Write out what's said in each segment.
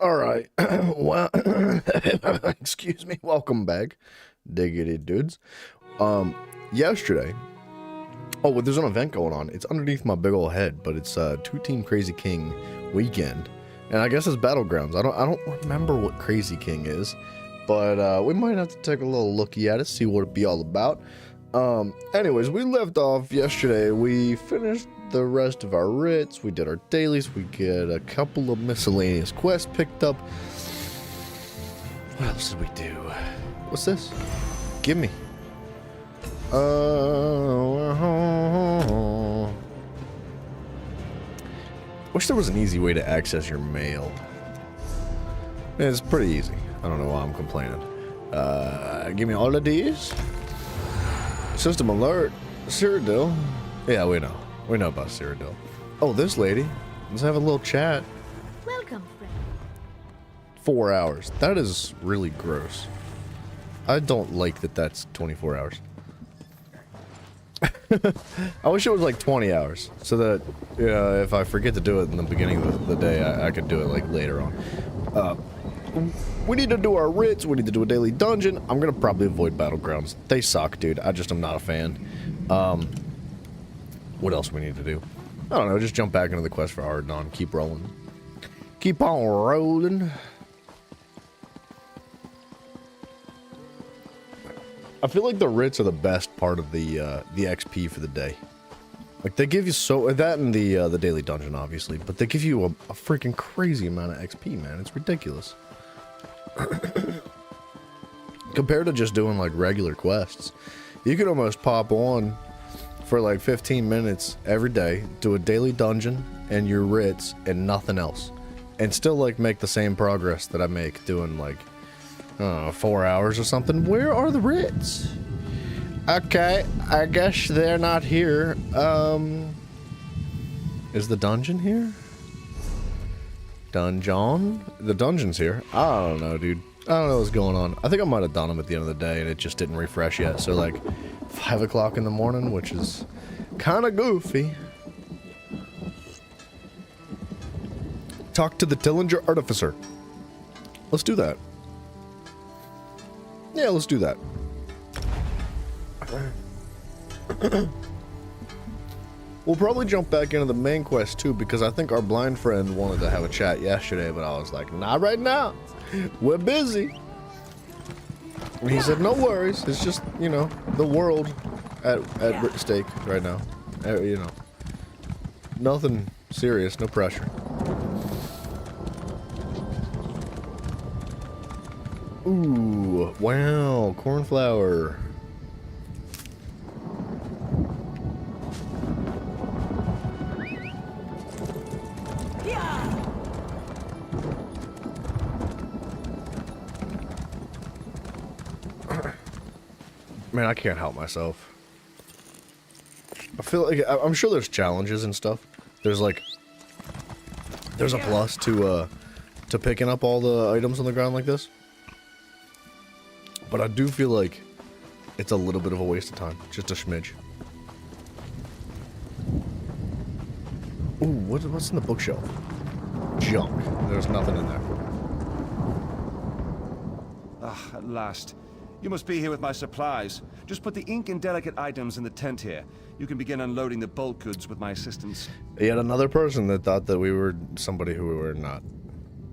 All right. Well, excuse me. Welcome back, diggity dudes. Yesterday. Oh, well, there's an event going on. It's underneath my big old head, but it's Two Team Crazy King weekend, and I guess it's Battlegrounds. I don't remember what Crazy King is, but we might have to take a little looky at it, see what it be all about. Anyways, we left off yesterday. We finished the rest of our writs. We did our dailies. We get a couple of miscellaneous quests picked up. What else did we do? What's this? Give me. Wish there was an easy way to access your mail. It's pretty easy. I don't know why I'm complaining. Give me all of these. System alert. Cyrodiil. Yeah, we know. We know about Cyrodiil. Oh, this lady. Let's have a little chat. Welcome, friend. 4 hours. That is really gross. I don't like that that's 24 hours. I wish it was like 20 hours, so that if I forget to do it in the beginning of the day, I could do it like later on. We need to do our writs. We need to do a daily dungeon. I'm gonna probably avoid Battlegrounds. They suck, dude. I just am not a fan. What else we need to do? I don't know. Just jump back into the quest for Ardon. Keep rolling. Keep on rolling. I feel like the writs are the best part of the XP for the day. Like, they give you that and the daily dungeon, obviously, but they give you a freaking crazy amount of XP, man. It's ridiculous. Compared to just doing, like, regular quests. You could almost pop on for, like, 15 minutes every day, do a daily dungeon and your writs and nothing else. And still, like, make the same progress that I make doing, like, 4 hours or something. Where are the writs? Okay, I guess they're not here. Is the dungeon here? Dungeon? The dungeon's here. I don't know, dude. I don't know what's going on. I think I might have done them at the end of the day and it just didn't refresh yet. So like 5 o'clock in the morning, which is kind of goofy. Talk to the Tillinger Artificer. Let's do that. Yeah, let's do that. We'll probably jump back into the main quest too, because I think our blind friend wanted to have a chat yesterday, but I was like, not right now. We're busy. And he said, no worries. It's just, you know, the world at stake right now. You know, nothing serious, no pressure. Ooh, wow, cornflower. Man, I can't help myself. I feel like I'm sure there's challenges and stuff. There's like, there's a plus to picking up all the items on the ground like this. But I do feel like it's a little bit of a waste of time. Just a smidge. Ooh, what's in the bookshelf? Junk. There's nothing in there. Ah, at last. You must be here with my supplies. Just put the ink and delicate items in the tent here. You can begin unloading the bulk goods with my assistance. Yet another person that thought that we were somebody who we were not.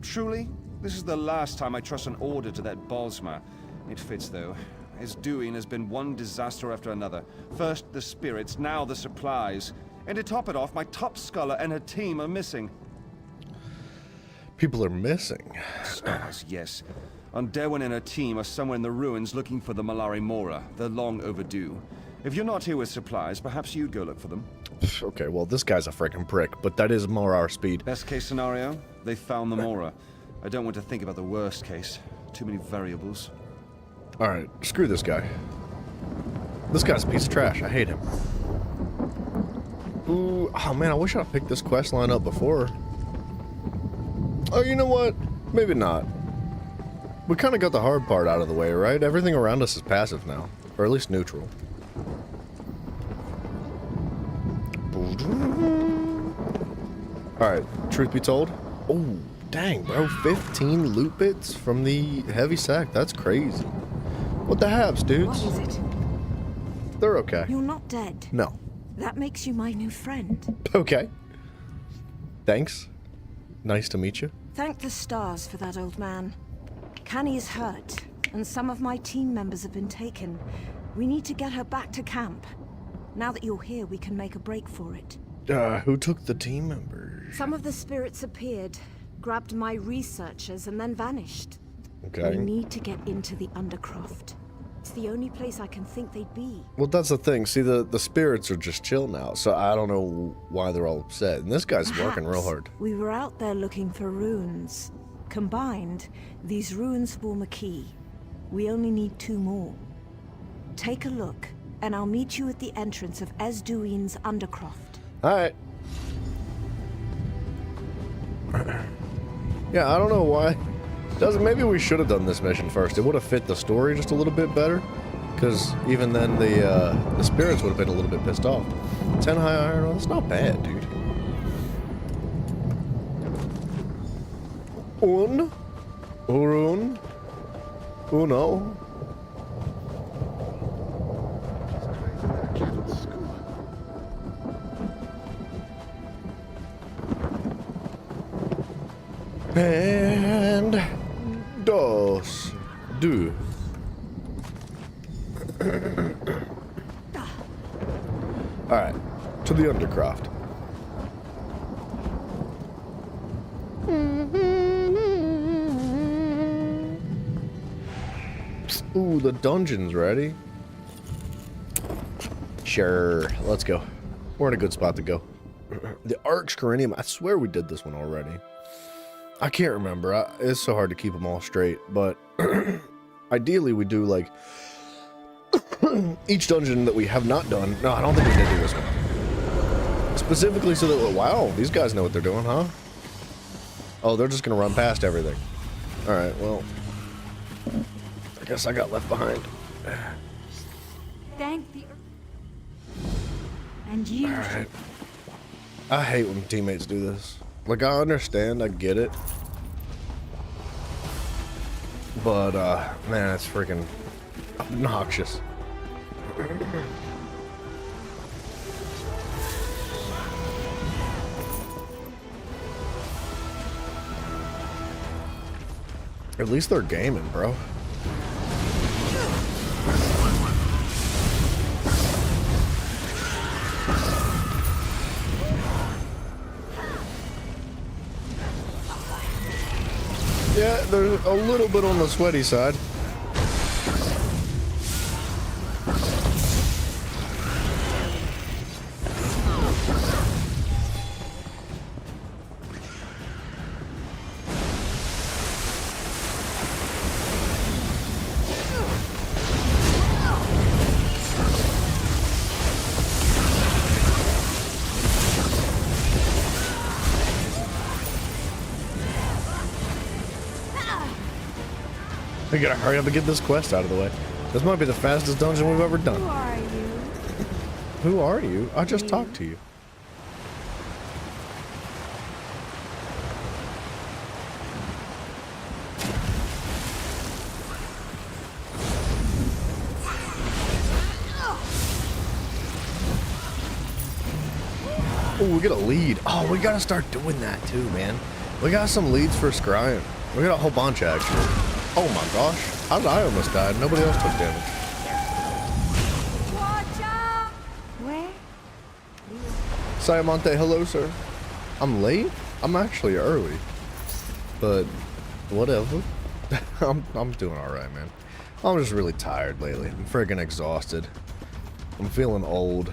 Truly? This is the last time I trust an order to that Bosma. It fits, though. His doing has been one disaster after another. First the spirits, now the supplies. And to top it off, my top scholar and her team are missing. People are missing. Scholars, yes. Derwin and her team are somewhere in the ruins looking for the Malari Mora. They're long overdue. If you're not here with supplies, perhaps you'd go look for them. Okay, well, this guy's a freaking prick, but that is more our speed. Best case scenario, they found the Mora. I don't want to think about the worst case. Too many variables. Alright, screw this guy. This guy's a piece of trash. I hate him. Ooh, oh man, I wish I'd picked this quest line up before. Oh, you know what? Maybe not. We kind of got the hard part out of the way, right? Everything around us is passive now. Or at least neutral. Alright, truth be told. Oh, Dang, bro, 15 loot bits from the heavy sack. That's crazy. What the haps, What dudes? is it? They're okay. You're not dead. No. That makes you my new friend. Okay. Thanks. Nice to meet you. Thank the stars for that, old man. Canny is hurt, and some of my team members have been taken. We need to get her back to camp. Now that you're here, we can make a break for it. Who took the team members? Some of the spirits appeared, grabbed my researchers, and then vanished. Okay. We need to get into the Undercroft. It's the only place I can think they'd be. Well, that's the thing. See, the spirits are just chill now, so I don't know why they're all upset. And this guy's working real Perhaps hard. We were out there looking for runes. Combined, these runes form a key. We only need 2 more. Take a look, and I'll meet you at the entrance of Esduine's Undercroft. Alright. Yeah, I don't know why. Maybe we should have done this mission first. It would have fit the story just a little bit better. Because even then the spirits would have been a little bit pissed off. 10 high iron, well, that's not bad, dude. Urun, uno. And dos, do. All right, to the Undercroft. Ooh, the dungeon's ready. Sure, let's go. We're in a good spot to go. The Arx Corinium, I swear we did this one already. I can't remember. It's so hard to keep them all straight, but ideally we do like each dungeon that we have not done. No, I don't think we did do this one. Specifically so that, wow, these guys know what they're doing, huh? Oh, they're just gonna run past everything. All right, well, I guess I got left behind. Thank the and you. All right. I hate when teammates do this. Like, I understand, I get it. But, man, it's freaking obnoxious. At least they're gaming, bro. Yeah, they're a little bit on the sweaty side. We gotta hurry up and get this quest out of the way. This might be the fastest dungeon we've ever done. Who are you? Who are you? I just talked to you. Oh, we get a lead. Oh, we gotta start doing that too, man. We got some leads for scrying. We got a whole bunch, actually. Oh my gosh. How did I almost die? Nobody else took damage. Watch out! Where? Siamonte, hello, sir. I'm late? I'm actually early. But, whatever. I'm doing alright, man. I'm just really tired lately. I'm friggin' exhausted. I'm feeling old.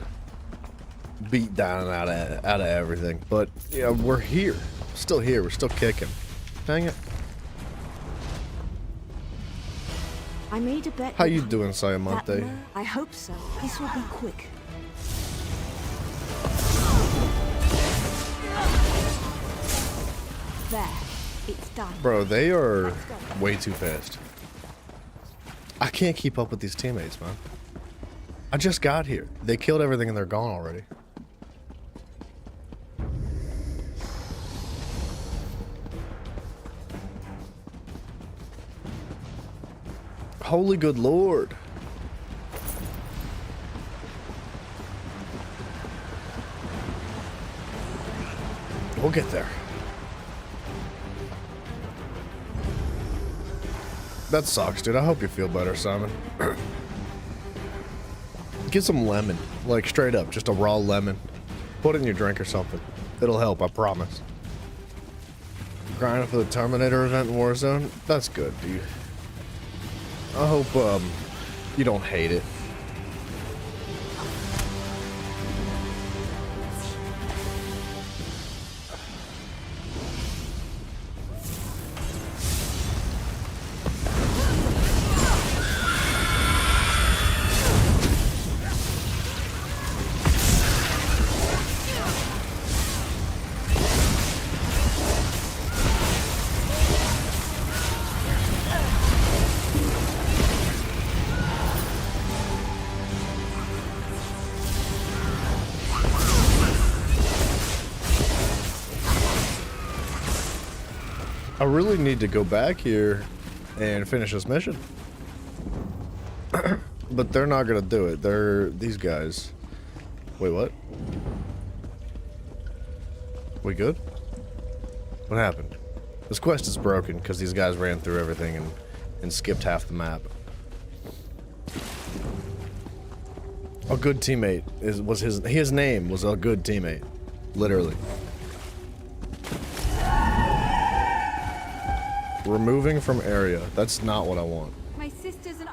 Beat down out of everything. But, yeah, we're here. Still here. We're still kicking. Dang it. I made a bet. How with you doing, Siamonte? that lure. I hope so. This will be quick. There. It's done. Bro, they are way too fast. I can't keep up with these teammates, man. I just got here. They killed everything and they're gone already. Holy good lord. We'll get there. That sucks, dude. I hope you feel better, Simon. Get some lemon. Like, straight up. Just a raw lemon. Put it in your drink or something. It'll help, I promise. Grinding for the Terminator event in Warzone? That's good, dude. I hope, you don't hate it. I really need to go back here and finish this mission. But they're not gonna do it. They're these guys. Wait, what? We good? What happened? This quest is broken because these guys ran through everything and skipped half the map. A good teammate was his name was a good teammate. Literally. Removing from area. That's not what I want. My sister's an...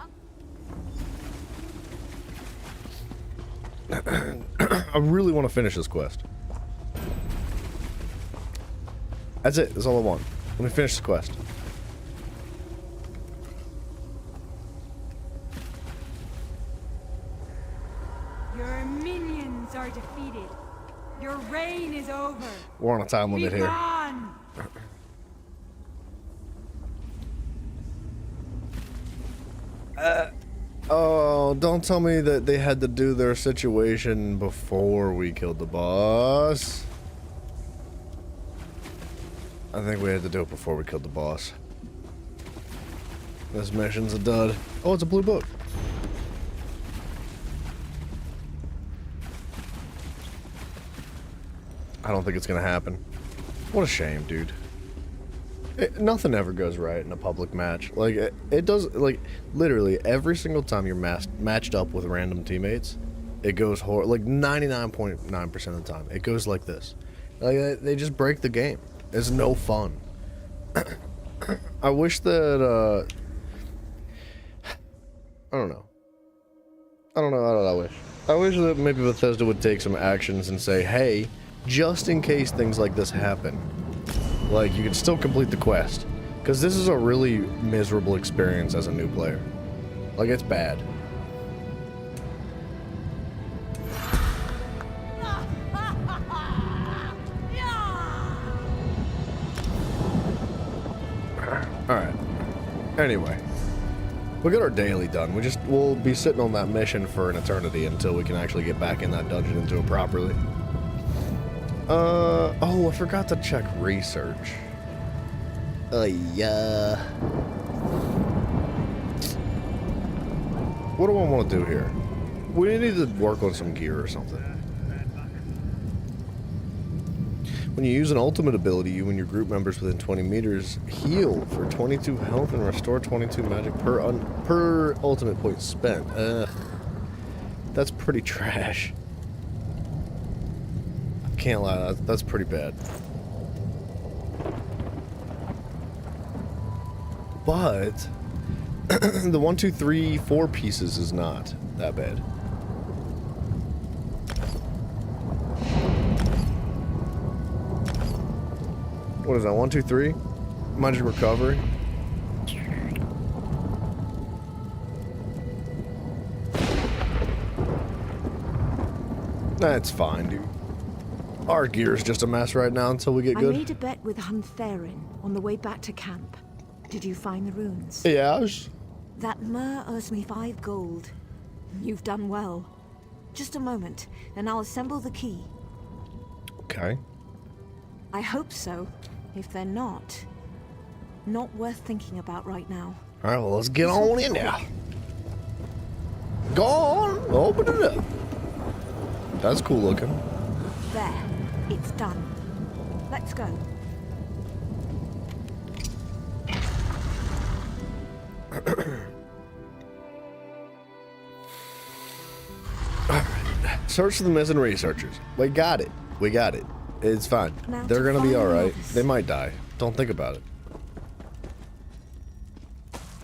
I really want to finish this quest. That's it. That's all I want. Let me finish the quest. Your minions are defeated. Your reign is over. We're on a time limit Be here. gone. Oh, don't tell me that they had to do their situation before we killed the boss. I think we had to do it before we killed the boss. This mission's a dud. Oh, it's a blue book. I don't think it's gonna happen. What a shame, dude. Nothing ever goes right in a public match. Like, it does, like, literally every single time you're matched up with random teammates, it goes like 99.9% of the time. It goes like this. Like, they just break the game. It's no fun. I wish that, I don't know. I don't know what I wish. I wish that maybe Bethesda would take some actions and say, hey, just in case things like this happen, like, you can still complete the quest. Because this is a really miserable experience as a new player. Like, it's bad. Alright. Anyway. We'll get our daily done. We'll be sitting on that mission for an eternity until we can actually get back in that dungeon and do it properly. Oh, I forgot to check research. Yeah. What do I want to do here? We need to work on some gear or something. When you use an ultimate ability, you and your group members within 20 meters heal for 22 health and restore 22 magic per ultimate point spent. That's pretty trash. Can't lie, that's pretty bad. But the 1, 2, 3, 4 pieces is not that bad. What is that? 1, 2, 3? Magic recovery. That's fine, dude. Our gear's just a mess right now until we get good. I made a bet with Huntherin on the way back to camp. Did you find the runes? Yeah, That Mer owes me 5 gold. You've done well. Just a moment, and I'll assemble the key. Okay. I hope so. If they're not worth thinking about right now. Alright, well, let's get on in now. Go on, open it up. That's cool looking. There. It's done. Let's go. Search for the missing researchers. We got it. We got it. It's fine. Now They're to gonna be find alright. others. They might die. Don't think about it.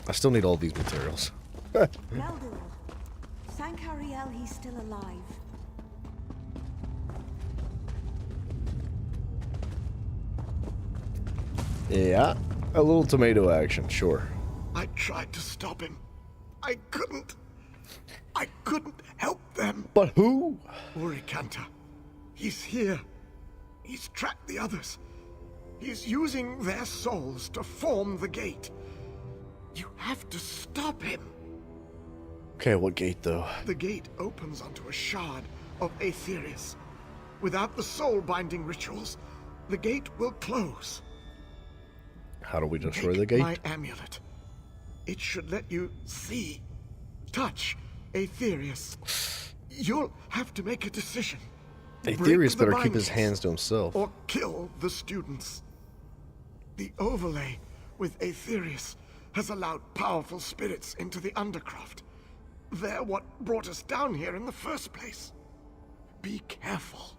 I still need all these materials. Meldil. Sankariel, he's still alive. Yeah, a little tomato action, sure. I tried to stop him. I couldn't. I couldn't help them. But who? Urikanta. He's here. He's tracked the others. He's using their souls to form the gate. You have to stop him. Okay, what gate though? The gate opens onto a shard of Aetherius. Without the soul-binding rituals, the gate will close. How do we destroy Take the gate? my amulet. It should let you see, touch Aetherius. You'll have to make a decision. Aetherius Break the better keep his bindings hands to himself. or kill the students. The overlay with Aetherius has allowed powerful spirits into the Undercroft. They're what brought us down here in the first place. Be careful.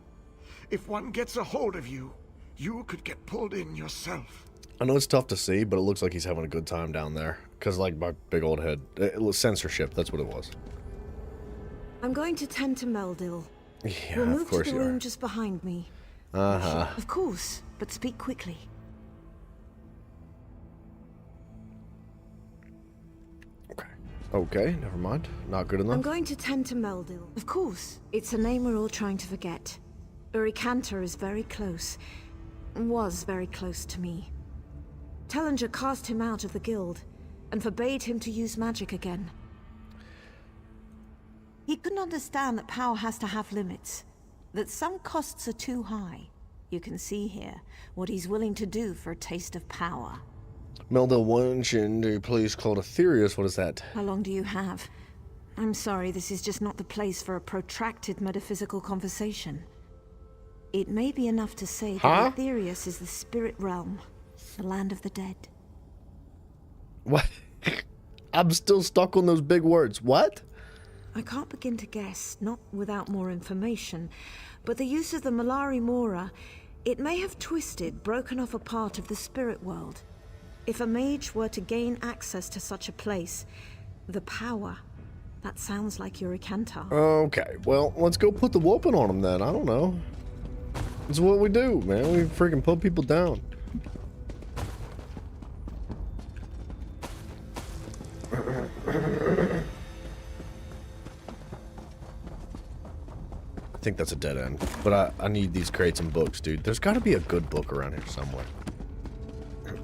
If one gets a hold of you, you could get pulled in yourself. I know it's tough to see, but it looks like he's having a good time down there. Because, like, my big old head. It was censorship, that's what it was. I'm going to tend to Meldil. Yeah, We'll of move to course the you room are. just behind me. Uh-huh. Of course, but speak quickly. Okay. Okay, never mind. Not good enough. I'm going to tend to Meldil. Of course, it's a name we're all trying to forget. Urikanta is very close. Was very close to me. Tellinger cast him out of the guild and forbade him to use magic again. He couldn't understand that power has to have limits, that some costs are too high. You can see here what he's willing to do for a taste of power. Meldil mentioned a place called Aetherius. What is that? How long do you have? I'm sorry, this is just not the place for a protracted metaphysical conversation. It may be enough to say that Aetherius is the spirit realm, the land of the dead. What? I'm still stuck on those big words. What? I can't begin to guess, not without more information, but the use of the Malari Mora, it may have twisted, broken off a part of the spirit world. If a mage were to gain access to such a place, the power, that sounds like Urikanta. Okay, well, let's go put the whooping on him then. I don't know. It's what we do, man. We freaking put people down. I think that's a dead end, but I need these crates and books, dude. There's got to be a good book around here somewhere.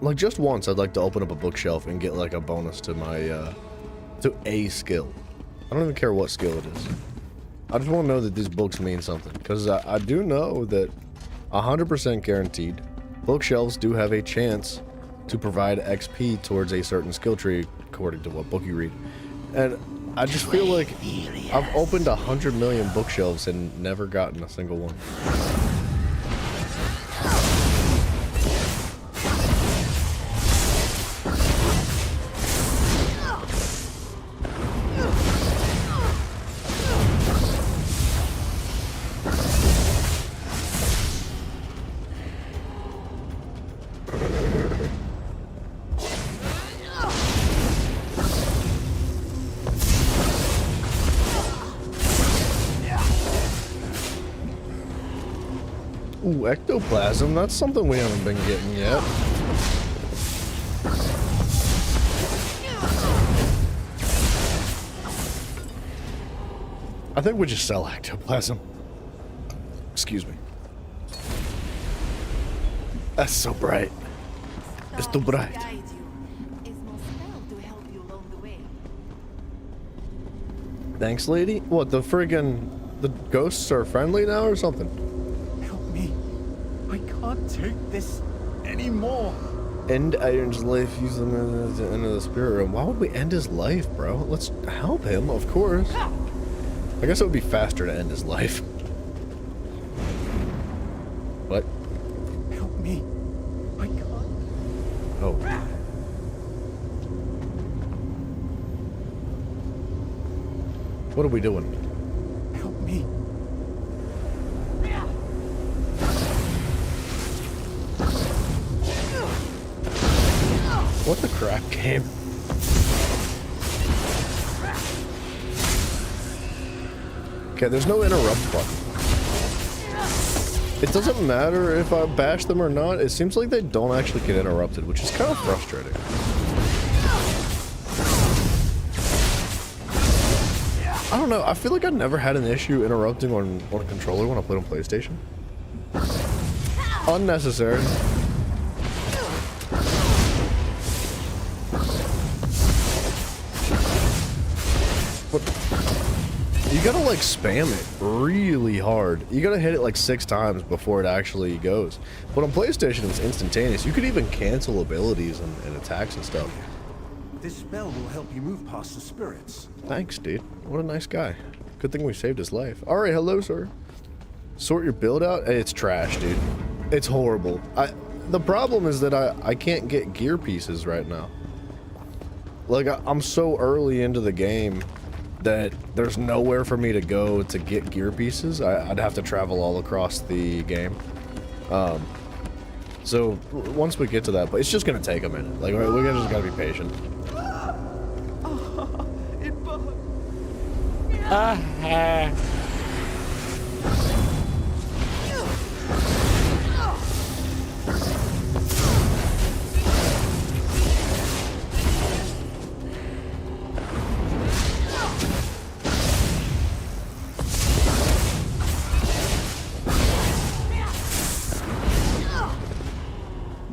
Like, just once, I'd like to open up a bookshelf and get, like, a bonus to my, to a skill. I don't even care what skill it is. I just want to know that these books mean something, because I do know that 100% guaranteed, bookshelves do have a chance to provide XP towards a certain skill tree, according to what book you read. And I just feel like I've opened 100 million bookshelves and never gotten a single one. Ooh, ectoplasm. That's something we haven't been getting yet. I think we just sell ectoplasm. Excuse me. That's so bright. It's too bright. Thanks, lady. What, the ghosts are friendly now or something? Help me. I can't take this anymore. End Iron's life, use them as the end of the spirit realm. Why would we end his life, bro? Let's help him, of course. I guess it would be faster to end his life. What? Help me. I can't. Oh. What are we doing? Help me. What the crap game? Okay, there's no interrupt button. It doesn't matter if I bash them or not. It seems like they don't actually get interrupted, which is kind of frustrating. I don't know. I feel like I never had an issue interrupting on a controller when I played on PlayStation. Unnecessary. You gotta like spam it really hard. You gotta hit it like 6 times before it actually goes. But on PlayStation it's instantaneous. You could even cancel abilities and attacks and stuff. This spell will help you move past the spirits. Thanks, dude. What a nice guy. Good thing we saved his life. Alright, hello, sir. Sort your build out? It's trash, dude. It's horrible. The problem is that I can't get gear pieces right now. Like, I'm so early into the game that there's nowhere for me to go to get gear pieces. I'd have to travel all across the game. So once we get to that, but it's just gonna take a minute. Like, we just gotta be patient. It burns.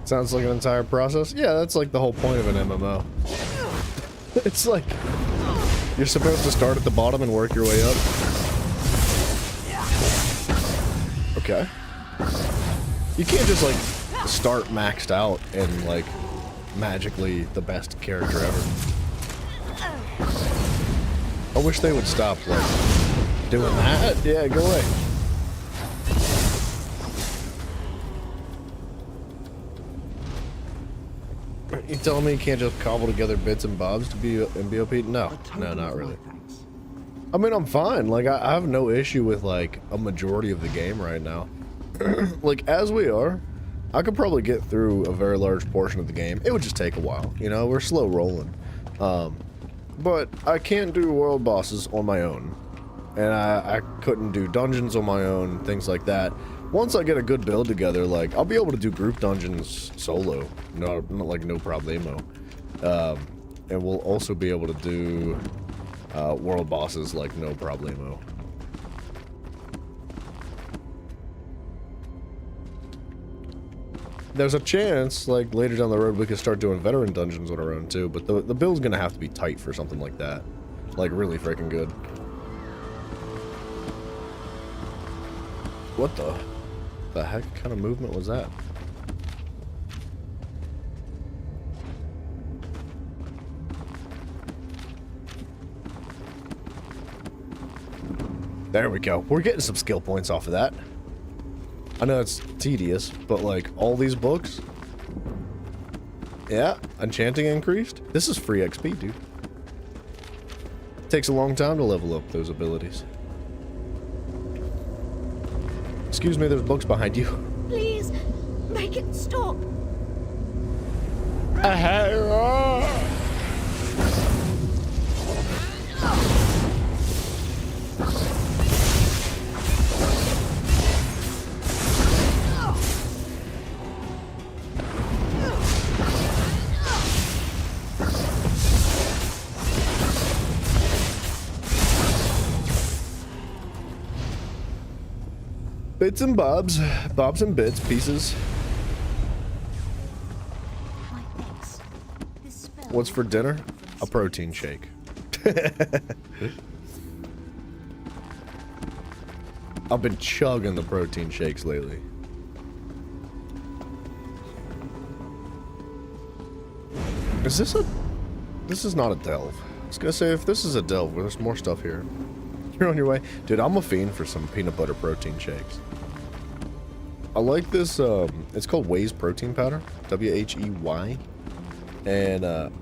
Sounds like an entire process. Yeah, that's like the whole point of an MMO. It's like you're supposed to start at the bottom and work your way up. Okay. You can't just like start maxed out and like magically the best character ever. I wish they would stop like doing that. Yeah, go away. You telling me you can't just cobble together bits and bobs to be in BOP? No, not really. I mean, I'm fine. Like, I have no issue with, like, a majority of the game right now. Like, as we are, I could probably get through a very large portion of the game. It would just take a while, you know? We're slow rolling. But I can't do world bosses on my own. And I couldn't do dungeons on my own, things like that. Once I get a good build together, like, I'll be able to do group dungeons solo. Not like, no problemo. And we'll also be able to do world bosses like no problemo. There's a chance, like, later down the road we could start doing veteran dungeons on our own too, but the build's gonna have to be tight for something like that. Like, really freaking good. What the heck kind of movement was that? There we go. We're getting some skill points off of that. I know it's tedious, but like all these books. Yeah, enchanting increased. This is free XP, dude. Takes a long time to level up those abilities. Excuse me, there's books behind you. Please, make it stop. Bits and bobs. Bobs and bits, pieces. My thanks. This spell What's for dinner? A protein shake. I've been chugging the protein shakes lately. Is this a... This is not a delve. I was gonna say, if this is a delve, there's more stuff here. You're on your way. Dude, I'm a fiend for some peanut butter protein shakes. I like this, it's called Whey's protein powder. W-H-E-Y. And,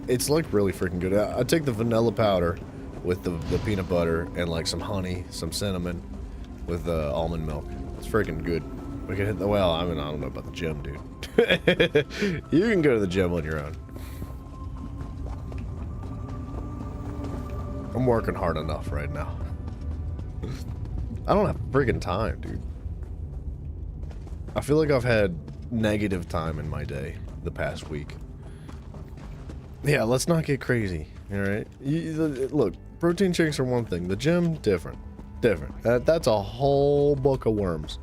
it's like really freaking good. I take the vanilla powder with the peanut butter and like some honey, some cinnamon with almond milk. It's freaking good. We can hit the, well, I mean, I don't know about the gym, dude. You can go to the gym on your own. I'm working hard enough right now. I don't have freaking time, dude. I feel like I've had negative time in my day the past week. Yeah, let's not get crazy, alright? Look, protein shakes are one thing. The gym, different. Different. That's a whole book of worms.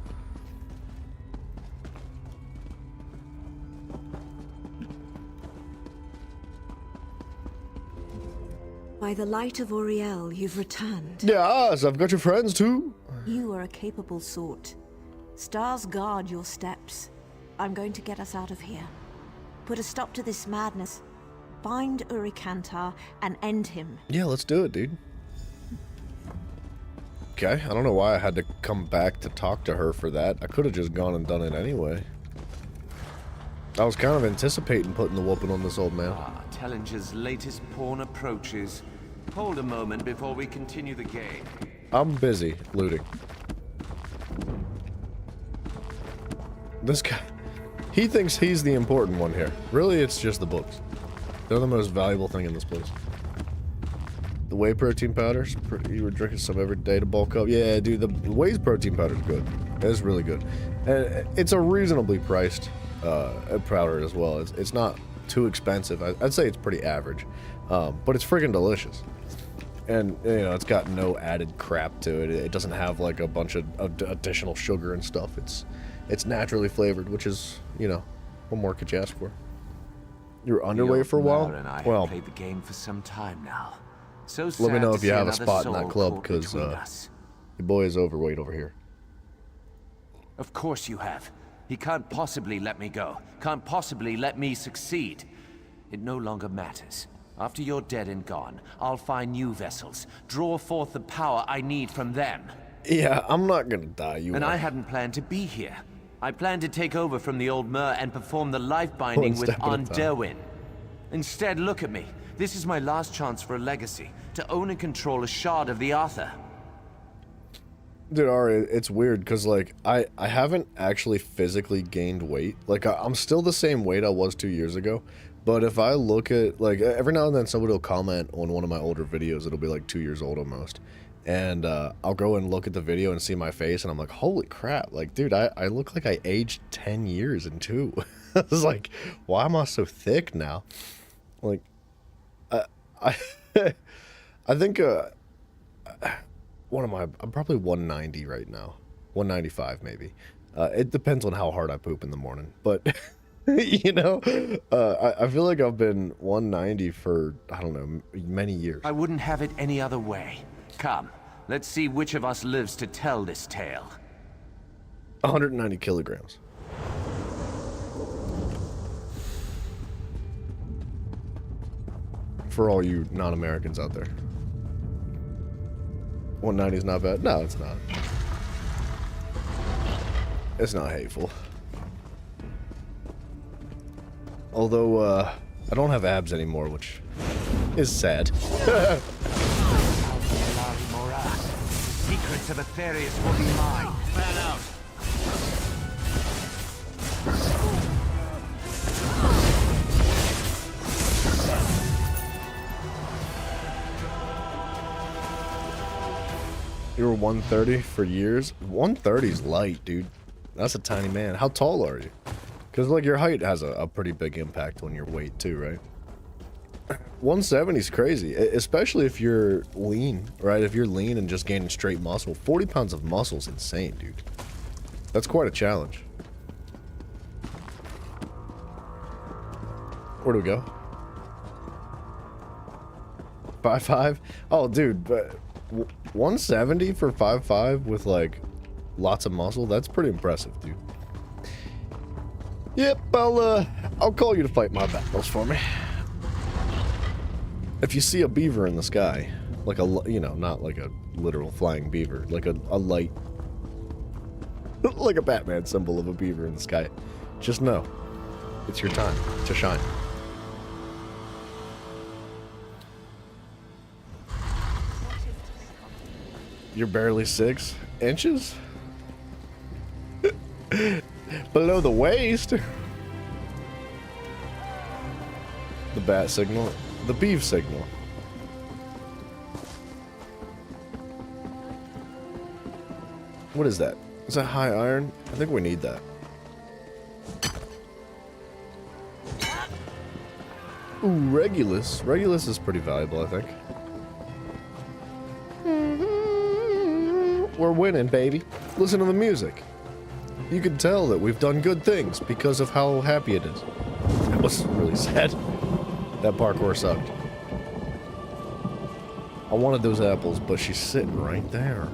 By the light of Auriel, you've returned. Yes, I've got your friends too. You are a capable sort. Stars guard your steps. I'm going to get us out of here. Put a stop to this madness. Find Urikantar and end him. Yeah, let's do it, dude. Okay, I don't know why I had to come back to talk to her for that. I could have just gone and done it anyway. I was kind of anticipating putting the whooping on this old man. Ah, Tellinger's latest pawn approaches. Hold a moment before we continue the game. I'm busy looting. This guy, he thinks he's the important one here. Really, it's just the books. They're the most valuable thing in this place. The whey protein powders, you were drinking some every day to bulk up. Yeah, dude, the whey's protein powder is good. It's really good. And it's a reasonably priced powder as well. It's not too expensive. I'd say it's pretty average, but it's freaking delicious. And, you know, it's got no added crap to it. It doesn't have, like, a bunch of additional sugar and stuff. It's naturally flavored, which is, you know, what more could you ask for? You were underway for a while? And I Well, have played the game for some time now. So let me sad know to if you see have a another spot in that soul club, caught because between us. your boy is overweight over here. Of course you have. He can't possibly let me go. Can't possibly let me succeed. It no longer matters. After you're dead and gone, I'll find new vessels, draw forth the power I need from them. Yeah, I'm not gonna die, you And are. I hadn't planned to be here. I planned to take over from the old Mer and perform the life binding One with step at a time. Onderwyn. Instead, look at me. This is my last chance for a legacy, to own and control a shard of the Arthur. Dude, Ari, it's weird, because, like, I haven't actually physically gained weight. Like, I'm still the same weight I was 2 years ago, but if I look at, like, every now and then somebody will comment on one of my older videos, it'll be, like, 2 years old almost, and I'll go and look at the video and see my face, and I'm like, holy crap, like, dude, I look like I aged 10 years in 2. I was like, why am I so thick now? Like, I think, what am I? I'm probably 190 right now. 195 maybe. It depends on how hard I poop in the morning. But, you know, I feel like I've been 190 for, I don't know, many years. I wouldn't have it any other way. Come, let's see which of us lives to tell this tale. 190 kilograms. For all you non-Americans out there. 190 is not bad. No, it's not. It's not hateful. Although, I don't have abs anymore, which is sad. Secrets of Aetherius will be mine. Fan out. You were 130 for years? 130's light, dude. That's a tiny man. How tall are you? Because, like, your height has a pretty big impact on your weight, too, right? 170's crazy, especially if you're lean, right? If you're lean and just gaining straight muscle. 40 pounds of muscle's insane, dude. That's quite a challenge. Where do we go? 5'5"? Oh, dude, but 170 for 5'5" with, like, lots of muscle? That's pretty impressive, dude. Yep, I'll call you to fight my battles for me. If you see a beaver in the sky, like not like a literal flying beaver, like a light, like a Batman symbol of a beaver in the sky, just know it's your time to shine. You're barely 6 inches below the waist. The bat signal, the beef signal. What is that? Is that high iron? I think we need that. Ooh, Regulus. Regulus is pretty valuable, I think. We're winning, baby. Listen to the music. You can tell that we've done good things because of how happy it is. That was really sad. That parkour sucked. I wanted those apples, but she's sitting right there.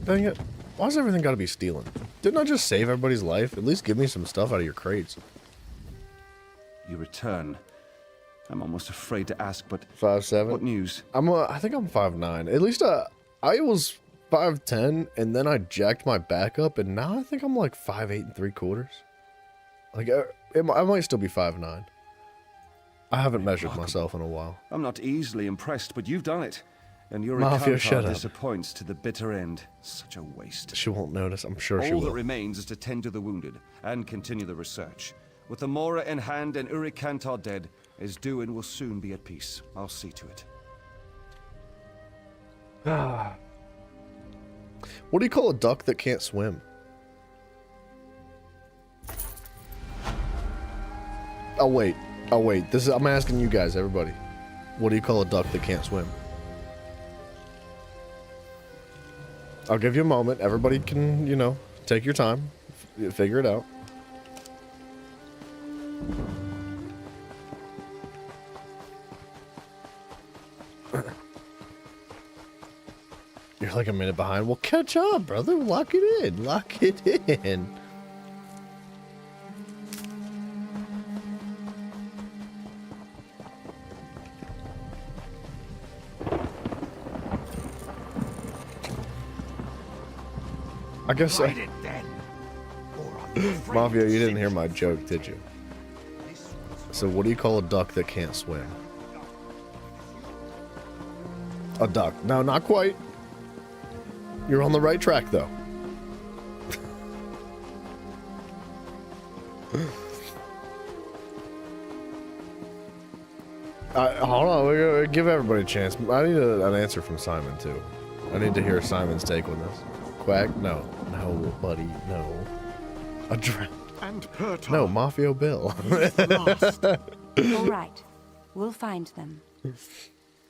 Dang it. Why's everything gotta be stealing? Didn't I just save everybody's life? At least give me some stuff out of your crates. You return. I'm almost afraid to ask, but 5'7". what news? I think I'm 5'9". At least I was 5'10", and then I jacked my back up, and now I think I'm like 5'8 3/4". Like I might still be 5'9". I haven't measured myself in a while. I'm not easily impressed, but you've done it. And your Mafia, shut up. disappoints to the bitter end. Such a waste. She won't notice. I'm sure she All that will. remains is to tend to the wounded and continue the research. With the Mora in hand and Uri Kantar dead, Esduin will soon be at peace. I'll see to it. What do you call a duck that can't swim? Oh wait. I'm asking you guys, everybody. What do you call a duck that can't swim? I'll give you a moment. Everybody can, take your time. Figure it out. You're like a minute behind. Well, catch up, brother. Lock it in. Lock it in. I guess Mafia, you didn't hear my joke, did you? So what do you call a duck that can't swim? A duck. No, not quite. You're on the right track, though. Hold on, we're gonna give everybody a chance. I need an answer from Simon, too. I need to hear Simon's take on this. Quack? No, buddy, no. A drowned. And Pertar. No, Mafia Bill. Lost. All right, we'll find them.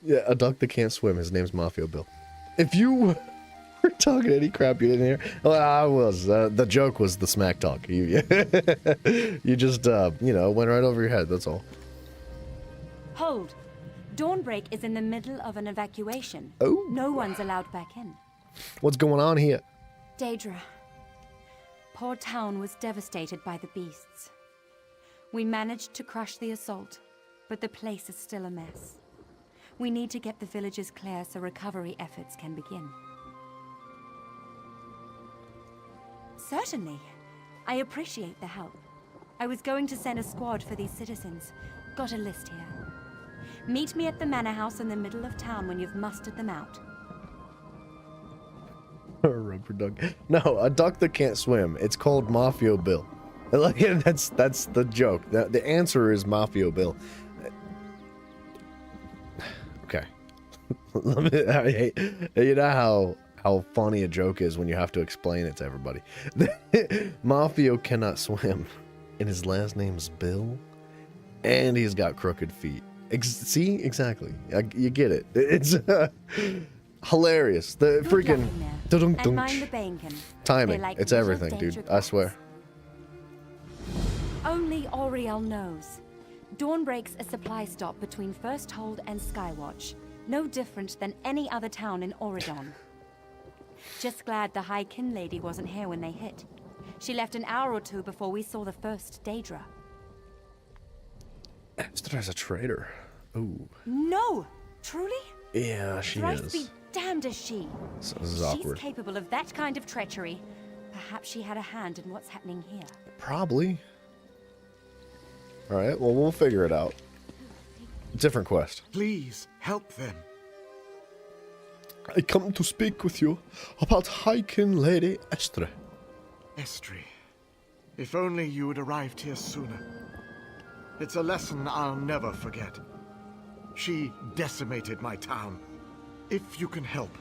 Yeah, a duck that can't swim. His name's Mafia Bill. If you were talking any crap you didn't hear, well, I was. The joke was the smack talk. You just, went right over your head. That's all. Hold. Dawnbreak is in the middle of an evacuation. Oh. No one's allowed back in. What's going on here? Daedra. Poor town was devastated by the beasts. We managed to crush the assault, but the place is still a mess. We need to get the villages clear so recovery efforts can begin. Certainly. I appreciate the help. I was going to send a squad for these citizens. Got a list here. Meet me at the manor house in the middle of town when you've mustered them out. A rubber duck. No, a duck that can't swim. It's called Mafia Bill. Like, that's the joke. The answer is Mafia Bill. Okay. You know how funny a joke is when you have to explain it to everybody. Mafia cannot swim, and his last name's Bill, and he's got crooked feet. See, exactly. You get it. It's hilarious. The Good freaking luck in there. dun-dun-dun. And mind the bacon. Timing. They like It's little everything, dude. danger I swear. Only Auriel knows. Dawnbreak's a supply stop between Firsthold and Skywatch. No different than any other town in Auridon. Just glad the High Kin lady wasn't here when they hit. She left an hour or two before we saw the first Daedra. Estra's a traitor. Ooh. No! Truly? Yeah, she Thrice be is. damned is she. This is She's awkward. capable of that kind of treachery. Perhaps she had a hand in what's happening here. Probably. Alright, well, we'll figure it out. Different quest. Please help them. I come to speak with you about High Kin Lady Estre. Estri, if only you had arrived here sooner. It's a lesson I'll never forget. She decimated my town. If you can help,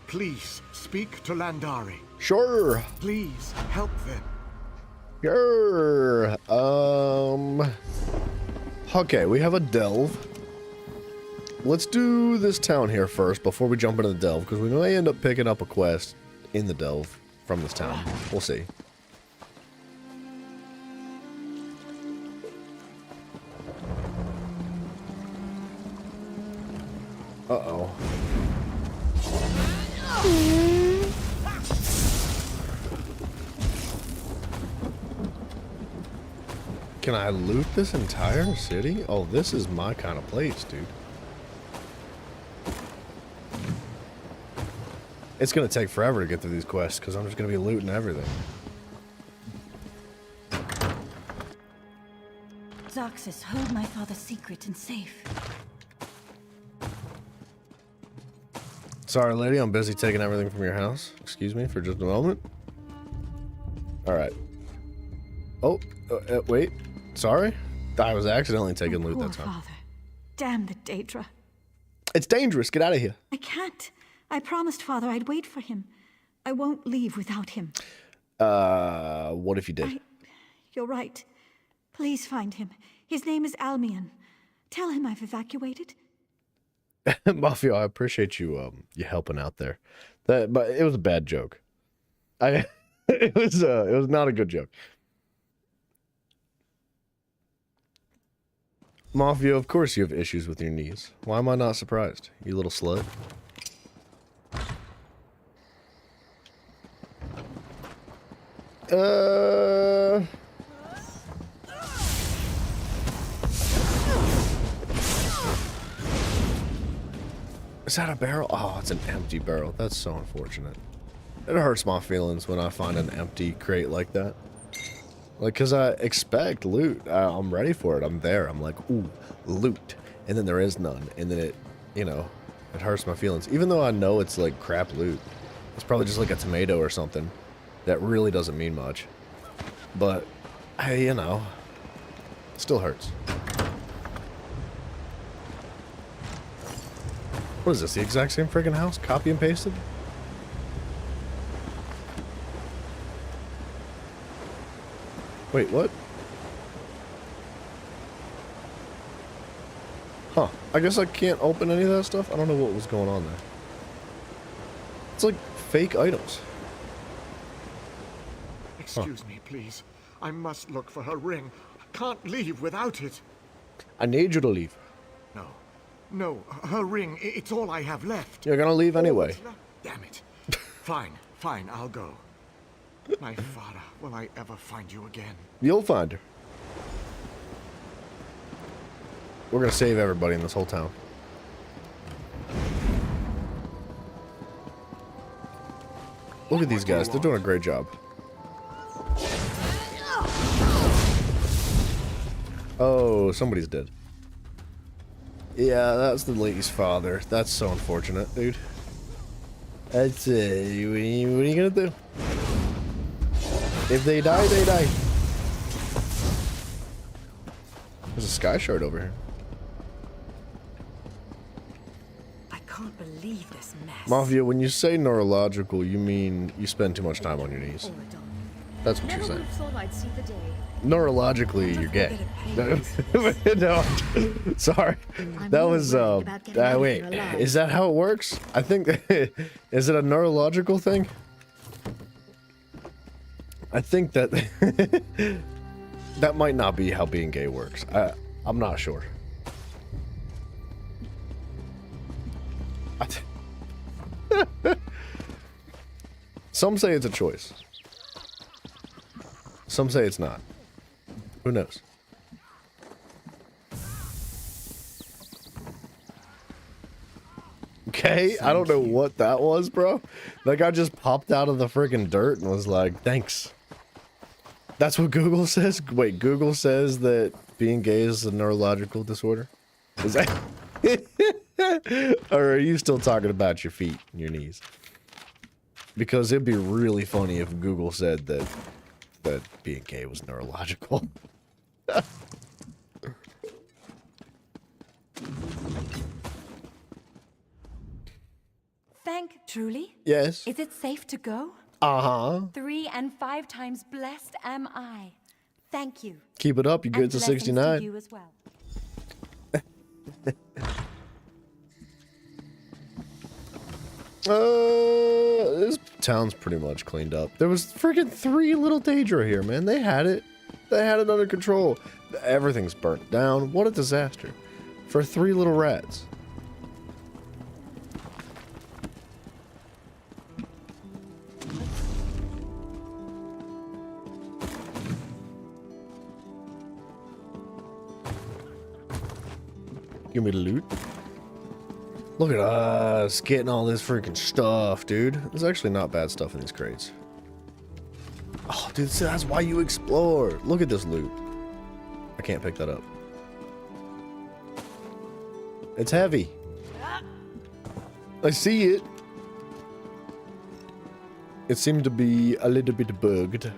please speak to Landari. Sure. Please help them. Sure. Okay, we have a delve. Let's do this town here first before we jump into the delve, because we may end up picking up a quest in the delve from this town. We'll see. Uh-oh. Can I loot this entire city? Oh, this is my kind of place, dude. It's gonna take forever to get through these quests, because I'm just gonna be looting everything. Zarxus, hold my father's secret and safe. Sorry, lady, I'm busy taking everything from your house. Excuse me for just a moment. Alright. Oh, wait. Sorry? I was accidentally taking loot Poor that time. father. Damn the Daedra. It's dangerous. Get out of here. I can't. I promised father I'd wait for him. I won't leave without him. What if you did? You're right. Please find him. His name is Almion. Tell him I've evacuated. Mafia, I appreciate you you helping out there. But it was a bad joke. It was not a good joke. Mafia, of course you have issues with your knees. Why am I not surprised? You little slut. Is that a barrel? Oh, it's an empty barrel. That's so unfortunate. It hurts my feelings when I find an empty crate like that. Like, because I expect loot. I'm ready for it. I'm there. I'm like, ooh, loot. And then there is none. And then it, you know, it hurts my feelings. Even though I know it's like crap loot. It's probably just like a tomato or something. That really doesn't mean much. But, hey, you know, it still hurts. What is this, the exact same friggin' house? Copy and pasted? Wait, what? Huh. I guess I can't open any of that stuff? I don't know what was going on there. It's like fake items. Excuse me, please. I must look for her ring. I can't leave without it. I need you to leave. No. No, her ring. It's all I have left. You're gonna leave anyway. All that's left. Damn it. Fine, I'll go. My father, will I ever find you again? You'll find her. We're gonna save everybody in this whole town. Look at these guys. They're doing a great job. Oh, somebody's dead. Yeah, that's the lady's father. That's so unfortunate, dude. That's, what are you gonna do? If they die, they die. There's a sky shard over here. I can't believe this mess. Mafia, when you say neurological, you mean you spend too much time on your knees. That's what you're saying. Neurologically, you're gay. No, sorry. That was, wait, is that how it works? I think, is it a neurological thing? I think that, that might not be how being gay works. I'm not sure. Some say it's a choice. Some say it's not. Who knows? Okay, I don't know what that was, bro. That guy just popped out of the freaking dirt and was like, thanks. That's what Google says? Wait, Google says that being gay is a neurological disorder? Is that... Or are you still talking about your feet and your knees? Because it'd be really funny if Google said that being gay was neurological. Truly? Yes. Is it safe to go? Uh-huh. 3 and 5 times blessed am I. Thank you. Keep it up, you get And to blessings 69. To you as well. This town's pretty much cleaned up. There was freaking 3 little Daedra here, man. They had it. They had it under control. Everything's burnt down. What a disaster. For 3 little rats. Give me the loot. Look at us getting all this freaking stuff, dude. There's actually not bad stuff in these crates. Oh, dude, so that's why you explore. Look at this loot. I can't pick that up. It's heavy. I see it. It seemed to be a little bit bugged.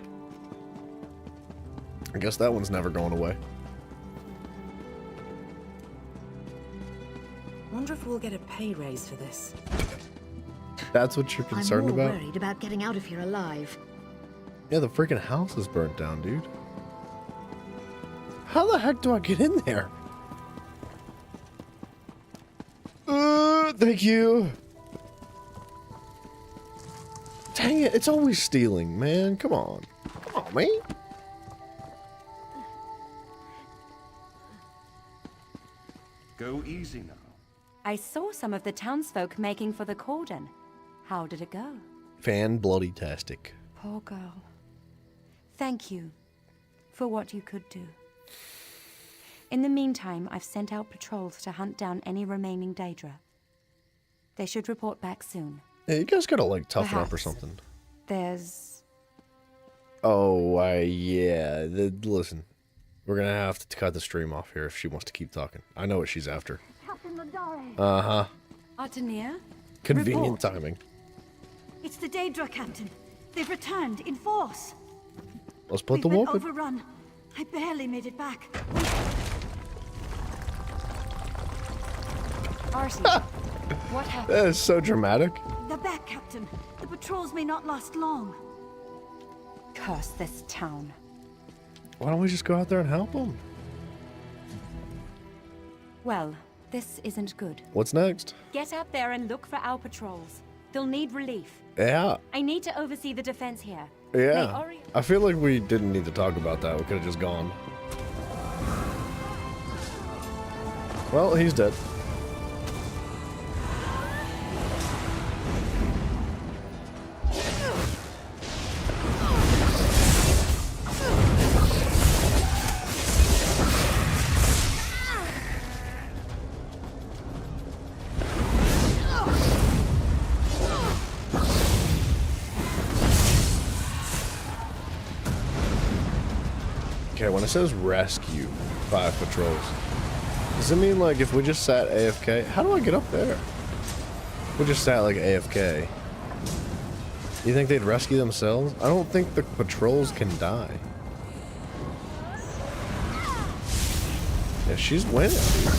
I guess that one's never going away. Wonder if we'll get a pay raise for this. That's what you're concerned I'm more about? worried about getting out of here alive. Yeah, the freaking house is burnt down, dude. How the heck do I get in there? Thank you. Dang it, it's always stealing, man. Come on. Come on, man. Go easy now. I saw some of the townsfolk making for the cordon. How did it go? Fan-bloody-tastic. Poor girl. Thank you for what you could do. In the meantime, I've sent out patrols to hunt down any remaining Daedra. They should report back soon. Yeah, you guys gotta, like, toughen up or Perhaps. something. There's... Oh, yeah. Listen. We're gonna have to cut the stream off here if she wants to keep talking. I know what she's after. Uh-huh. Artania? Convenient timing. It's the Daedra, Captain. They've returned in force. Let's put We've the been whooping. overrun. I barely made it back. Artie, what happened? That is so dramatic. They're back, Captain. The patrols may not last long. Curse this town. Why don't we just go out there and help them? Well, this isn't good. What's next? Get out there and look for our patrols. They'll need relief. Yeah. I need to oversee the defense here. Yeah. I feel like we didn't need to talk about that. We could have just gone. Well, he's dead. Okay, when it says rescue 5 patrols, does it mean like if we just sat AFK? How do I get up there? We just sat like AFK. You think they'd rescue themselves? I don't think the patrols can die. Yeah, she's winning, dude.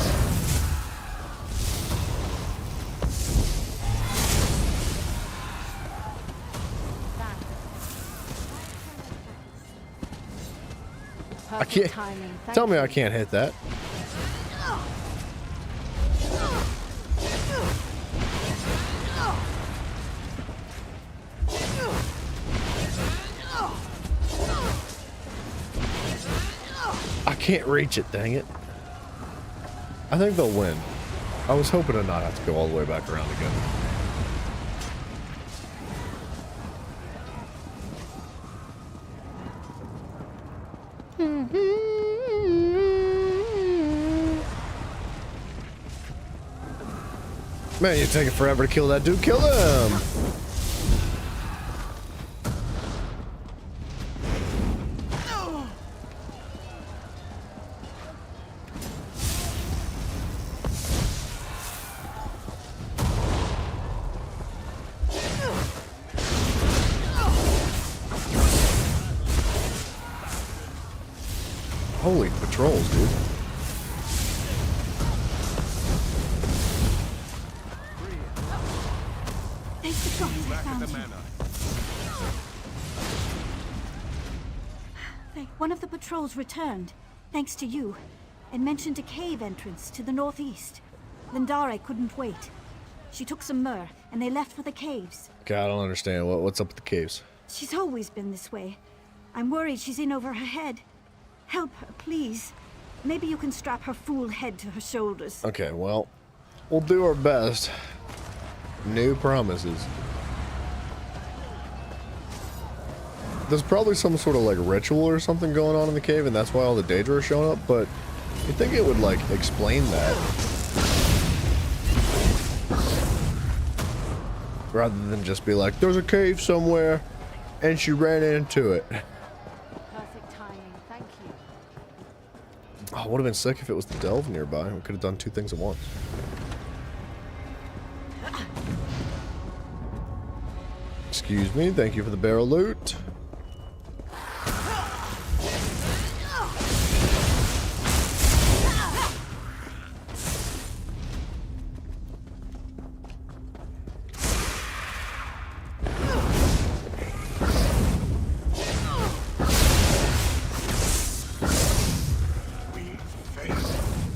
I can't. Tell me I can't hit that. I can't reach it, dang it. I think they'll win. I was hoping to not have to go all the way back around again. Man, you're taking forever to kill that dude. Kill him! Holy patrols, dude. They forgot I found you. One of the patrols returned, thanks to you, and mentioned a cave entrance to the northeast. Lindare couldn't wait. She took some myrrh, and they left for the caves. Okay, I don't understand. What's up with the caves? She's always been this way. I'm worried she's in over her head. Help her, please. Maybe you can strap her fool head to her shoulders. Okay, well, we'll do our best. No promises. There's probably some sort of like ritual or something going on in the cave, and that's why all the Daedra are showing up, but you'd think it would like explain that. Rather than just be like, there's a cave somewhere, and she ran into it. Perfect timing, thank you. Oh, it would have been sick if it was the delve nearby. We could have done two things at once. Excuse me, thank you for the barrel loot.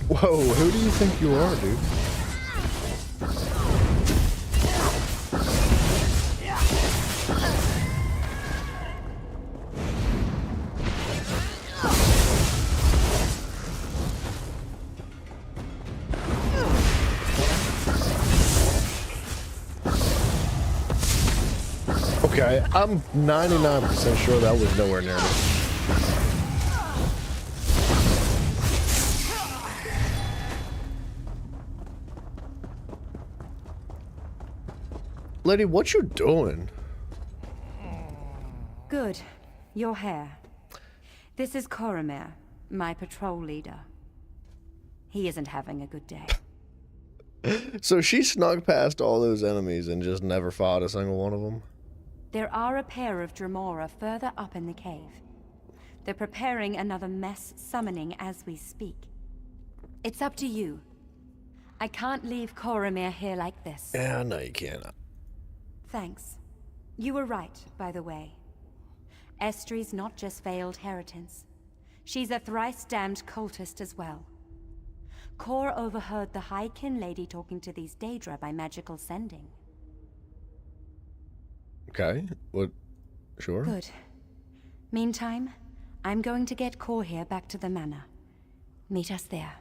Whoa, who do you think you are, dude? Okay, I'm 99% sure that was nowhere near me. Lady, what you doing? Good. You're here. This is Coromir, my patrol leader. He isn't having a good day. So she snuck past all those enemies and just never fought a single one of them? There are a pair of Dremora further up in the cave. They're preparing another mess summoning as we speak. It's up to you. I can't leave Coromir here like this. Yeah, no, you can't. Thanks. You were right, by the way. Estri's not just veiled heritance. She's a thrice-damned cultist as well. Kor overheard the High Kin lady talking to these Daedra by magical sending. Okay, what? Sure. Good. Meantime, I'm going to get Kor here back to the manor. Meet us there.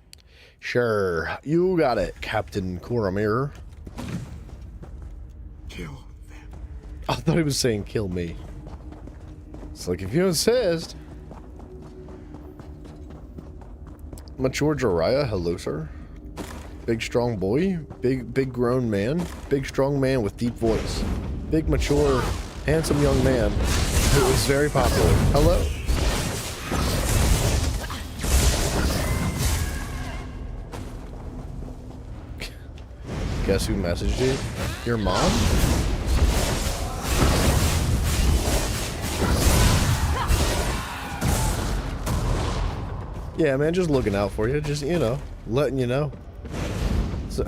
Sure, you got it, Captain Coromir. Kill them. I thought he was saying kill me. It's like, if you insist. Mature Jiraiya, hello sir. Big strong boy, big grown man, big strong man with deep voice. Big mature, handsome young man who is very popular. Hello. Guess who messaged you? Your mom? Yeah, man, just looking out for you. Just, you know, letting you know. So,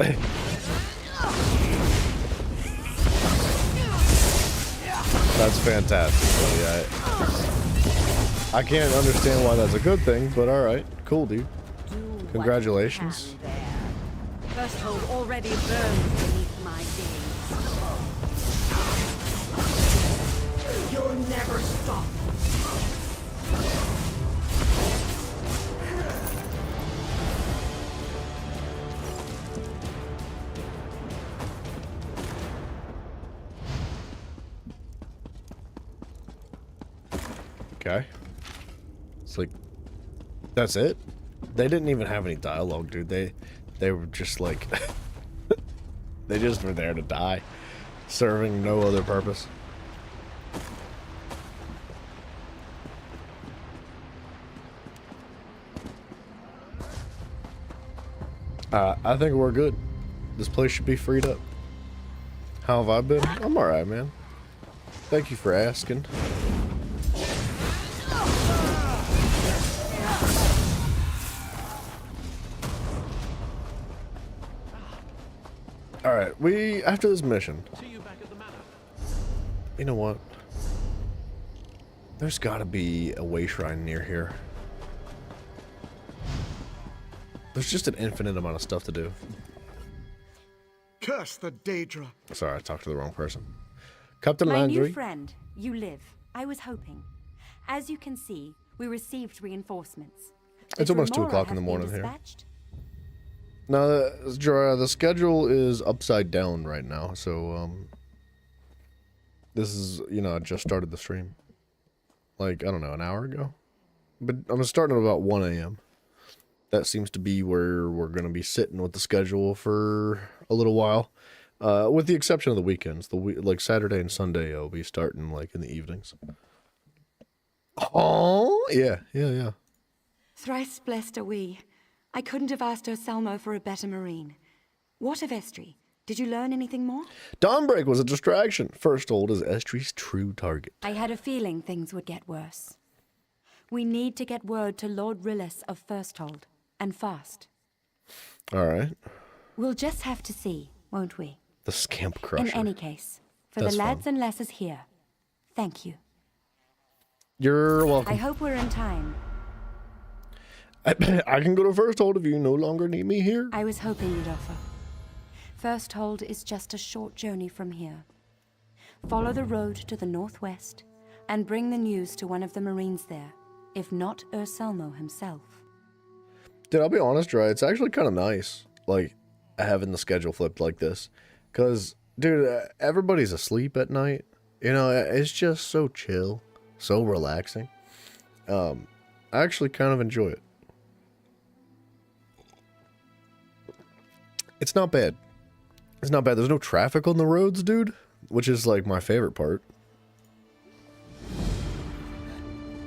that's fantastic, buddy. I can't understand why that's a good thing, but alright. Cool, dude. Congratulations. Firsthold already burns beneath my gaze. You'll never stop. Okay. It's like, that's it? They didn't even have any dialogue, dude. They were just like, they just were there to die, serving no other purpose. I think we're good. This place should be freed up. How have I been? I'm alright, man. Thank you for asking. Alright, after this mission. You know what? There's gotta be a way shrine near here. There's just an infinite amount of stuff to do. Curse the Daedra. Sorry, I talked to the wrong person. Captain My Landry. new friend, you live. I was hoping. As you can see, we received reinforcements. It's Did almost 2 Remora o'clock in the have been morning here. dispatched? Now, the schedule is upside down right now, so, this is, you know, I just started the stream. Like, I don't know, an hour ago? But I'm starting at about 1 a.m. That seems to be where we're going to be sitting with the schedule for a little while. With the exception of the weekends. Like, Saturday and Sunday, I'll be starting, like, in the evenings. Oh, yeah. Thrice blessed are we. I couldn't have asked Urselmo for a better marine. What of Estri? Did you learn anything more? Dawnbreak was a distraction. Firsthold is Estri's true target. I had a feeling things would get worse. We need to get word to Lord Rillis of Firsthold, and fast. Alright. We'll just have to see, won't we? The Scamp Crusher. In any case, for That's the lads fun. and lasses here, thank you. You're welcome. I hope we're in time. I can go to Firsthold if you no longer need me here. I was hoping you'd offer. Firsthold is just a short journey from here. Follow the road to the northwest, and bring the news to one of the Marines there, if not Urselmo himself. Dude, I'll be honest, right? It's actually kind of nice, like, having the schedule flipped like this. Because, dude, everybody's asleep at night. You know, it's just so chill, so relaxing. I actually kind of enjoy it. It's not bad. It's not bad. There's no traffic on the roads, dude, which is, like, my favorite part.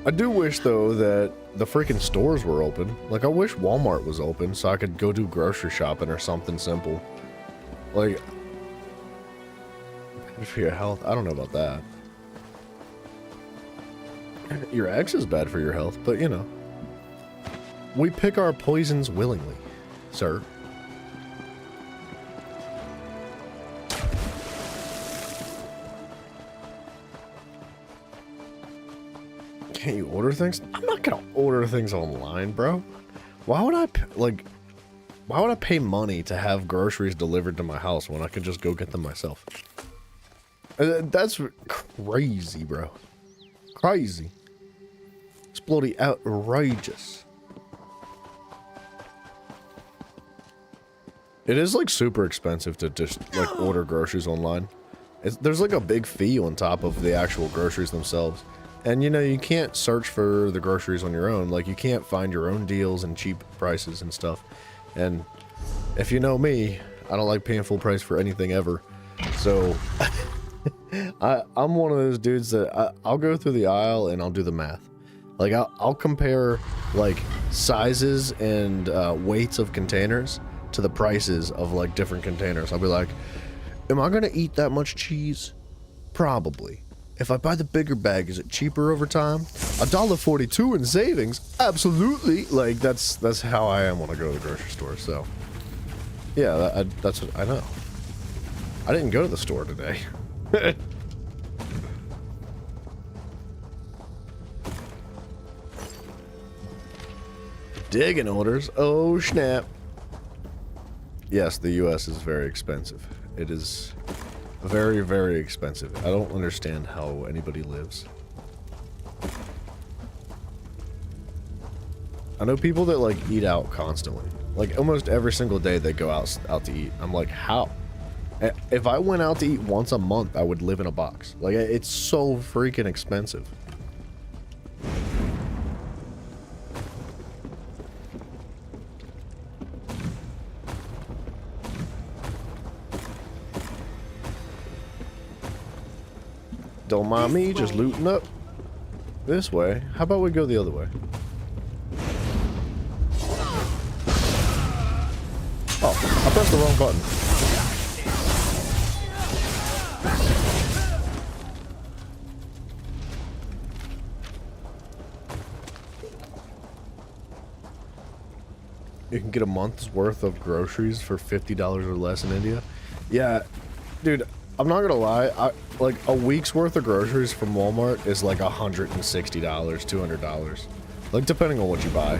I do wish, though, that the freaking stores were open. Like, I wish Walmart was open so I could go do grocery shopping or something simple. Like, bad for your health? I don't know about that. Your ex is bad for your health, but, you know. We pick our poisons willingly, sir. Can't you order things? I'm not gonna order things online, bro. Why would I pay money to have groceries delivered to my house when I could just go get them myself? That's crazy, bro. Crazy. It's bloody outrageous. It is like super expensive to just like order groceries online. There's like a big fee on top of the actual groceries themselves. And, you know, you can't search for the groceries on your own. Like, you can't find your own deals and cheap prices and stuff. And if you know me, I don't like paying full price for anything ever. So, I'm one of those dudes that I'll go through the aisle and I'll do the math. Like, I'll compare, like, sizes and weights of containers to the prices of, like, different containers. I'll be like, am I going to eat that much cheese? Probably. If I buy the bigger bag, is it cheaper over time? $1.42 in savings? Absolutely. Like, that's how I am when I go to the grocery store, so. Yeah, that's what I know. I didn't go to the store today. Digging orders. Oh, snap. Yes, the US is very expensive. It is very, very expensive. I don't understand how anybody lives. I know people that, like, eat out constantly. Like, almost every single day they go out to eat. I'm like, how? If I went out to eat once a month, I would live in a box. Like, it's so freaking expensive. Don't mind me, just looting up. This way? How about we go the other way? Oh, I pressed the wrong button. You can get a month's worth of groceries for $50 or less in India. Yeah, dude, I'm not gonna lie. Like a week's worth of groceries from Walmart is like $160, $200. Like depending on what you buy.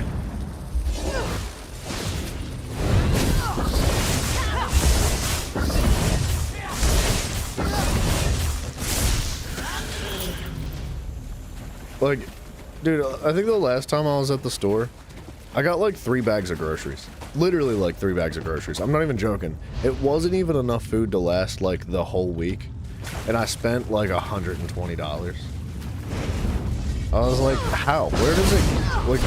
Like, dude, I think the last time I was at the store, I got like 3 bags of groceries. Literally like 3 bags of groceries. I'm not even joking. It wasn't even enough food to last like the whole week. And I spent like $120. I was like, how? Where does it, like,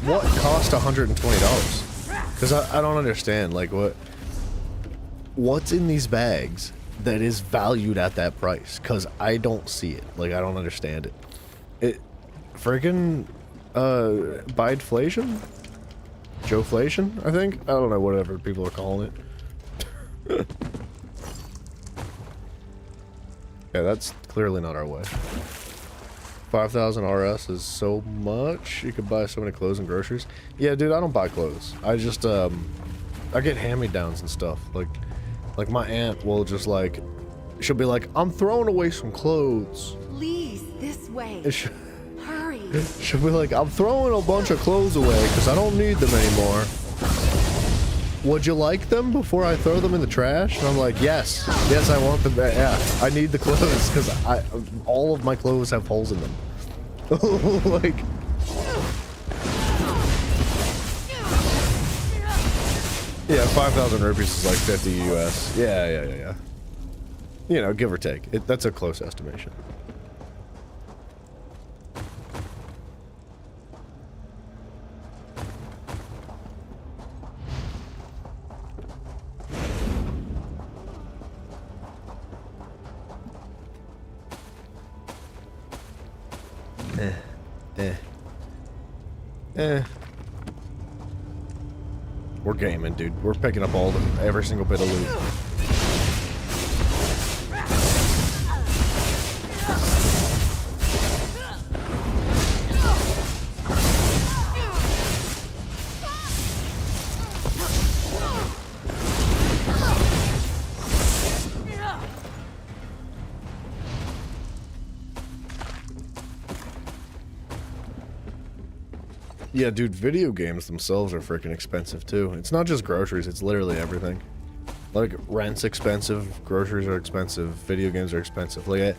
what cost $120? Because I don't understand, like, what's in these bags that is valued at that price? Because I don't see it. Like, I don't understand it. It, freaking, Bideflation? Joeflation, I think? I don't know, whatever people are calling it. Yeah, that's clearly not our way. 5,000 RS is so much. You could buy so many clothes and groceries. Yeah, dude, I don't buy clothes. I just, I get hand-me-downs and stuff. Like my aunt will just like, she'll be like, I'm throwing away some clothes. Please, this way. Hurry. She'll be like, I'm throwing a bunch of clothes away because I don't need them anymore. Would you like them before I throw them in the trash? And I'm like, yes. Yes, I want them. Yeah, I need the clothes because all of my clothes have holes in them. Like... Yeah, 5,000 rupees is like 50 US. Yeah. You know, give or take. That's a close estimation. We're gaming, dude. We're picking up every single bit of loot. Yeah, dude, video games themselves are freaking expensive too. It's not just groceries, it's literally everything. Like, rent's expensive, groceries are expensive, video games are expensive. Like,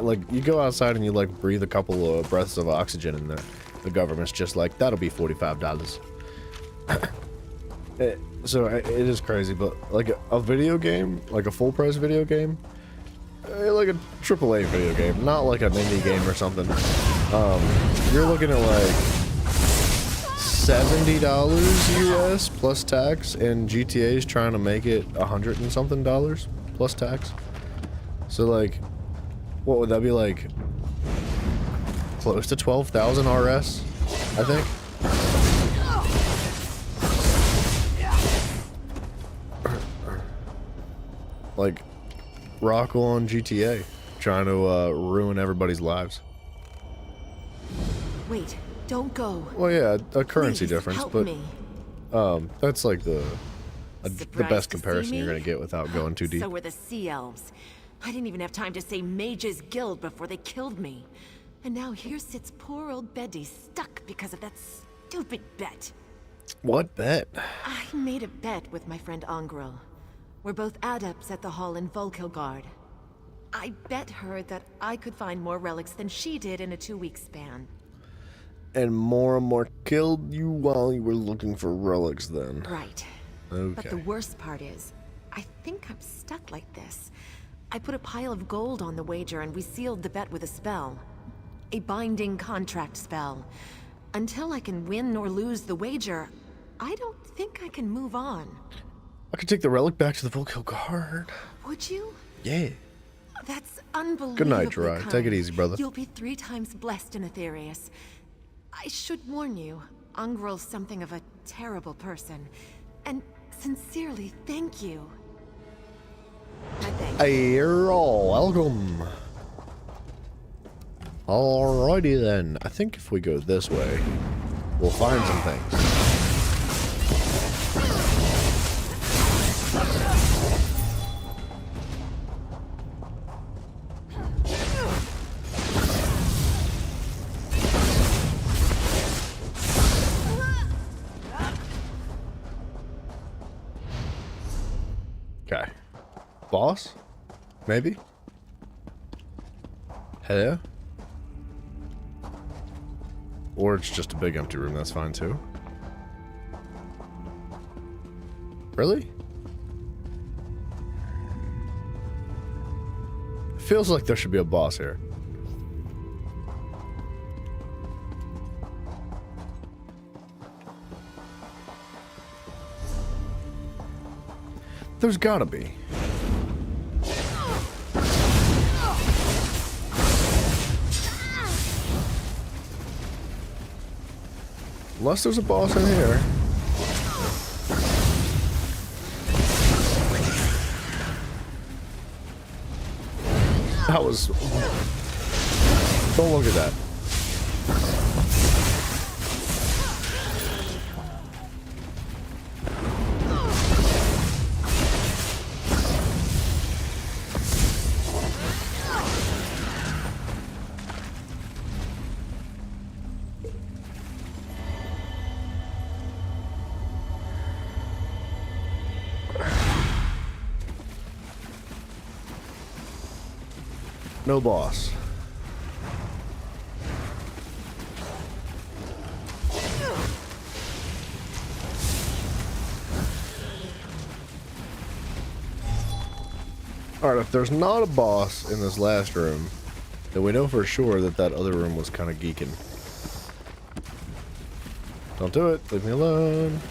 like, you go outside and you, like, breathe a couple of breaths of oxygen in there. The government's just like, that'll be $45. So, it is crazy, but, like, a video game, like a full-price video game, like a AAA video game, not like an indie game or something. You're looking at, like, $70 US plus tax, and GTA's trying to make it $100 and something plus tax. So like, what would that be, like close to 12,000 RS, I think. Like Rocco on GTA trying to ruin everybody's lives. Wait. Don't go. Well, yeah, a currency difference, help but me. that's like the best comparison you're gonna get without going too deep. So were the Sea Elves. I didn't even have time to say Mage's Guild before they killed me. And now here sits poor old Betty stuck because of that stupid bet. What bet? I made a bet with my friend Angrel. We're both adepts at the hall in Volkilgard. I bet her that I could find more relics than she did in a 2-week span. And more killed you while you were looking for relics then. Right. Okay. But the worst part is, I think I'm stuck like this. I put a pile of gold on the wager and we sealed the bet with a spell. A binding contract spell. Until I can win or lose the wager, I don't think I can move on. I could take the relic back to the Volkilgard. Would you? Yeah. That's unbelievable. Good night, Jirai. Take it easy, brother. You'll be 3 times blessed in Aetherius. I should warn you, Ungrel's something of a terrible person. And sincerely, thank you. My thanks. Hey, you're all welcome. Alrighty then. I think if we go this way, we'll find some things. Okay. Boss? Maybe? Hello? Or it's just a big empty room, that's fine too. Really? Feels like there should be a boss here. There's gotta be. Unless there's a boss in here. That was... Don't look at that. No boss. Alright, if there's not a boss in this last room, then we know for sure that that other room was kind of geeking. Don't do it. Leave me alone.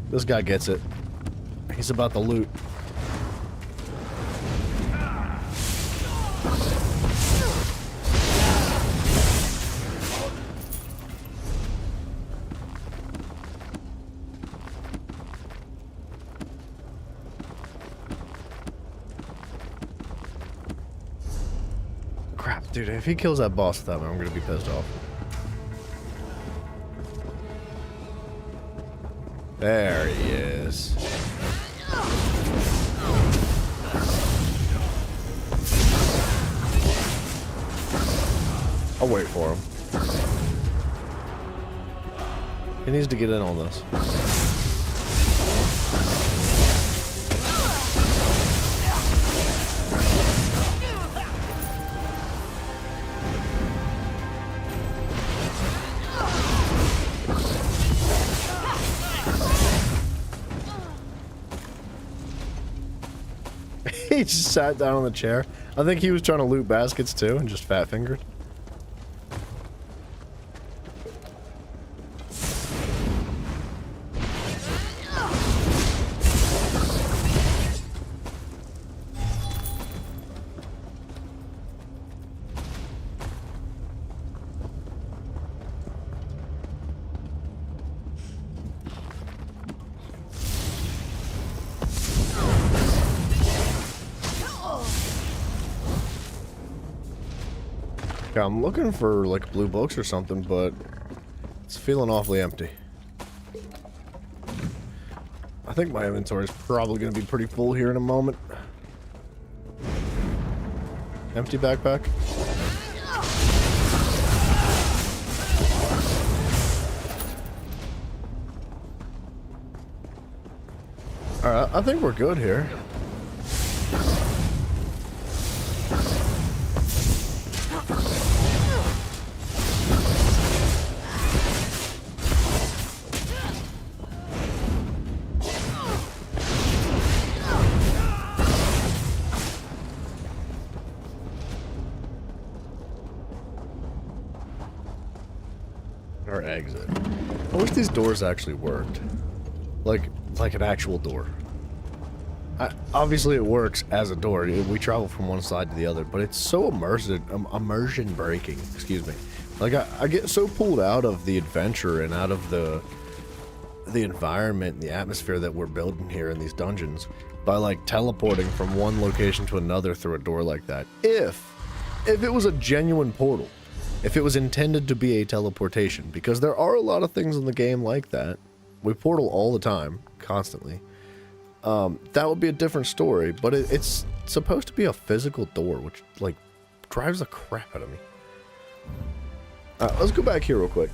This guy gets it. He's about the loot. Crap, dude, if he kills that boss without me, I'm gonna be pissed off. There he is. I'll wait for him. He needs to get in on this. He just sat down on the chair. I think he was trying to loot baskets too and just fat fingered. Yeah, I'm looking for like blue books or something, but it's feeling awfully empty. I think my inventory is probably going to be pretty full here in a moment. Empty backpack. Alright, I think we're good here. Or exit. I wish these doors actually worked. Like an actual door. Obviously it works as a door. We travel from one side to the other, but it's so immersion breaking, excuse me. Like I get so pulled out of the adventure and out of the environment and the atmosphere that we're building here in these dungeons by like teleporting from one location to another through a door like that. If it was a genuine portal. If it was intended to be a teleportation, because there are a lot of things in the game like that. We portal all the time, constantly. That would be a different story, but it's supposed to be a physical door, which, like, drives the crap out of me. Let's go back here real quick.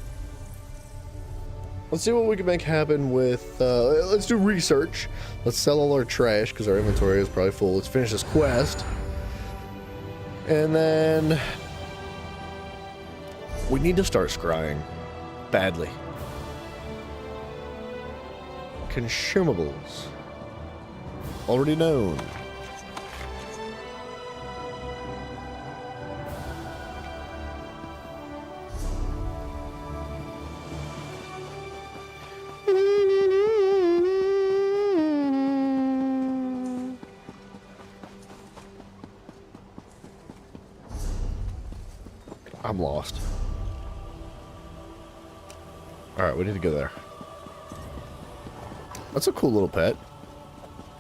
Let's see what we can make happen with, let's do research. Let's sell all our trash, because our inventory is probably full. Let's finish this quest. And then we need to start scrying. Badly. Consumables. Already known. I'm lost. Alright, we need to go there. That's a cool little pet.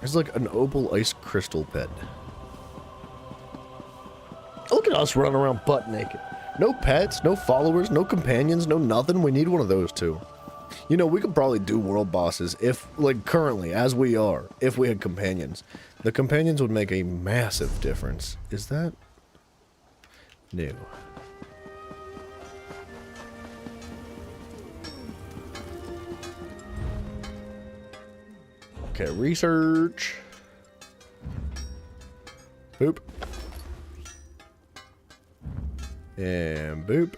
It's like an opal ice crystal pet. Look at us running around butt naked. No pets, no followers, no companions, no nothing. We need one of those too. You know, we could probably do world bosses if, like currently, as we are, if we had companions. The companions would make a massive difference. Is that new? Okay, research. Boop. And boop.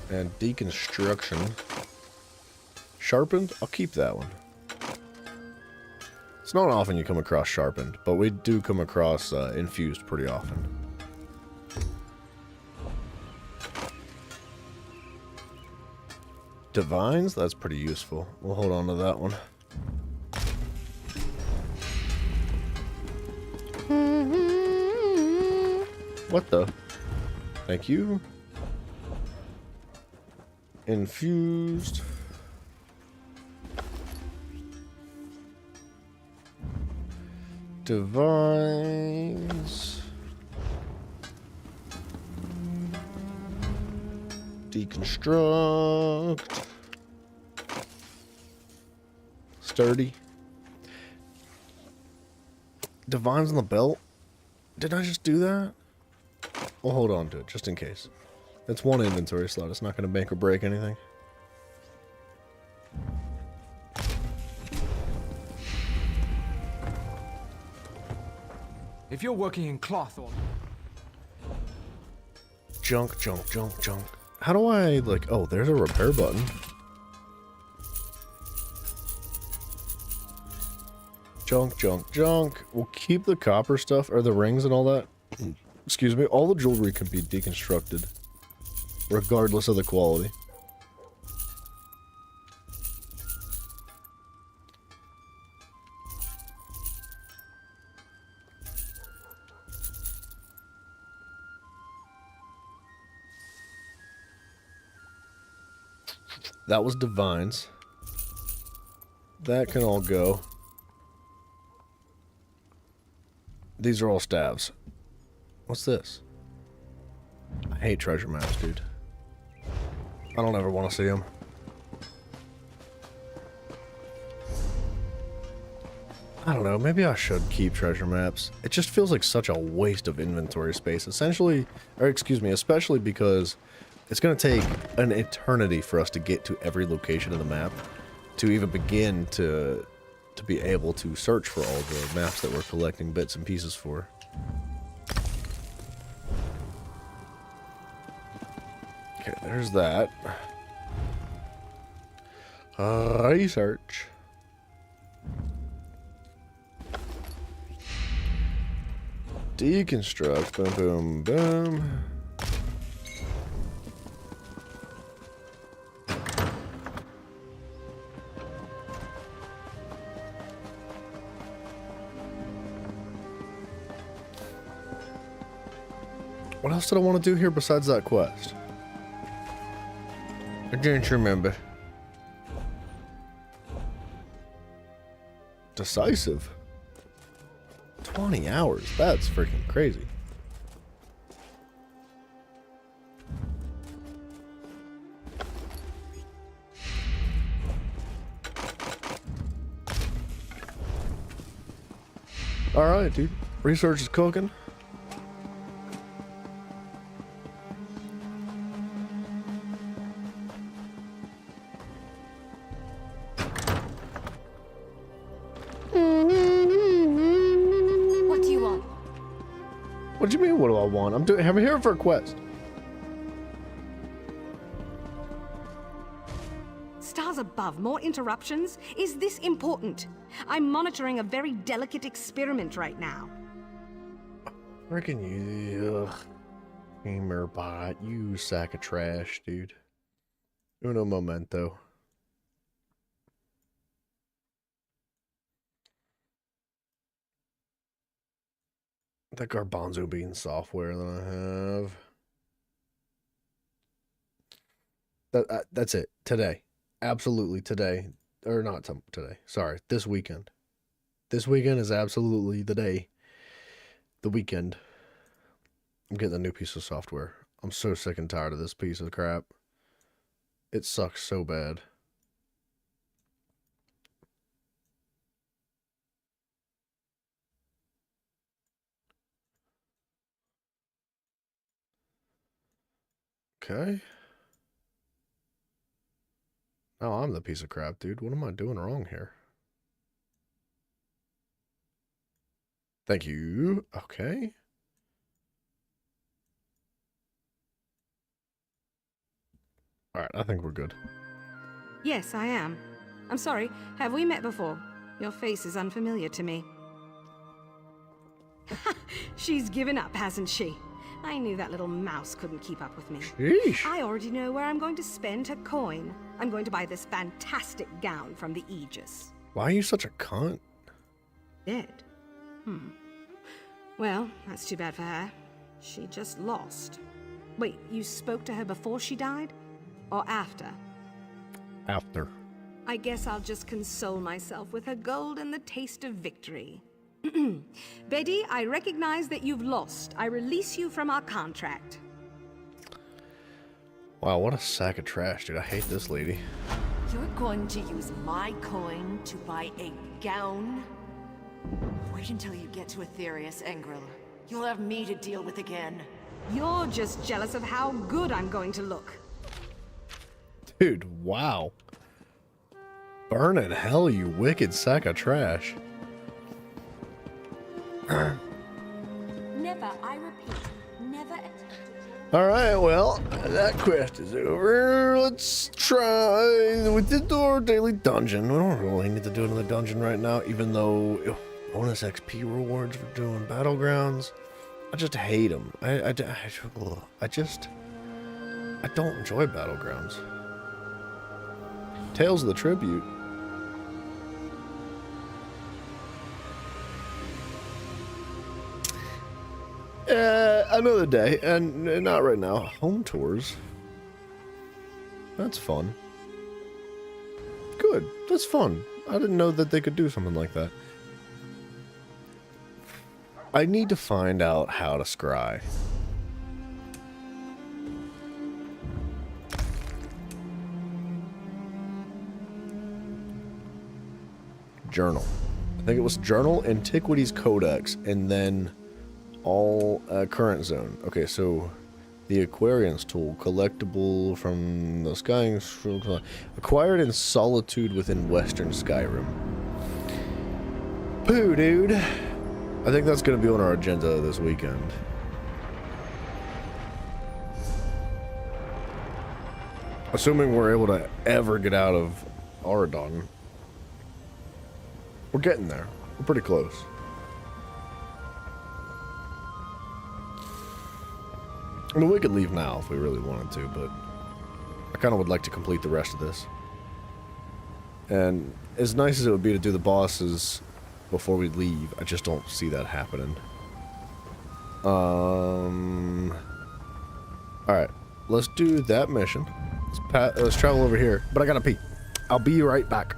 And deconstruction. Sharpened? I'll keep that one. It's not often you come across sharpened, but we do come across infused pretty often. Divines? That's pretty useful. We'll hold on to that one. What the? Thank you. Infused. Divines. Deconstruct. Sturdy. Divines on the belt. Did I just do that? We'll hold on to it just in case. It's one inventory slot. It's not going to make or break anything. If you're working in cloth or... Junk, junk, junk, junk. How do I, like... Oh, there's a repair button. Junk, junk, junk. We'll keep the copper stuff, or the rings and all that. Excuse me. All the jewelry can be deconstructed. Regardless of the quality. That was divines. That can all go. These are all staves. What's this? I hate treasure maps, dude. I don't ever want to see them. I don't know, maybe I should keep treasure maps. It just feels like such a waste of inventory space, essentially, or excuse me, especially because it's going to take an eternity for us to get to every location of the map to even begin to be able to search for all the maps that we're collecting bits and pieces for. Okay, there's that. Research. Deconstruct. Boom, boom, boom. What else did I want to do here besides that quest? I can't remember. Decisive. 20 hours. That's freaking crazy. Alright, dude. Research is cooking. What do you want? What do you mean, what do I want? I'm here for a quest. Stars above, more interruptions? Is this important? I'm monitoring a very delicate experiment right now. Freaking you, gamer bot, you sack of trash, dude. Uno momento. That garbanzo bean software that I have. That's it. Today. Absolutely today. Or not today. Sorry. This weekend. This weekend is absolutely the day. The weekend. I'm getting a new piece of software. I'm so sick and tired of this piece of crap. It sucks so bad. Okay. Now I'm the piece of crap, dude. What am I doing wrong here? Thank you. Okay. Alright, I think we're good. Yes, I am. I'm sorry, have we met before? Your face is unfamiliar to me. She's given up, hasn't she? I knew that little mouse couldn't keep up with me. Sheesh. I already know where I'm going to spend her coin. I'm going to buy this fantastic gown from the Aegis. Why are you such a cunt? Dead? Well, that's too bad for her. She just lost. Wait, you spoke to her before she died? Or after? After. I guess I'll just console myself with her gold and the taste of victory. Betty, I recognize that you've lost. I release you from our contract. Wow, what a sack of trash, dude. I hate this lady. You're going to use my coin to buy a gown? Wait until you get to Aetherius, Engril. You'll have me to deal with again. You're just jealous of how good I'm going to look. Dude, wow. Burn in hell, you wicked sack of trash. Never, I repeat, never attempt to... Alright, well, that quest is over. Let's try with the door daily dungeon. We don't really need to do another dungeon right now, even though bonus XP rewards for doing battlegrounds. I just hate them. I don't enjoy battlegrounds. Tales of the Tribute. Another day, and not right now. Home tours. That's fun. Good. That's fun. I didn't know that they could do something like that. I need to find out how to scry. Journal. I think it was Journal, Antiquities Codex, and then all current zone. Okay, so the Aquarians tool, collectible from the sky, acquired in solitude within Western Skyrim. Pooh, dude. I think that's going to be on our agenda this weekend. Assuming we're able to ever get out of Auradon. We're getting there. We're pretty close. I mean, we could leave now if we really wanted to, but I kind of would like to complete the rest of this. And as nice as it would be to do the bosses before we leave, I just don't see that happening. Alright, let's do that mission. Let's travel over here, but I gotta pee. I'll be right back.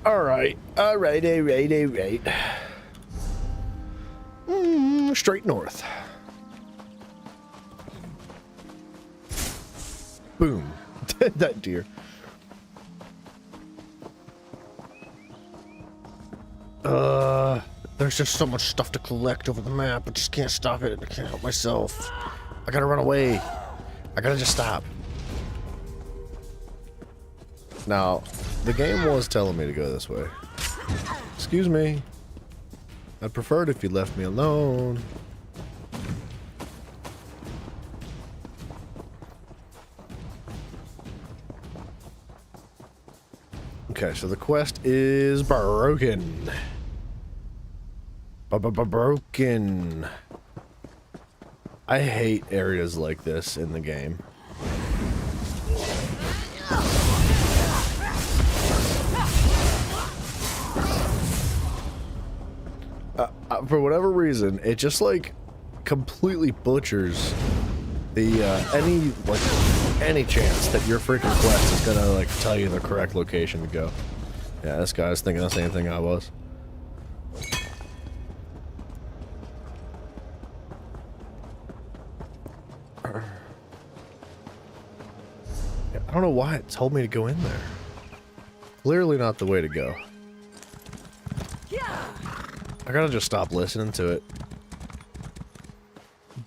Alright. Straight north. Boom. That deer. There's just so much stuff to collect over the map. I just can't stop it. I can't help myself. I gotta run away. I gotta just stop. Now, the game was telling me to go this way. Excuse me. I'd prefer it if you left me alone. Okay, so the quest is broken. Broken. I hate areas like this in the game. For whatever reason, it just like completely butchers the any chance that your freaking quest is gonna like tell you the correct location to go. Yeah, this guy's thinking the same thing I was. I don't know why it told me to go in there. Clearly not the way to go. I gotta just stop listening to it.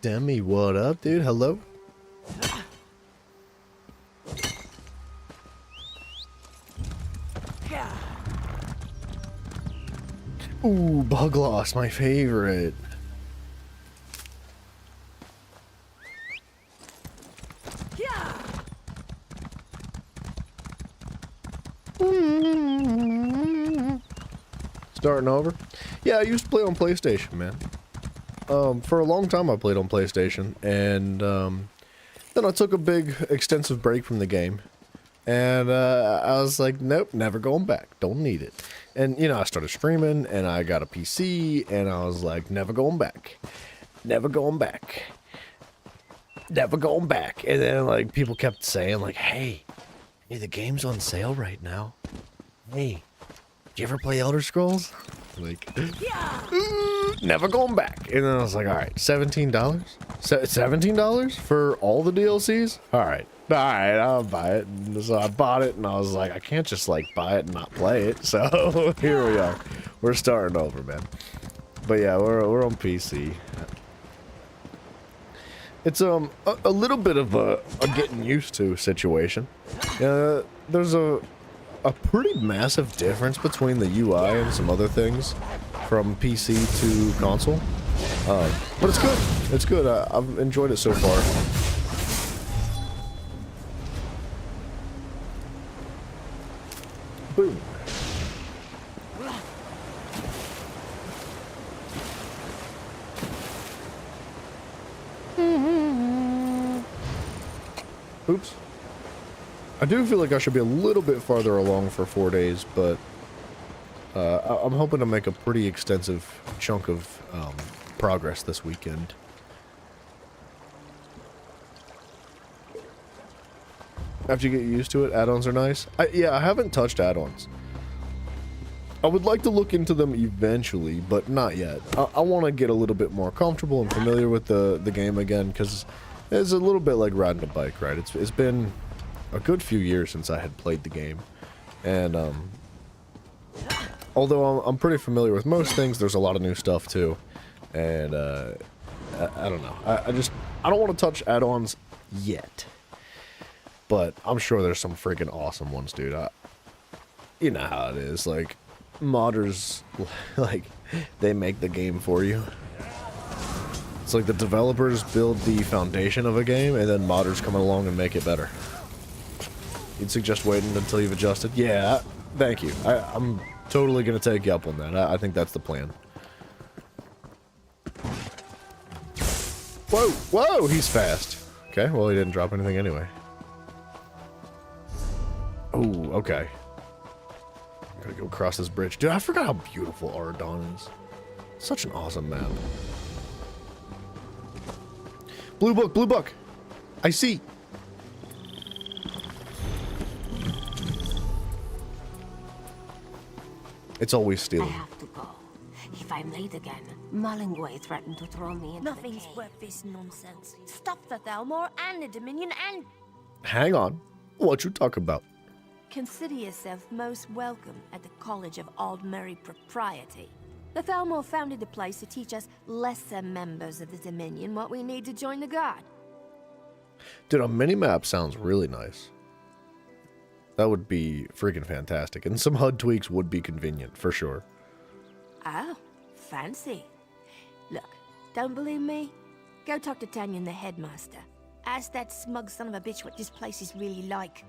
Demi, what up, dude? Hello? Ooh, bug loss, my favorite. Starting over? Yeah, I used to play on PlayStation, man. For a long time I played on PlayStation, and then I took a big, extensive break from the game. And I was like, nope, never going back. Don't need it. And, you know, I started streaming, and I got a PC, and I was like, never going back. Never going back. Never going back. And then, like, people kept saying, like, hey, the game's on sale right now. Hey, did you ever play Elder Scrolls? Like, never going back. And then I was like, all right, $17? $17 for all the DLCs? All right, I'll buy it. And so I bought it, and I was like, I can't just like buy it and not play it. So here we are. We're starting over, man. But yeah, we're on PC. It's a little bit of a getting used to situation. There's a a pretty massive difference between the UI and some other things from PC to console. But it's good. It's good. I've enjoyed it so far. Boom. Oops. I do feel like I should be a little bit farther along for 4 days, but I'm hoping to make a pretty extensive chunk of progress this weekend. After you get used to it, add-ons are nice. Yeah, I haven't touched add-ons. I would like to look into them eventually, but not yet. I want to get a little bit more comfortable and familiar with the game again, because it's a little bit like riding a bike, right? It's been a good few years since I had played the game, and although I'm pretty familiar with most things, there's a lot of new stuff too, and I don't know. I don't want to touch add-ons yet, but I'm sure there's some freaking awesome ones, dude. You know how it is, like modders, like they make the game for you. It's like the developers build the foundation of a game, and then modders come along and make it better. You'd suggest waiting until you've adjusted? Yeah, thank you. I'm totally gonna take you up on that. I think that's the plan. Whoa, whoa, he's fast. Okay, well he didn't drop anything anyway. Oh, okay. Gotta go across this bridge. Dude, I forgot how beautiful Auradon is. Such an awesome map. Blue book, blue book. I see. It's always stealing. I have to go. If I'm late again, Mullingway threatened to throw me into Nothing's the cave. worth this nonsense. Stop the Thalmor and the Dominion and... Hang on. What you talk about? Consider yourself most welcome at the College of Aldmeri Propriety. The Thalmor founded the place to teach us lesser members of the Dominion what we need to join the Guard. Dude, a mini-map sounds really nice. That would be freaking fantastic. And some HUD tweaks would be convenient, for sure. Oh, fancy. Look, don't believe me? Go talk to Tanyan, the headmaster. Ask that smug son of a bitch what this place is really like.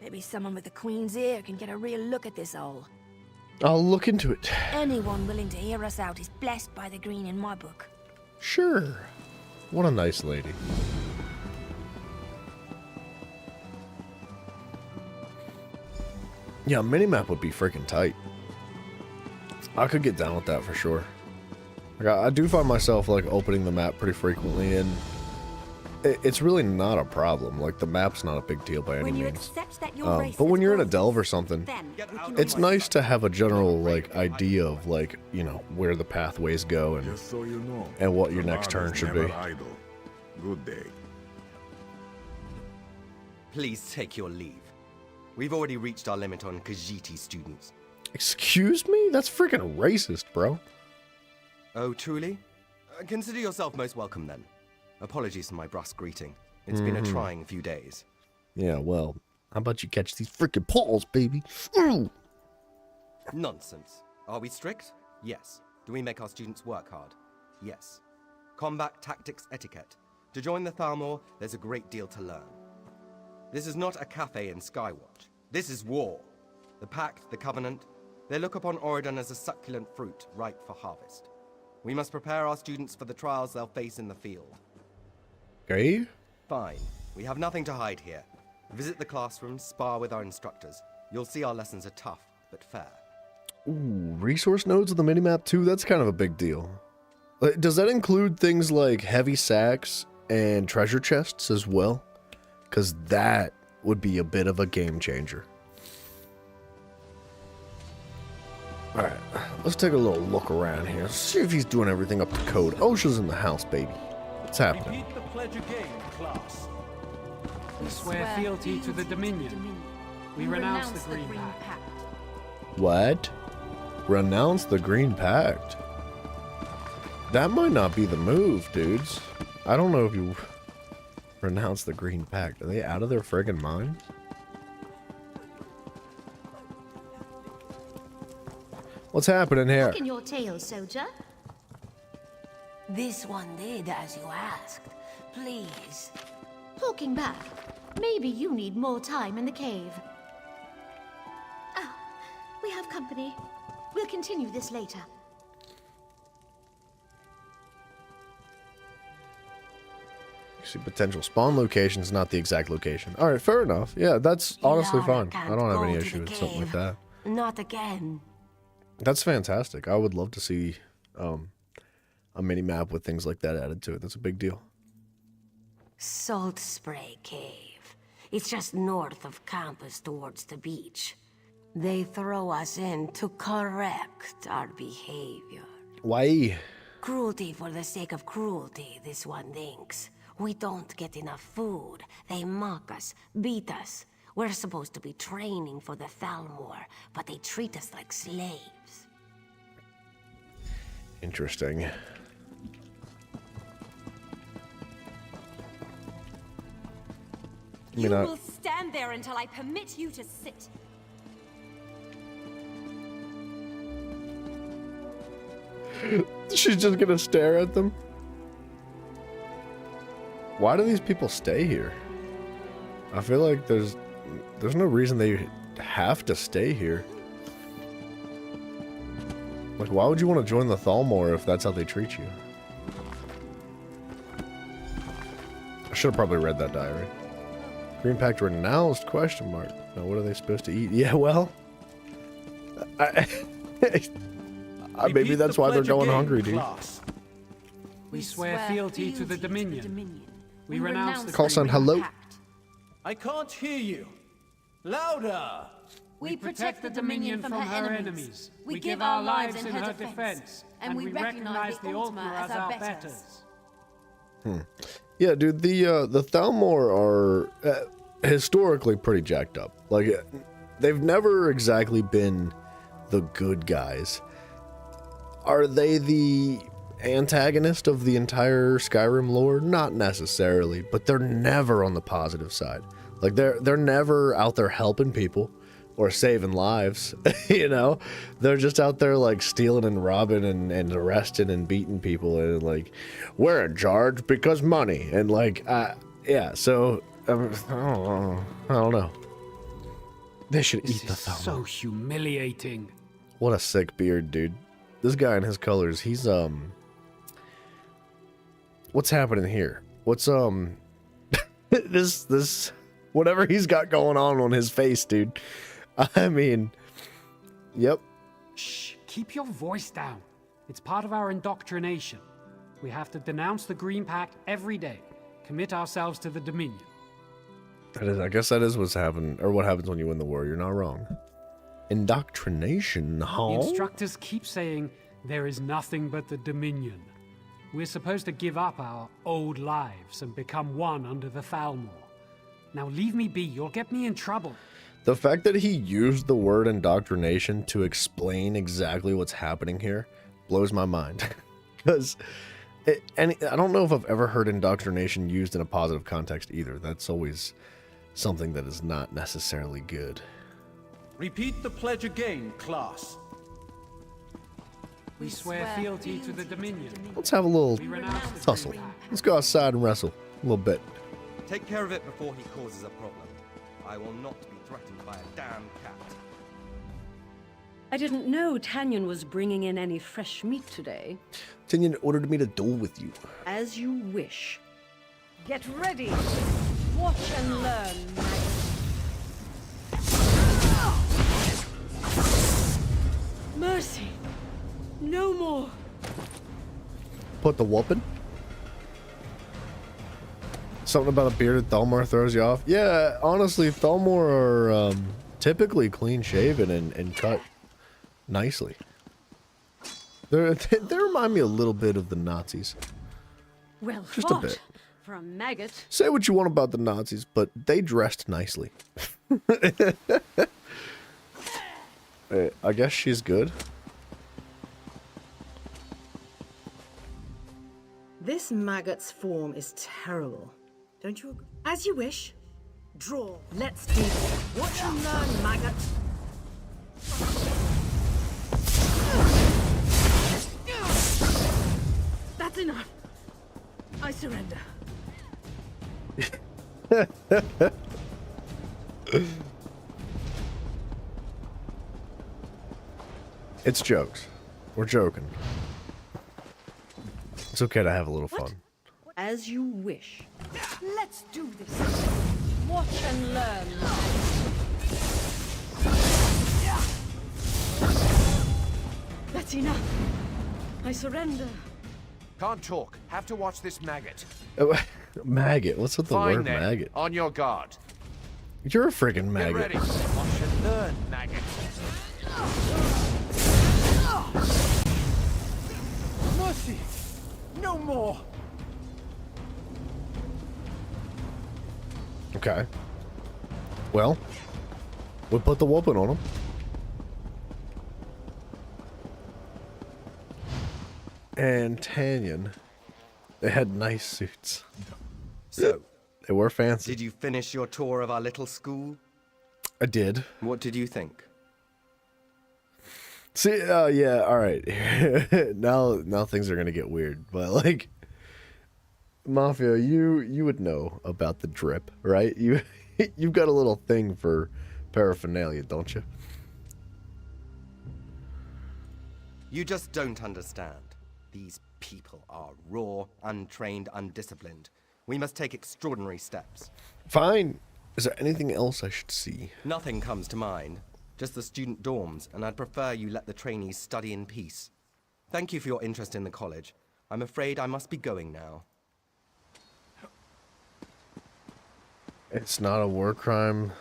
Maybe someone with the Queen's ear can get a real look at this hole. I'll look into it. Anyone willing to hear us out is blessed by the green in my book. Sure. What a nice lady. Yeah, a mini-map would be freaking tight. I could get down with that for sure. Like, I do find myself like opening the map pretty frequently, and it's really not a problem. Like, the map's not a big deal by any means. But when you're in a delve or something, it's nice to have a general like idea of like, you know, where the pathways go and So you know, and what your next turn should be. Idle. Good day. Please take your leave. We've already reached our limit on Khajiit students. Excuse me? That's freaking racist, bro. Oh, truly? Consider yourself most welcome then. Apologies for my brusque greeting. It's been a trying few days. Yeah, well, how about you catch these freaking paws, baby? Mm. Nonsense. Are we strict? Yes. Do we make our students work hard? Yes. Combat tactics etiquette. To join the Thalmor, there's a great deal to learn. This is not a cafe in Skywatch. This is war. The Pact, the Covenant, they look upon Auradon as a succulent fruit ripe for harvest. We must prepare our students for the trials they'll face in the field. Okay. Fine. We have nothing to hide here. Visit the classrooms, spar with our instructors. You'll see our lessons are tough, but fair. Ooh, resource nodes of the minimap too? That's kind of a big deal. Does that include things like heavy sacks and treasure chests as well? Because that would be a bit of a game changer. Alright, let's take a little look around here. See if he's doing everything up to code. OSHA's in the house, baby. What's happening? Repeat the pledge again, class. We swear fealty to the Dominion. We renounce the Green Pact. What? Renounce the Green Pact? That might not be the move, dudes. I don't know if you renounce the Green Pact. Are they out of their friggin' minds? What's happening here? Look in your tail, soldier. This one did as you asked. Please. Looking back, maybe you need more time in the cave. Oh, we have company. We'll continue this later. See, potential spawn location's not the exact location. All right, fair enough. Yeah, that's honestly fine. I don't have any issue with something like that. Not again. That's fantastic. I would love to see a mini map with things like that added to it. That's a big deal. Salt Spray Cave. It's just north of campus towards the beach. They throw us in to correct our behavior. Why? Cruelty for the sake of cruelty, this one thinks. We don't get enough food. They mock us, beat us. We're supposed to be training for the Thalmor, but they treat us like slaves. Interesting. You will stand there until I permit you to sit. She's just gonna stare at them. Why do these people stay here? I feel like there's no reason they have to stay here. Like, why would you want to join the Thalmor if that's how they treat you? I should have probably read that diary. Green Pact renounced? Question mark. Now, what are they supposed to eat? Yeah, well, maybe that's why they're going hungry, dude. We swear fealty to the Dominion. We renounce the Call sign, hello. I can't hear you. Louder! We protect the Dominion from her enemies. We give our lives in her defense. And we recognize the Ultima as our betters. Yeah, dude, the Thalmor are historically pretty jacked up. Like, they've never exactly been the good guys. Are they the antagonist of the entire Skyrim lore? Not necessarily, but they're never on the positive side. Like, they're never out there helping people or saving lives, you know? They're just out there, like, stealing and robbing and arresting and beating people, and, like, we're in charge because money, and, like, yeah, so, I don't know. They should eat the Thalmor. So humiliating. What a sick beard, dude. This guy in his colors, he's, what's happening here? What's, this, whatever he's got going on his face, dude. I mean, yep. Shh, keep your voice down. It's part of our indoctrination. We have to denounce the Green Pact every day. Commit ourselves to the Dominion. I guess that is what's happened, or what happens when you win the war. You're not wrong. Indoctrination, huh? The instructors keep saying there is nothing but the Dominion. We're supposed to give up our old lives and become one under the Thalmor. Now leave me be, you'll get me in trouble. The fact that he used the word indoctrination to explain exactly what's happening here blows my mind. Because, and I don't know if I've ever heard indoctrination used in a positive context either. That's always something that is not necessarily good. Repeat the pledge again, class. We swear fealty to the Dominion. Let's have a little tussle. Let's go outside and wrestle a little bit. Take care of it before he causes a problem. I will not be threatened by a damn cat. I didn't know Tanyan was bringing in any fresh meat today. Tanyan ordered me to duel with you. As you wish. Get ready. Watch and learn, Mercy. No more. Put the whooping. Something about a bearded Thalmor throws you off. Yeah, honestly, Thalmor are typically clean shaven and cut nicely. They remind me a little bit of the Nazis. Well, just a bit. For a maggot. Say what you want about the Nazis, but they dressed nicely. I guess she's good. This maggot's form is terrible. Don't you agree? As you wish. Draw. Let's do this. Watch and learn, maggot. enough. I surrender. It's jokes. We're joking. It's okay to have a little fun. As you wish. Let's do this. Watch and learn. That's enough. I surrender. Can't talk. Have to watch this maggot. Maggot? What's with the Fine word then. maggot? On your guard. You're a friggin' Get maggot. ready. Watch and learn, maggot. Mercy! No more! Okay. Well, we put the whooping on him. And Tanyan, they had nice suits. So, they were fancy. did you finish your tour of our little school? I did. What did you think? See, yeah, all right. now things are gonna get weird, but like, Mafia, you would know about the drip, right? You've got a little thing for paraphernalia, don't you? You just don't understand. These people are raw, untrained, undisciplined. We must take extraordinary steps. Fine. Is there anything else I should see? Nothing comes to mind. Just the student dorms, and I'd prefer you let the trainees study in peace. Thank you for your interest in the college. I'm afraid I must be going now. It's not a war crime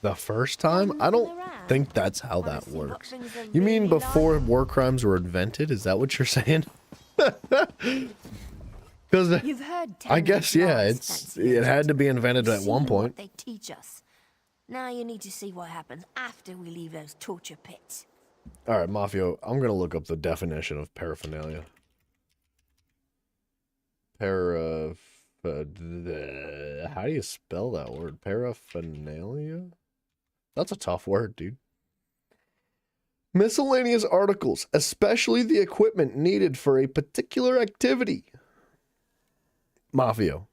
the first time? I don't think that's how that works. You mean before war crimes were invented? Is that what you're saying? Because You've heard I guess, yeah, it had to be invented at one point. They teach us. Now you need to see what happens after we leave those torture pits. All right, Mafio, I'm going to look up the definition of paraphernalia. How do you spell that word? Paraphernalia? That's a tough word, dude. Miscellaneous articles, especially the equipment needed for a particular activity. Mafio.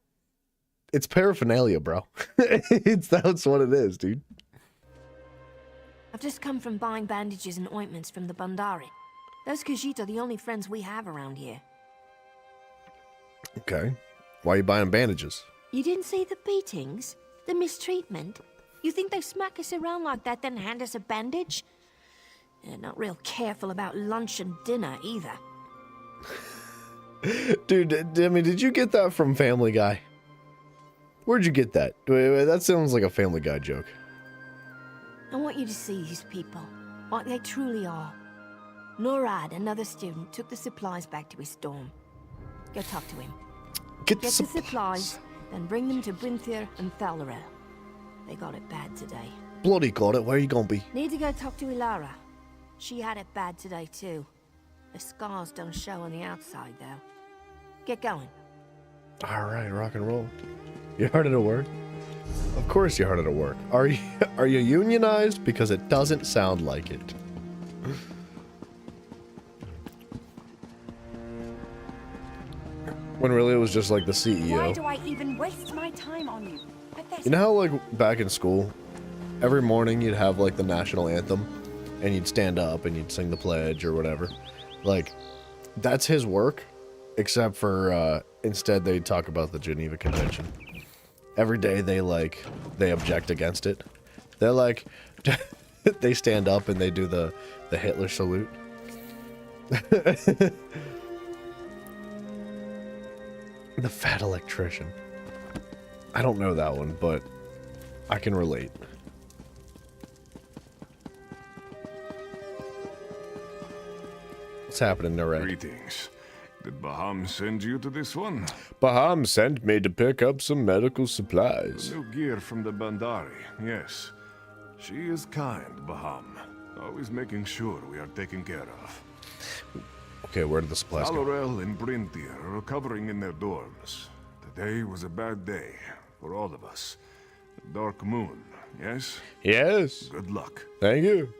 It's paraphernalia, bro. That's what it is, dude. I've just come from buying bandages and ointments from the Bandari. Those Khajiit are the only friends we have around here. Okay. Why are you buying bandages? You didn't see the beatings? The mistreatment? You think they smack us around like that, then hand us a bandage? They're not real careful about lunch and dinner, either. Dude, I mean, did you get that from Family Guy? Where'd you get that? That sounds like a Family Guy joke. I want you to see these people, what they truly are. Norad, another student, took the supplies back to his dorm. Go talk to him. Get the supplies, then bring them to Brinthir and Thal'Arel. They got it bad today. Bloody got it. Where you gonna be? Need to go talk to Ilara. She had it bad today, too. The scars don't show on the outside, though. Get going. All right, rock and roll. You hard at work? Of course you're hard at work. Are you unionized? Because it doesn't sound like it. When really it was just like the CEO. Why do I even waste my time on you? You know how like back in school, every morning you'd have like the national anthem and you'd stand up and you'd sing the pledge or whatever. Like, that's his work, except for instead they talk about the Geneva Convention. Every day they object against it. They're like, they stand up and they do the Hitler salute. The Fat Electrician. I don't know that one, but I can relate. What's happening, Narek? Greetings. Did Baham send you to this one? Baham sent me to pick up some medical supplies. New gear from the Bandari, yes. She is kind, Baham. Always making sure we are taken care of. Okay, where did the supplies go? Thal'Arel and Brinthir are recovering in their dorms. Today was a bad day for all of us. A dark moon, yes? Yes. Good luck. Thank you.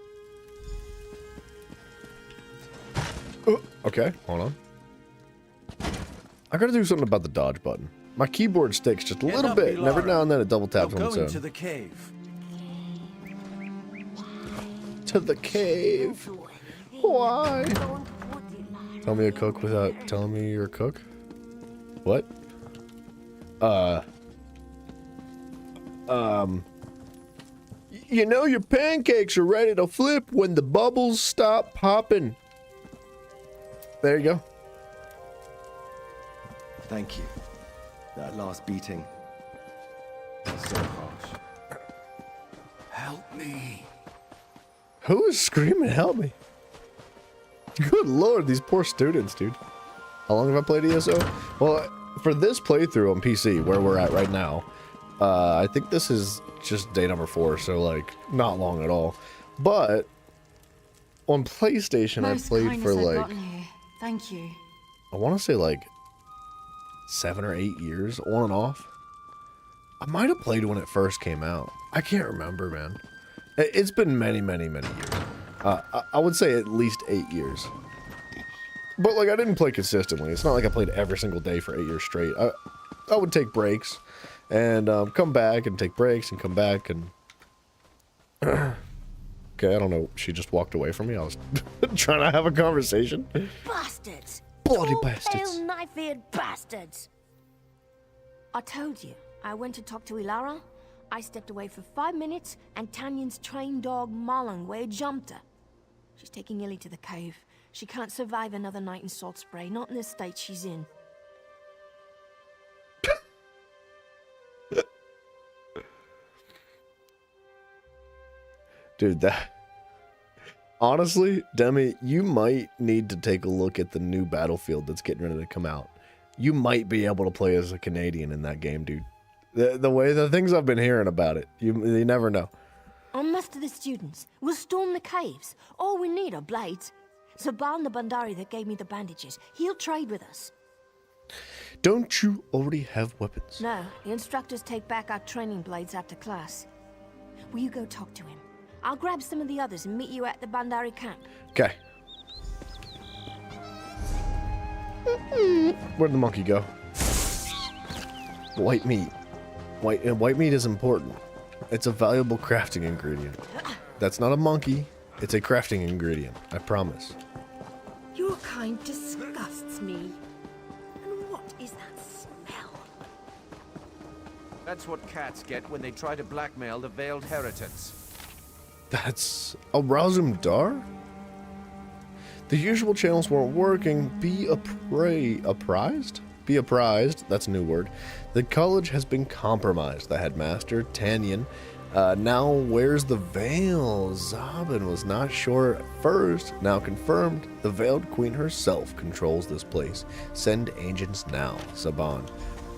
Okay, hold on. I gotta do something about the dodge button. My keyboard sticks just a Get little up, bit, and every Ilara. now and then it double taps We'll on its go own. into the cave. To the cave. Why? Tell me a cook without telling me you're a cook? What? You know your pancakes are ready to flip when the bubbles stop popping. There you go. Thank you. That last beating was so harsh. Help me. Who is screaming, help me? Good lord, these poor students, dude. How long have I played ESO? Well, for this playthrough on PC, where we're at right now, I think this is just day number 4, so like, not long at all. But, on PlayStation, I played for like, Thank you. I want to say like 7 or 8 years, on and off. I might have played when it first came out. I can't remember, man. It's been many, many, many years. I would say at least 8 years. But like, I didn't play consistently. It's not like I played every single day for 8 years straight. I would take breaks and come back and take breaks and come back and... Okay, I don't know. She just walked away from me. I was trying to have a conversation. Bastards! Bloody Tall, bastards. pale, knife-eared bastards! I told you, I went to talk to Ilara. I stepped away for 5 minutes, and Tanyan's trained dog Malangway jumped her. She's taking Illy to the cave. She can't survive another night in Salt Spray, not in the state she's in. Dude, that... Honestly, Demi, you might need to take a look at the new Battlefield that's getting ready to come out. You might be able to play as a Canadian in that game, dude. The things I've been hearing about it, you never know. I'll muster the students. We'll storm the caves. All we need are blades. Saban the Bandari that gave me the bandages. He'll trade with us. Don't you already have weapons? No, the instructors take back our training blades after class. Will you go talk to him? I'll grab some of the others and meet you at the Bandari camp. Okay. Where'd the monkey go? White meat. White meat is important. It's a valuable crafting ingredient. That's not a monkey. It's a crafting ingredient. I promise. Your kind disgusts me. And what is that smell? That's what cats get when they try to blackmail the veiled heritance. That's a Razum Dar? The usual channels weren't working. Be apprised? Be apprised, that's a new word. The college has been compromised. The headmaster, Tanyan, now wears the veil. Zabin was not sure at first. Now confirmed, the veiled queen herself controls this place. Send agents now, Saban.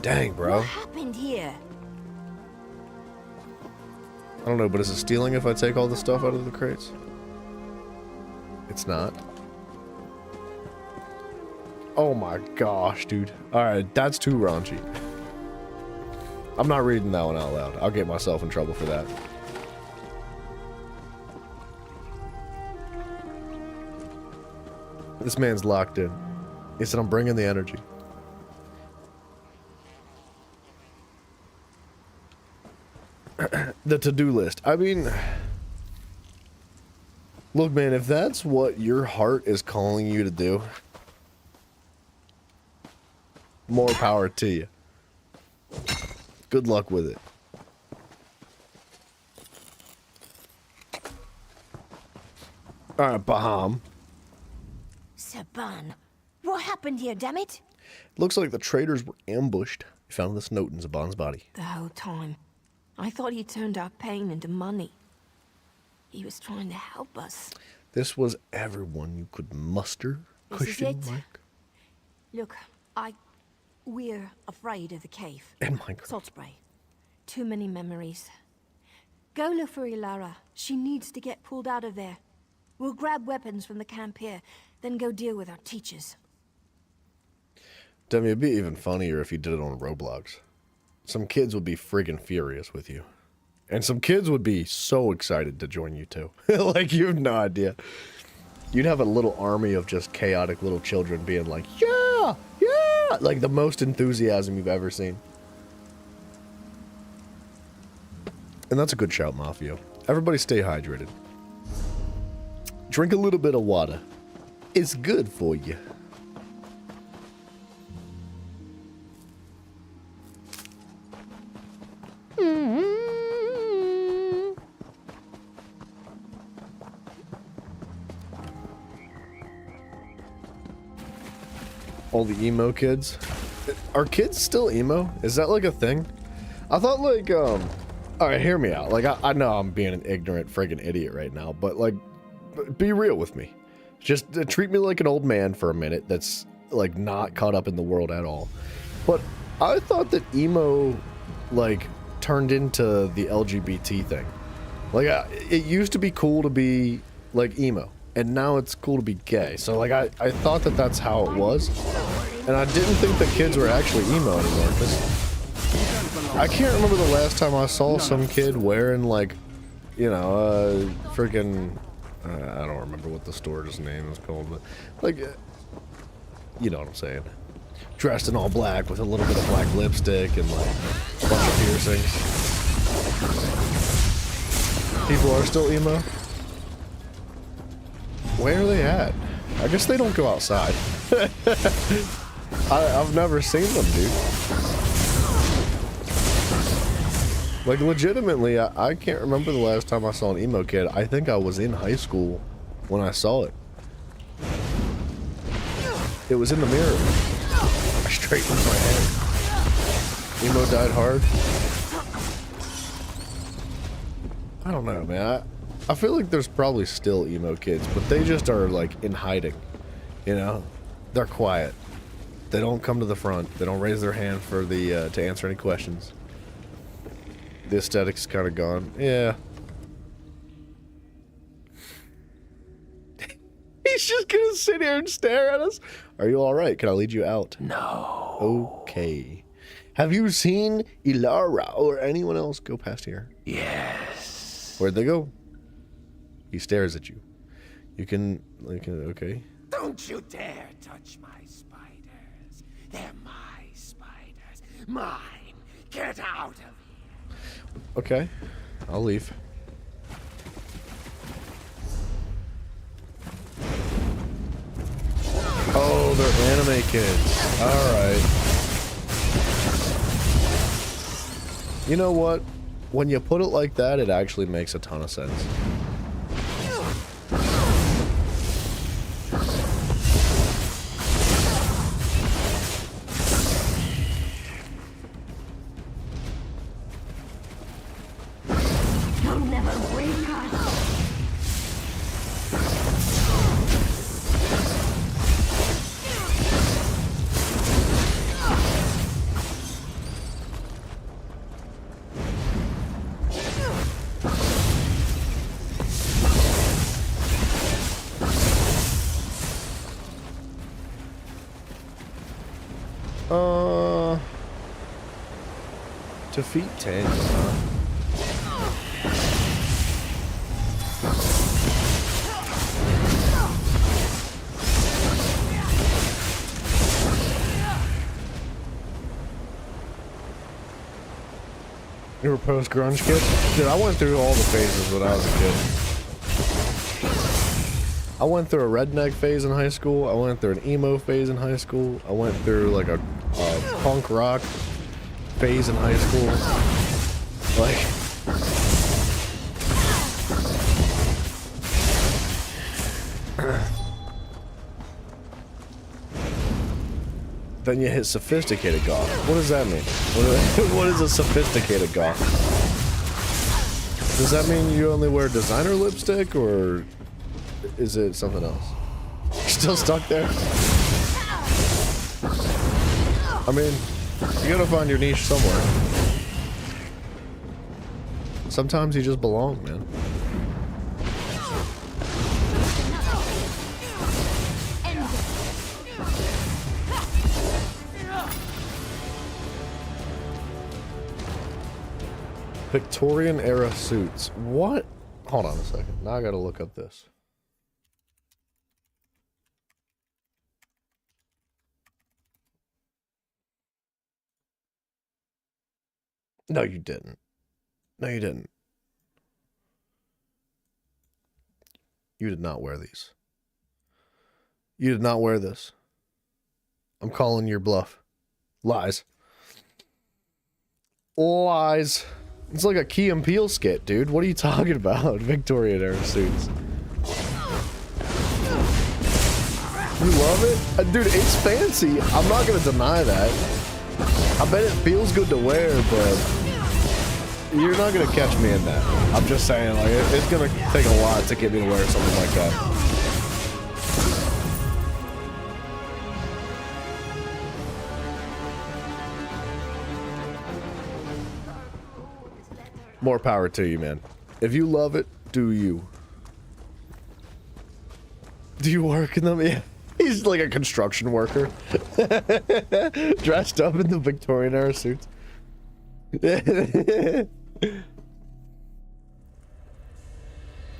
Dang, bro. What happened here? I don't know, but is it stealing if I take all the stuff out of the crates? It's not. Oh my gosh, dude. Alright, that's too raunchy. I'm not reading that one out loud. I'll get myself in trouble for that. This man's locked in. He said, I'm bringing the energy. The to-do list. I mean... Look, man, if that's what your heart is calling you to do... More power to you. Good luck with it. Alright, Baham. Saban, what happened here, damn it? Looks like the traitors were ambushed. We found this note in Zaban's body. The whole time. I thought he turned our pain into money. He was trying to help us. This was everyone you could muster. This Question is it. mark. Look, we're afraid of the cave. And Minecraft. Salt Spray. Too many memories. Go look for Ilara. She needs to get pulled out of there. We'll grab weapons from the camp here, then go deal with our teachers. Demi, it'd be even funnier if you did it on Roblox. Some kids would be friggin' furious with you. And some kids would be so excited to join you too. Like, you have no idea. You'd have a little army of just chaotic little children being like, yeah, yeah, like the most enthusiasm you've ever seen. And that's a good shout, Mafia. Everybody stay hydrated. Drink a little bit of water. It's good for you. All the emo kids. Are kids still emo? Is that like a thing? I thought like, alright, hear me out. Like, I know I'm being an ignorant friggin' idiot right now, but like, be real with me. Just treat me like an old man for a minute that's like not caught up in the world at all. But I thought that emo like turned into the LGBT thing. Like, it used to be cool to be like emo. And now it's cool to be gay. So like I thought that that's how it was. And I didn't think that kids were actually emo anymore. I can't remember the last time I saw some kid wearing like, you know, freaking, I don't remember what the store's name is called, but like, you know what I'm saying. Dressed in all black with a little bit of black lipstick and like a bunch of piercings. People are still emo. Where are they at? I guess they don't go outside. I've never seen them, dude. Like, legitimately, I can't remember the last time I saw an emo kid. I think I was in high school when I saw it. It was in the mirror. I straightened my hair. Emo died hard. I don't know, man. I feel like there's probably still emo kids, but they just are like in hiding, you know? They're quiet. They don't come to the front. They don't raise their hand for the to answer any questions. The aesthetic's kind of gone. Yeah. He's just gonna sit here and stare at us. Are you all right? Can I lead you out? No. Okay. Have you seen Ilara or anyone else go past here? Yes. Where'd they go? He stares at you. You can, like, okay. Don't you dare touch my spiders. They're my spiders. Mine. Get out of here. Okay. I'll leave. Oh, they're anime kids. Alright. You know what? When you put it like that, it actually makes a ton of sense. Defeat 10, huh? You were post-grunge kid? Dude, I went through all the phases when I was a kid. I went through a redneck phase in high school. I went through an emo phase in high school. I went through like a punk rock phase in high school. Like, then you hit sophisticated goth. What does that mean? What is a sophisticated goth? Does that mean you only wear designer lipstick, or is it something else? You're still stuck there? I mean, you gotta find your niche somewhere. Sometimes you just belong, man. Victorian era suits. What? Hold on a second. Now I gotta look up this. No, you didn't. No, you didn't. You did not wear these. You did not wear this. I'm calling your bluff. Lies. Lies. It's like a Key and Peele skit, dude. What are you talking about? Victorian era suits. You love it? Dude, it's fancy. I'm not gonna deny that. I bet it feels good to wear, but you're not gonna catch me in that. I'm just saying, like, it's gonna take a lot to get me to wear something like that. More power to you, man. If you love it, do you. Do you work in them? Yeah. He's like a construction worker. Dressed up in the Victorian era suits. That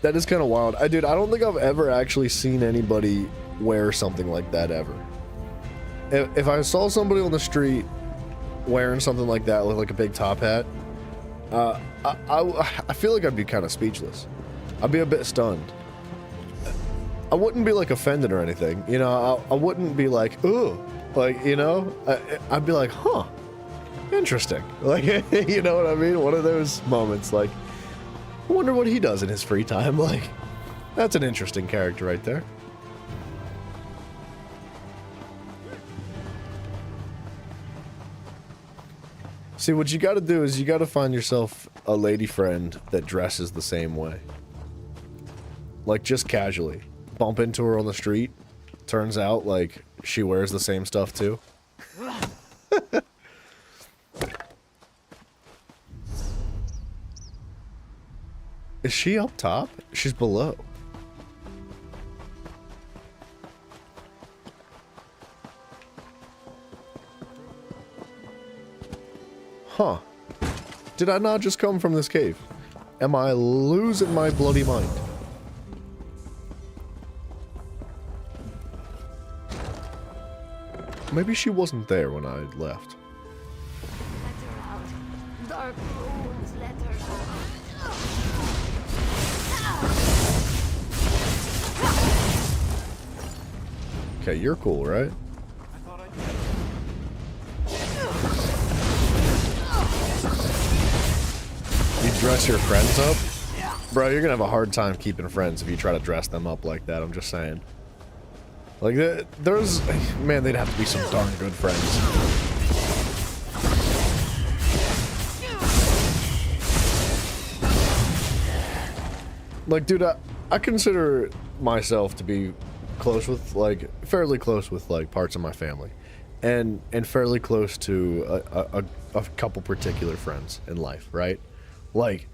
is kind of wild. Dude, I don't think I've ever actually seen anybody wear something like that ever. If I saw somebody on the street wearing something like that with like a big top hat, I feel like I'd be kind of speechless. I'd be a bit stunned. I wouldn't be like offended or anything, you know. I wouldn't be like, ooh, like, you know. I'd be like, huh, interesting. Like, you know what I mean? One of those moments, like, I wonder what he does in his free time. Like, that's an interesting character right there. See, what you gotta do is you gotta find yourself a lady friend that dresses the same way. Like, just casually. Bump into her on the street. Turns out, like, she wears the same stuff too. Is she up top? She's below. Huh. Did I not just come from this cave? Am I losing my bloody mind? Maybe she wasn't there when I left. Let her out. Dark runes, let her out. Okay, you're cool, right? You dress your friends up? Bro, you're gonna have a hard time keeping friends if you try to dress them up like that, I'm just saying. Like, there's... Man, they'd have to be some darn good friends. Like, dude, I consider myself to be close with, like, fairly close with, like, parts of my family. And fairly close to a couple particular friends in life, right? Like,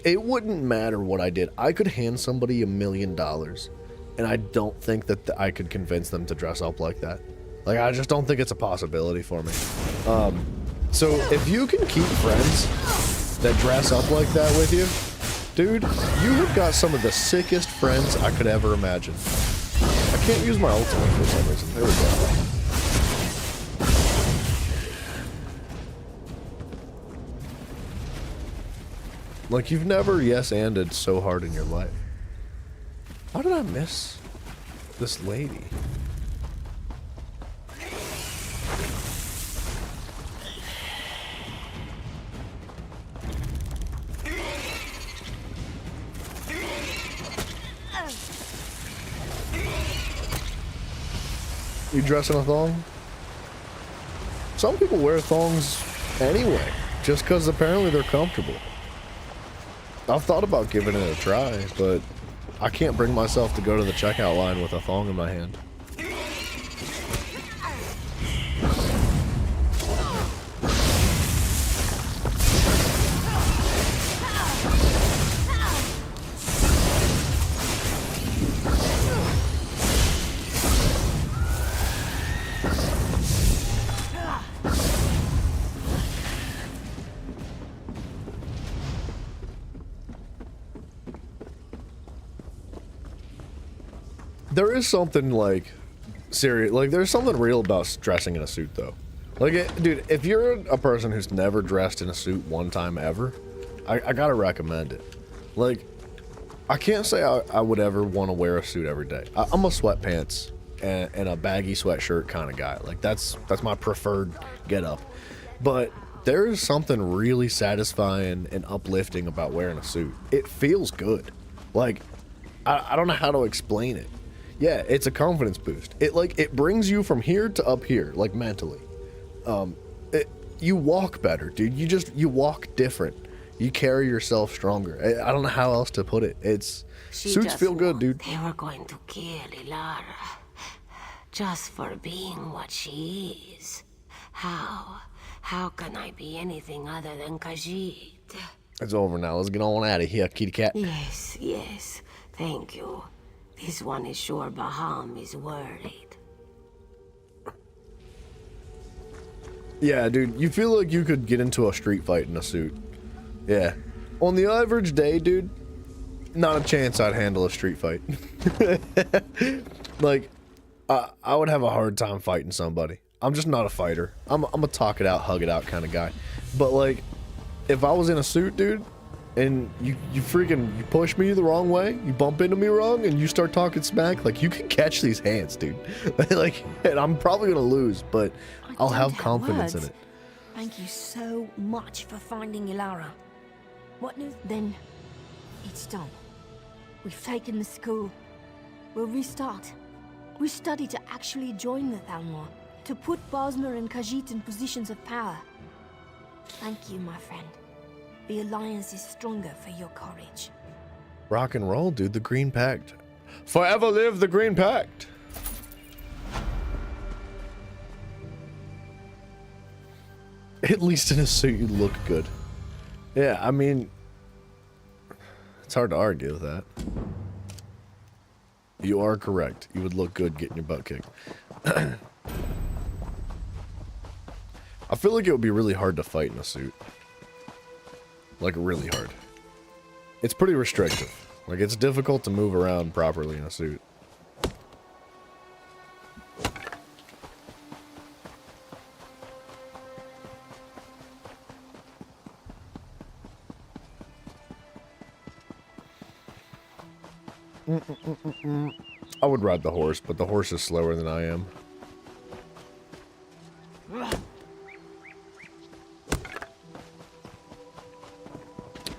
it wouldn't matter what I did. I could hand somebody $1 million, and I don't think that I could convince them to dress up like that. Like, I just don't think it's a possibility for me. So if you can keep friends that dress up like that with you, dude, you have got some of the sickest friends I could ever imagine. I can't use my ultimate for some reason. There we go. Like, you've never yes-anded so hard in your life. How did I miss this lady? You dress in a thong? Some people wear thongs anyway, just because apparently they're comfortable. I've thought about giving it a try, but I can't bring myself to go to the checkout line with a thong in my hand. There is something, like, serious, like, there's something real about dressing in a suit, though. Like, dude, if you're a person who's never dressed in a suit one time ever, I gotta recommend it. Like, I can't say I would ever want to wear a suit every day. I'm a sweatpants and a baggy sweatshirt kind of guy. Like, that's my preferred getup. But there is something really satisfying and uplifting about wearing a suit. It feels good. Like, I don't know how to explain it. Yeah, it's a confidence boost. It brings you from here to up here, like mentally. You walk better, dude. You walk different. You carry yourself stronger. I don't know how else to put it. Suits feel good, dude. They were going to kill Ilara just for being what she is. How can I be anything other than Khajiit? It's over now. Let's get on out of here, kitty cat. Yes. Thank you. This one is sure Baham is worried. Yeah, dude. You feel like you could get into a street fight in a suit. Yeah. On the average day, dude, not a chance I'd handle a street fight. Like, I would have a hard time fighting somebody. I'm just not a fighter. I'm a talk it out, hug it out kind of guy. But, like, if I was in a suit, dude, and you push me the wrong way, you bump into me wrong, and you start talking smack, like, you can catch these hands, dude. Like, and I'm probably gonna lose, but I'll have confidence in it. Thank you so much for finding Ilara. What news? Then it's done. We've taken the school. We'll restart. We study to actually join the Thalmor, to put Bosmer and Khajiit in positions of power. Thank you, my friend. The Alliance is stronger for your courage. Rock and roll, dude. The Green Pact. Forever live the Green Pact. At least in a suit, you look good. Yeah, I mean, it's hard to argue with that. You are correct. You would look good getting your butt kicked. I feel like it would be really hard to fight in a suit. Like, really hard. It's pretty restrictive. Like, it's difficult to move around properly in a suit. I would ride the horse, but the horse is slower than I am.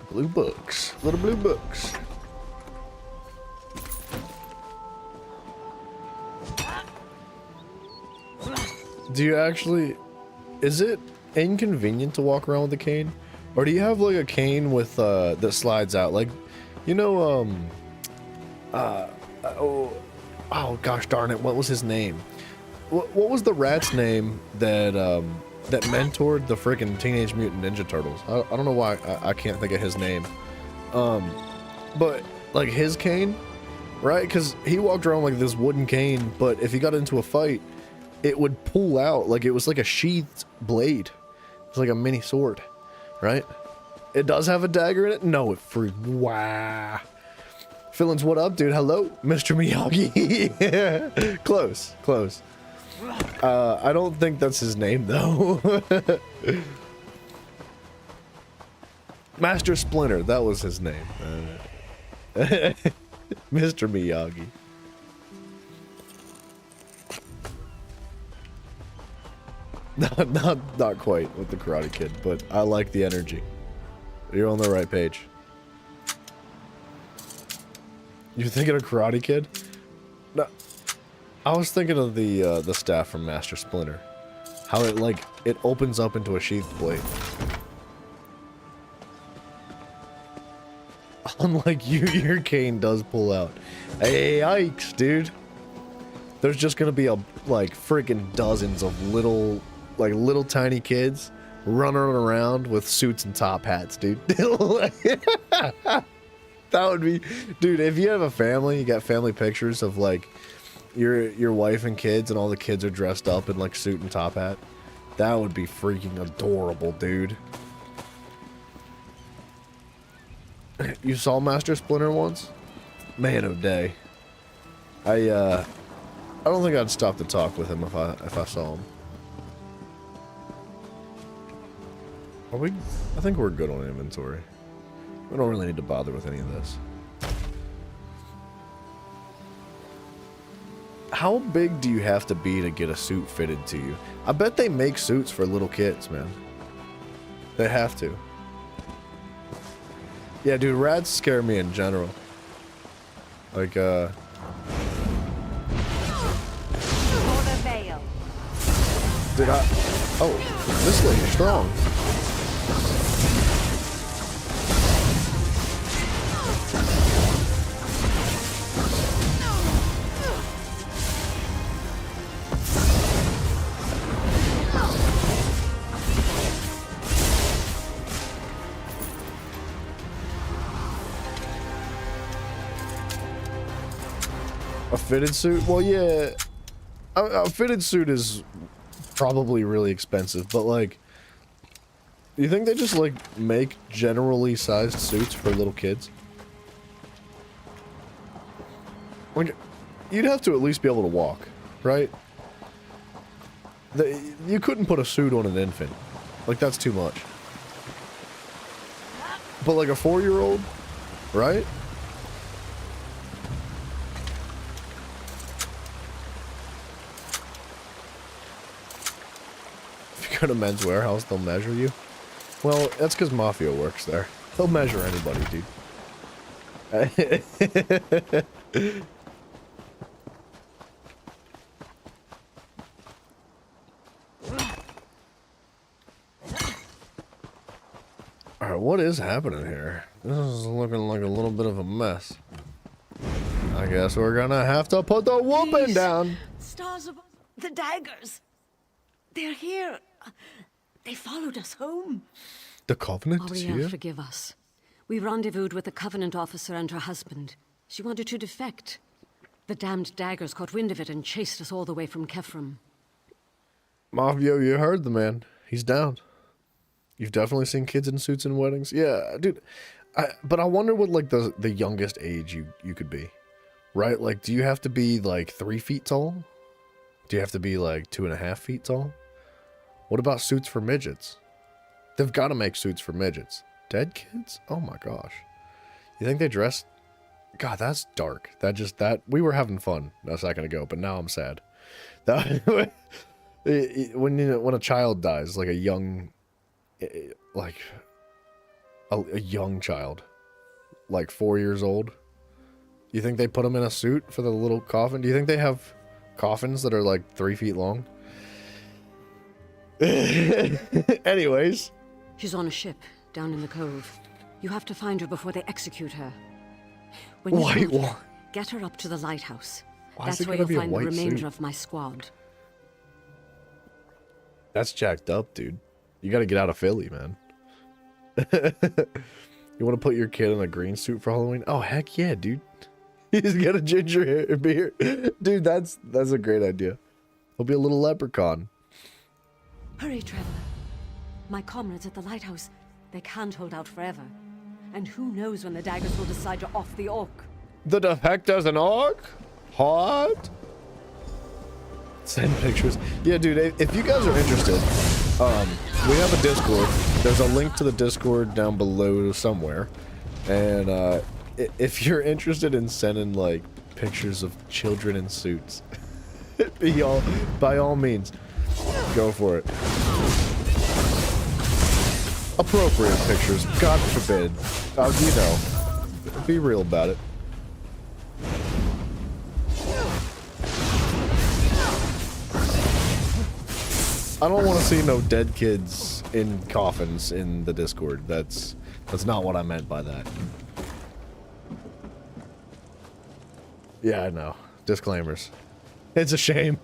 Blue books. Little blue books. Do you actually... Is it inconvenient to walk around with a cane? Or do you have, like, a cane with, that slides out? Like, you know, oh gosh darn it, what was his name? What was the rat's name that that mentored the freaking Teenage Mutant Ninja Turtles? I don't know why I can't think of his name. But like his cane, right? Because he walked around like this wooden cane, but if he got into a fight, it would pull out like it was like a sheathed blade. It's like a mini sword, right? It does have a dagger in it. No, wow. Fillins, what up, dude? Hello, Mr. Miyagi. Close. I don't think that's his name, though. Master Splinter, that was his name. Mr. Miyagi. Not quite with the Karate Kid, but I like the energy. You're on the right page. You're thinking of Karate Kid? No, I was thinking of the staff from Master Splinter. How it opens up into a sheathed blade. Unlike you, your cane does pull out. Hey, yikes, dude. There's just gonna be freaking dozens of little tiny kids running around with suits and top hats, dude. That would be, dude, if you have a family, you got family pictures of like your wife and kids and all the kids are dressed up in like suit and top hat. That would be freaking adorable, dude. You saw Master Splinter once? Man of day. I don't think I'd stop to talk with him if I saw him. Are we? I think we're good on inventory. We don't really need to bother with any of this. How big do you have to be to get a suit fitted to you? I bet they make suits for little kids, man. They have to. Yeah, dude, rats scare me in general. Like, For the veil. Did I? Oh, this thing's strong. A fitted suit? Well, yeah. A fitted suit is probably really expensive, but like, do you think they just like make generally sized suits for little kids? Like, you'd have to at least be able to walk, right? You couldn't put a suit on an infant. Like, that's too much. But like a 4-year-old, right? Go to Men's Warehouse, they'll measure you. Well, that's because Mafia works there. They'll measure anybody, dude. Alright, what is happening here? This is looking like a little bit of a mess. I guess we're gonna have to put the whooping down. Stars above the daggers. They're here. They followed us home. The Covenant is Ariel, here? forgive us. We rendezvoused with the Covenant officer and her husband. She wanted to defect. The damned daggers caught wind of it and chased us all the way from Kefram. Mafia, you heard the man. He's down. You've definitely seen kids in suits in weddings. Yeah, dude. But I wonder what like the youngest age you could be. Right? Like, do you have to be like 3 feet tall? Do you have to be like 2.5 feet tall? What about suits for midgets? They've got to make suits for midgets. Dead kids? Oh my gosh. You think they dress? God, that's dark. We were having fun a second ago, but now I'm sad. When a child dies, like a young child, like 4 years old, you think they put them in a suit for the little coffin? Do you think they have coffins that are like 3 feet long? Anyways. She's on a ship, down in the cove. You have to find her before they execute her. When you find her, get her up to the lighthouse. That's where you'll find the remainder of my squad. That's jacked up, dude. You gotta get out of Philly, man. You want to put your kid in a green suit for Halloween? Oh, heck yeah, dude. He's got a ginger hair beard. Dude, that's a great idea. He'll be a little leprechaun. Hurry, Trevor. My comrades at the lighthouse, they can't hold out forever. And who knows when the daggers will decide to off the orc. The defector's an orc? Hot? Send pictures. Yeah, dude, if you guys are interested, we have a Discord. There's a link to the Discord down below somewhere. And if you're interested in sending like pictures of children in suits, by all means, go for it. Appropriate pictures, God forbid. You know, be real about it. I don't want to see no dead kids in coffins in the Discord. That's not what I meant by that. Yeah, I know. Disclaimers. It's a shame.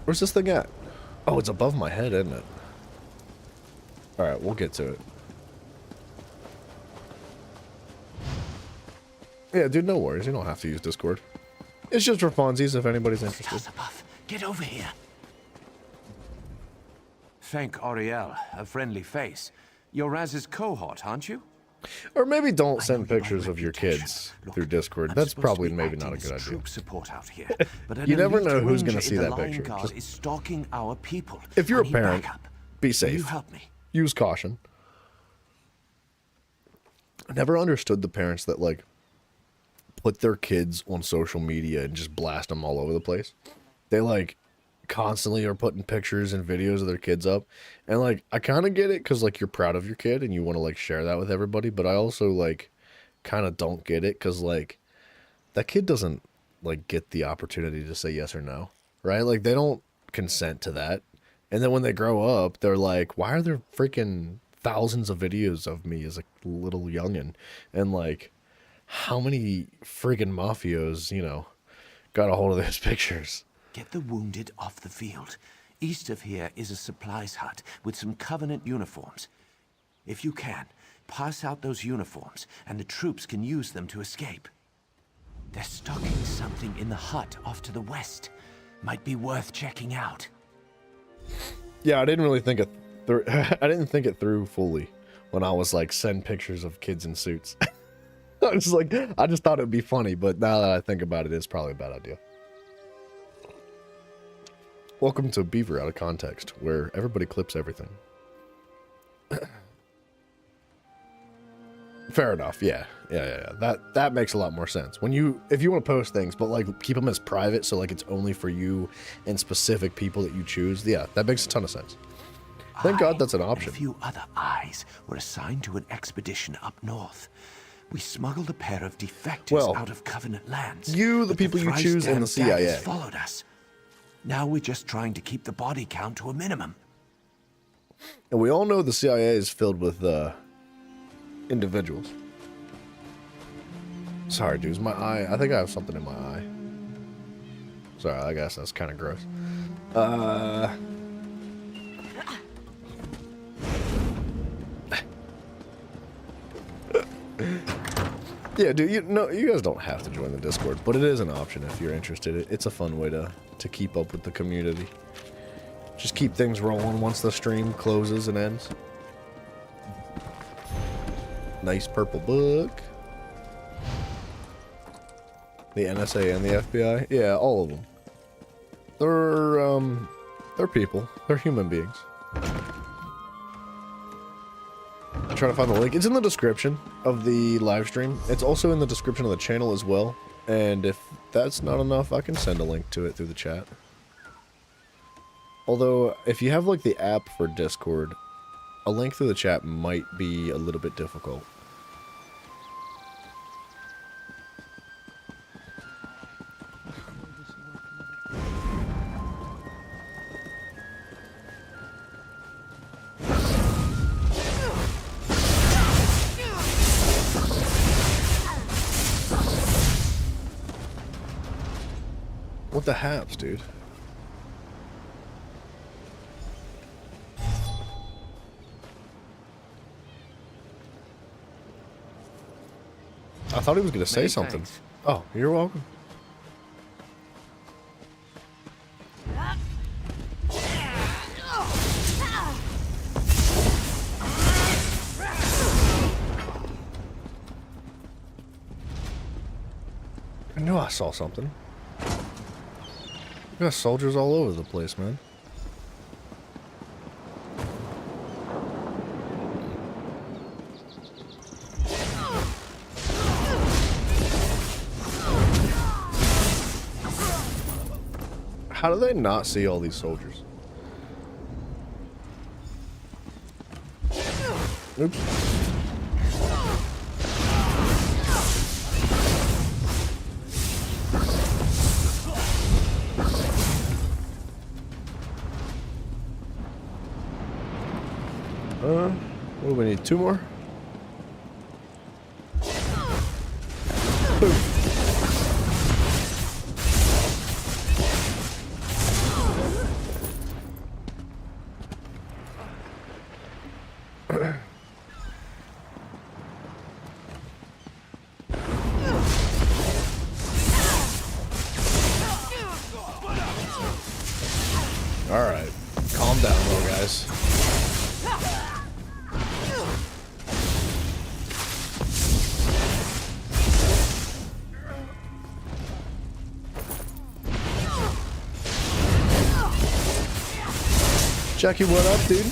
Where's this thing at? Oh, it's above my head, isn't it? Alright, we'll get to it. Yeah, dude, no worries. You don't have to use Discord. It's just for funsies if anybody's interested. Get over here. Thank Ariel, a friendly face. You're Raz's cohort, aren't you? Or maybe don't send pictures of your kids through Discord. That's probably maybe not a good idea. Troop support out here, but You never know who's going to see that picture. Just, is stalking our people. If you're a parent, be safe. You help me. Use caution. I never understood the parents that like put their kids on social media and just blast them all over the place. They like constantly are putting pictures and videos of their kids up, and like I kind of get it because like you're proud of your kid and you want to like share that with everybody, but I also like kind of don't get it because like that kid doesn't like get the opportunity to say yes or no, right? Like they don't consent to that, and then when they grow up they're like, why are there freaking thousands of videos of me as a little youngin', and like how many freaking mafios, you know, got a hold of those pictures? Get the wounded off the field. East of here is a supplies hut with some Covenant uniforms. If you can, pass out those uniforms, and the troops can use them to escape. They're stocking something in the hut off to the west. Might be worth checking out. Yeah, I didn't really think it through. I didn't think it through fully when I was like, send pictures of kids in suits. I was like, I just thought it'd be funny, but now that I think about it, it's probably a bad idea. Welcome to Beaver Out of Context, where everybody clips everything. Fair enough, yeah. That makes a lot more sense. If you want to post things, but like keep them as private, so like it's only for you and specific people that you choose, yeah, that makes a ton of sense. Thank God that's an option. And a few other eyes were assigned to an expedition up north. We smuggled a pair of defectives out of Covenant lands. You, the people you choose, and the CIA followed us. Now we're just trying to keep the body count to a minimum. And we all know the CIA is filled with individuals. Sorry, dudes, my eye. I think I have something in my eye. Sorry, I guess that's kind of gross. Yeah, dude, you guys don't have to join the Discord, but it is an option if you're interested. It's a fun way to keep up with the community. Just keep things rolling once the stream closes and ends. Nice purple book. The NSA and the FBI? Yeah, all of them. They're people. They're human beings. I'm trying to find the link. It's in the description of the live stream. It's also in the description of the channel as well. And if that's not enough, I can send a link to it through the chat. Although, if you have like the app for Discord, a link through the chat might be a little bit difficult. What the haps, dude? I thought he was going to say something. Thanks. Oh, you're welcome. I knew I saw something. We got soldiers all over the place, man. How do they not see all these soldiers? Oops. What do we need? 2 more? Boom. Alright, calm down, little guys. Jackie, what up, dude?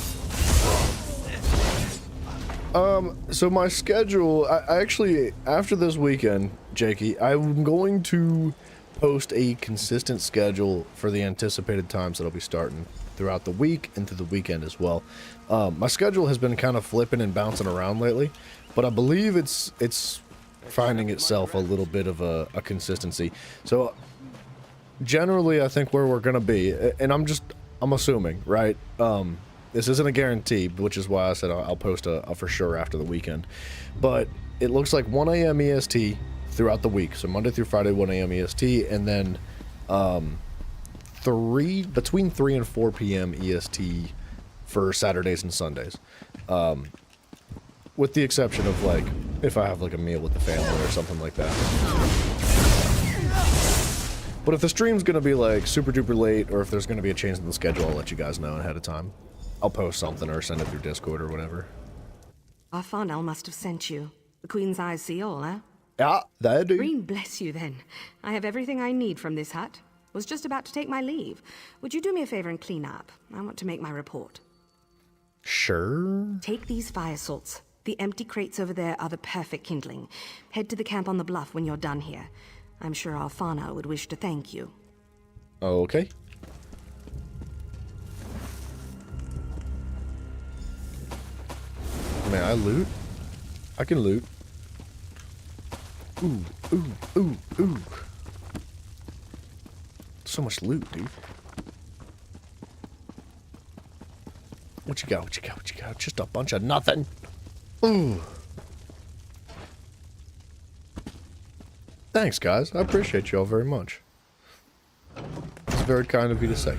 So my schedule, I actually, after this weekend, Jakey, I'm going to post a consistent schedule for the anticipated times that I'll be starting throughout the week and through the weekend as well. My schedule has been kind of flipping and bouncing around lately, but I believe it's finding itself a little bit of a consistency. So generally, I think where we're going to be, and I'm assuming, right? This isn't a guarantee, which is why I said I'll post a for sure after the weekend. But it looks like 1 a.m. EST throughout the week. So Monday through Friday, 1 a.m. EST, and then between 3 and 4 p.m. EST for Saturdays and Sundays. With the exception of, like, if I have, like, a meal with the family or something like that. But if the stream's gonna be, like, super duper late, or if there's gonna be a change in the schedule, I'll let you guys know ahead of time. I'll post something or send it through Discord or whatever. Arfanel must have sent you. The Queen's Eyes see all, eh? Yeah, that do. Green bless you, then. I have everything I need from this hut. Was just about to take my leave. Would you do me a favor and clean up? I want to make my report. Sure. Take these fire salts. The empty crates over there are the perfect kindling. Head to the camp on the bluff when you're done here. I'm sure Arfanel would wish to thank you. Okay. May I loot? I can loot. Ooh, ooh, ooh, ooh. So much loot, dude. What you got? What you got? What you got? Just a bunch of nothing. Ooh. Thanks, guys. I appreciate you all very much. It's very kind of you to say.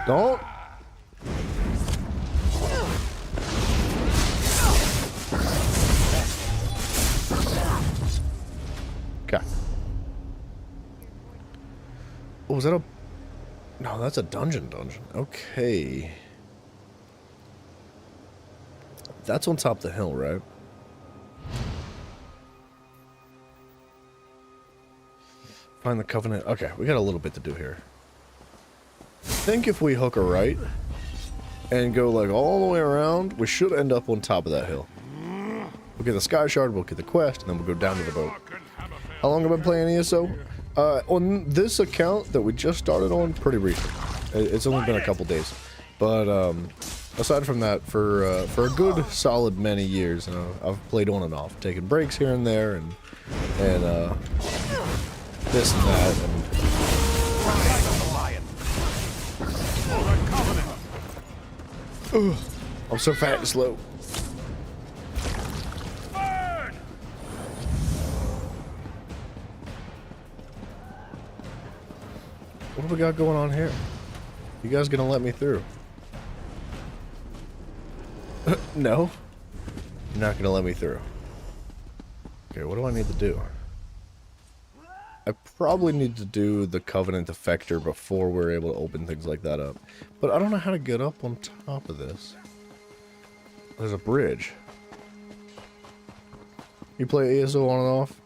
Don't. Okay. Oh, was that a... No, that's a dungeon. Okay. That's on top of the hill, right? Find the Covenant. Okay, we got a little bit to do here. I think if we hook a right and go like all the way around, we should end up on top of that hill. We'll get the Sky Shard, we'll get the quest, and then we'll go down to the boat. How long have I been playing ESO? On this account that we just started on, pretty recent. It's only been a couple days. But aside from that, for a good solid many years, I've played on and off, taking breaks here and there, and this and that, and... Ugh, I'm so fat and slow. What do we got going on here? You guys gonna let me through? No? You're not gonna let me through. Okay, what do I need to do? I probably need to do the Covenant Effector before we're able to open things like that up. But I don't know how to get up on top of this. There's a bridge. You play ESO on and off?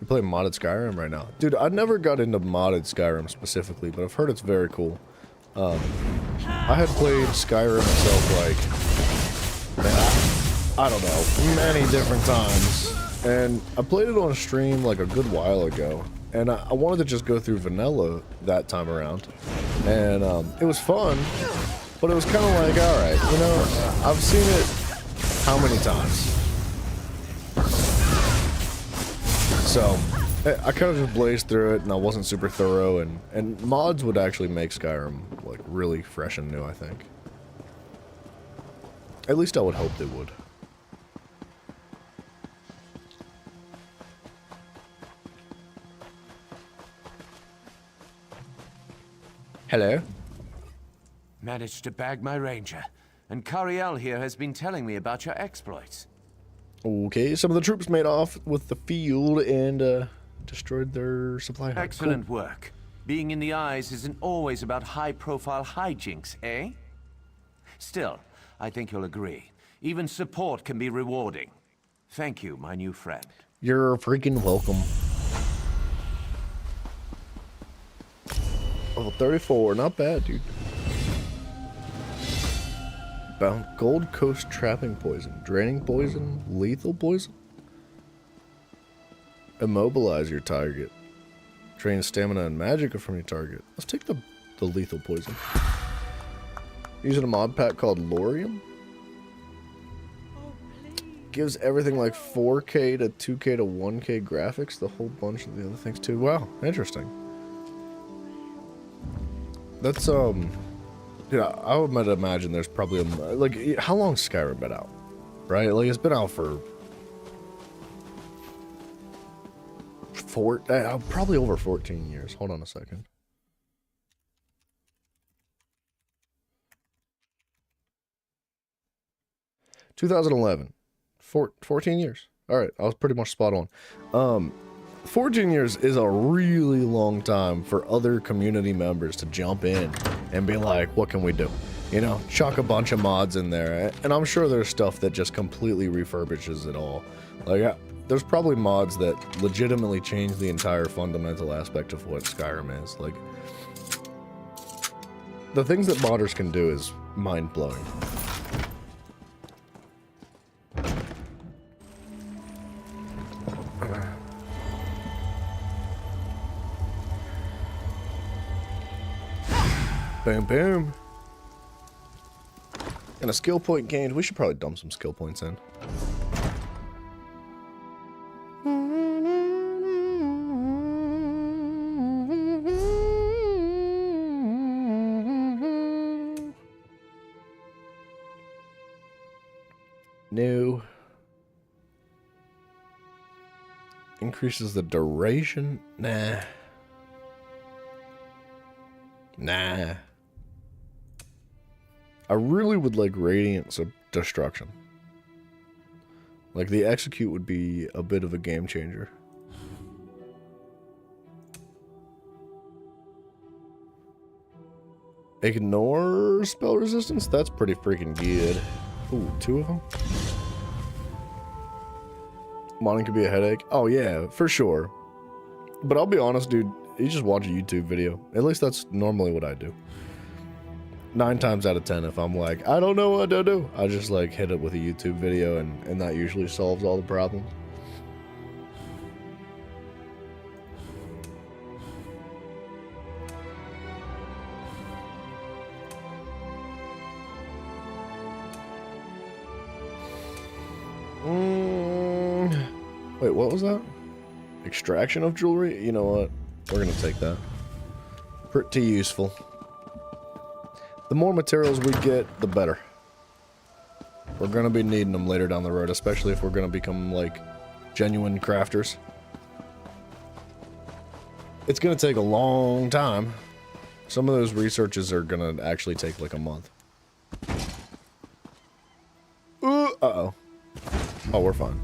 You play modded Skyrim right now? Dude, I never got into modded Skyrim specifically, but I've heard it's very cool. I had played Skyrim itself like, man, I don't know, many different times. And I played it on stream like a good while ago, and I wanted to just go through vanilla that time around, and it was fun, but it was kind of like, alright, you know, I've seen it how many times? So, I kind of just blazed through it, and I wasn't super thorough, and mods would actually make Skyrim, like, really fresh and new, I think. At least I would hope they would. Hello? Managed to bag my ranger, and Cariel here has been telling me about your exploits. Okay, some of the troops made off with the field and destroyed their supply hut. Excellent work. Being in the eyes isn't always about high-profile hijinks, eh? Still, I think you'll agree. Even support can be rewarding. Thank you, my new friend. You're freaking welcome. Level 34, not bad, dude. Bound Gold Coast trapping poison, draining poison, lethal poison. Immobilize your target. Drain stamina and magicka from your target. Let's take the lethal poison. Using a mod pack called Lorium. Gives everything like 4K to 2K to 1K graphics. The whole bunch of the other things too. Wow, interesting. That's yeah, I would imagine there's probably a, like, how long's Skyrim been out, right? Like, it's been out for probably over 14 years. Hold on a second. (2011) 14 years. All right, I was pretty much spot on. 14 years is a really long time for other community members to jump in and be like, what can we do? You know, chuck a bunch of mods in there. And I'm sure there's stuff that just completely refurbishes it all. Like, there's probably mods that legitimately change the entire fundamental aspect of what Skyrim is. Like, the things that modders can do is mind-blowing. Boom, boom. And a skill point gained. We should probably dump some skill points in. New. Increases the duration. Nah. Nah. I really would like Radiance of Destruction. Like, the execute would be a bit of a game changer. Ignore spell resistance? That's pretty freaking good. Ooh, 2 of them? Modding could be a headache. Oh yeah, for sure. But I'll be honest, dude. You just watch a YouTube video. At least that's normally what I do. 9 times out of 10, if I'm like, I don't know what to do, I just like hit it with a YouTube video, and that usually solves all the problems. Wait, what was that? Extraction of jewelry? You know what? We're gonna take that. Pretty useful. The more materials we get, the better. We're gonna be needing them later down the road, especially if we're gonna become, like, genuine crafters. It's gonna take a long time. Some of those researches are gonna actually take, like, a month. Uh-oh. Oh, we're fine.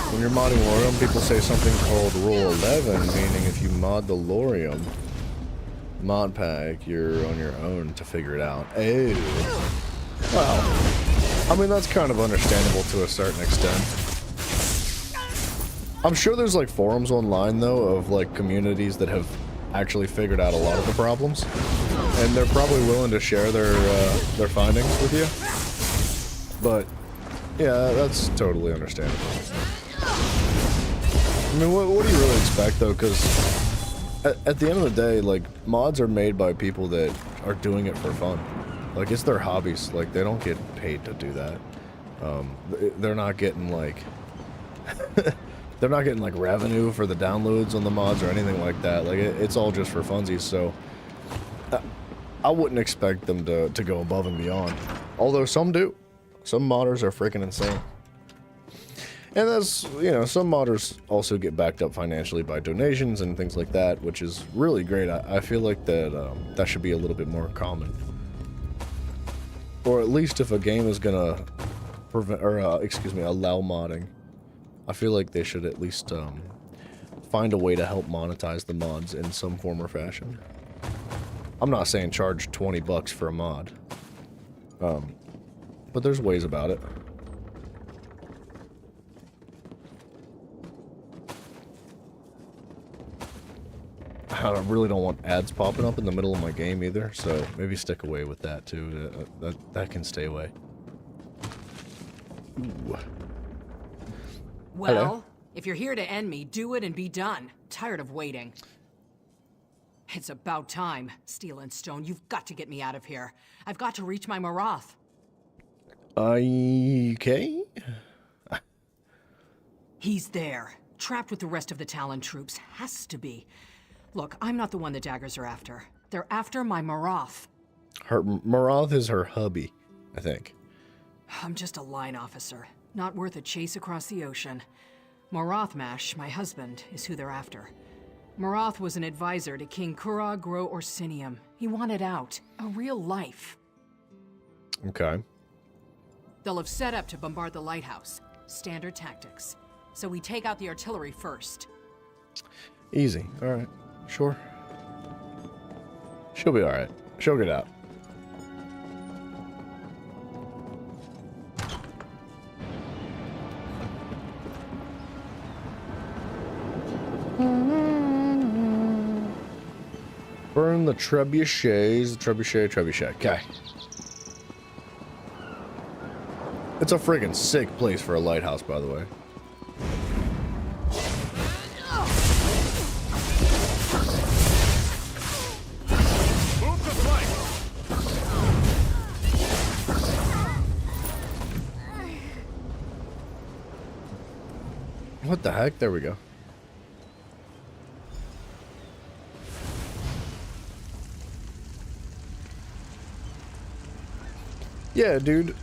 When you're modding Lorium, people say something called Rule 11, meaning if you mod the Lorium mod pack, you're on your own to figure it out. Oh. Well, I mean, that's kind of understandable to a certain extent. I'm sure there's like forums online, though, of like communities that have actually figured out a lot of the problems. And they're probably willing to share their findings with you. But, yeah, that's totally understandable. I mean, what do you really expect, though? Because at the end of the day, like, mods are made by people that are doing it for fun. Like, it's their hobbies. Like, they don't get paid to do that. They're not getting, like... they're not getting, like, revenue for the downloads on the mods or anything like that. Like, it's all just for funsies, so... I wouldn't expect them to go above and beyond. Although some do. Some modders are freaking insane. And that's, you know, some modders also get backed up financially by donations and things like that, which is really great. I feel like that that should be a little bit more common. Or at least if a game is gonna prevent, or excuse me, allow modding, I feel like they should at least find a way to help monetize the mods in some form or fashion. I'm not saying charge 20 bucks for a mod. But there's ways about it. I really don't want ads popping up in the middle of my game either, so maybe stick away with that too. That can stay away. Ooh. Well, hello. If you're here to end me, do it and be done. Tired of waiting. It's about time, Steel and Stone. You've got to get me out of here. I've got to reach my Marath. Okay. He's there, trapped with the rest of the Talon troops. Has to be. Look, I'm not the one the daggers are after. They're after my Marath. Her Marath is her hubby, I think. I'm just a line officer. Not worth a chase across the ocean. Marathmash, my husband, is who they're after. Marath was an advisor to King Kurag Gro Orsinium. He wanted out. A real life. Okay. They'll have set up to bombard the lighthouse. Standard tactics. So we take out the artillery first. Easy. Alright. Sure. She'll be alright. She'll get out. Burn the trebuchets. Trebuchet. Okay. It's a friggin' sick place for a lighthouse, by the way. What the heck? There we go. Yeah, dude.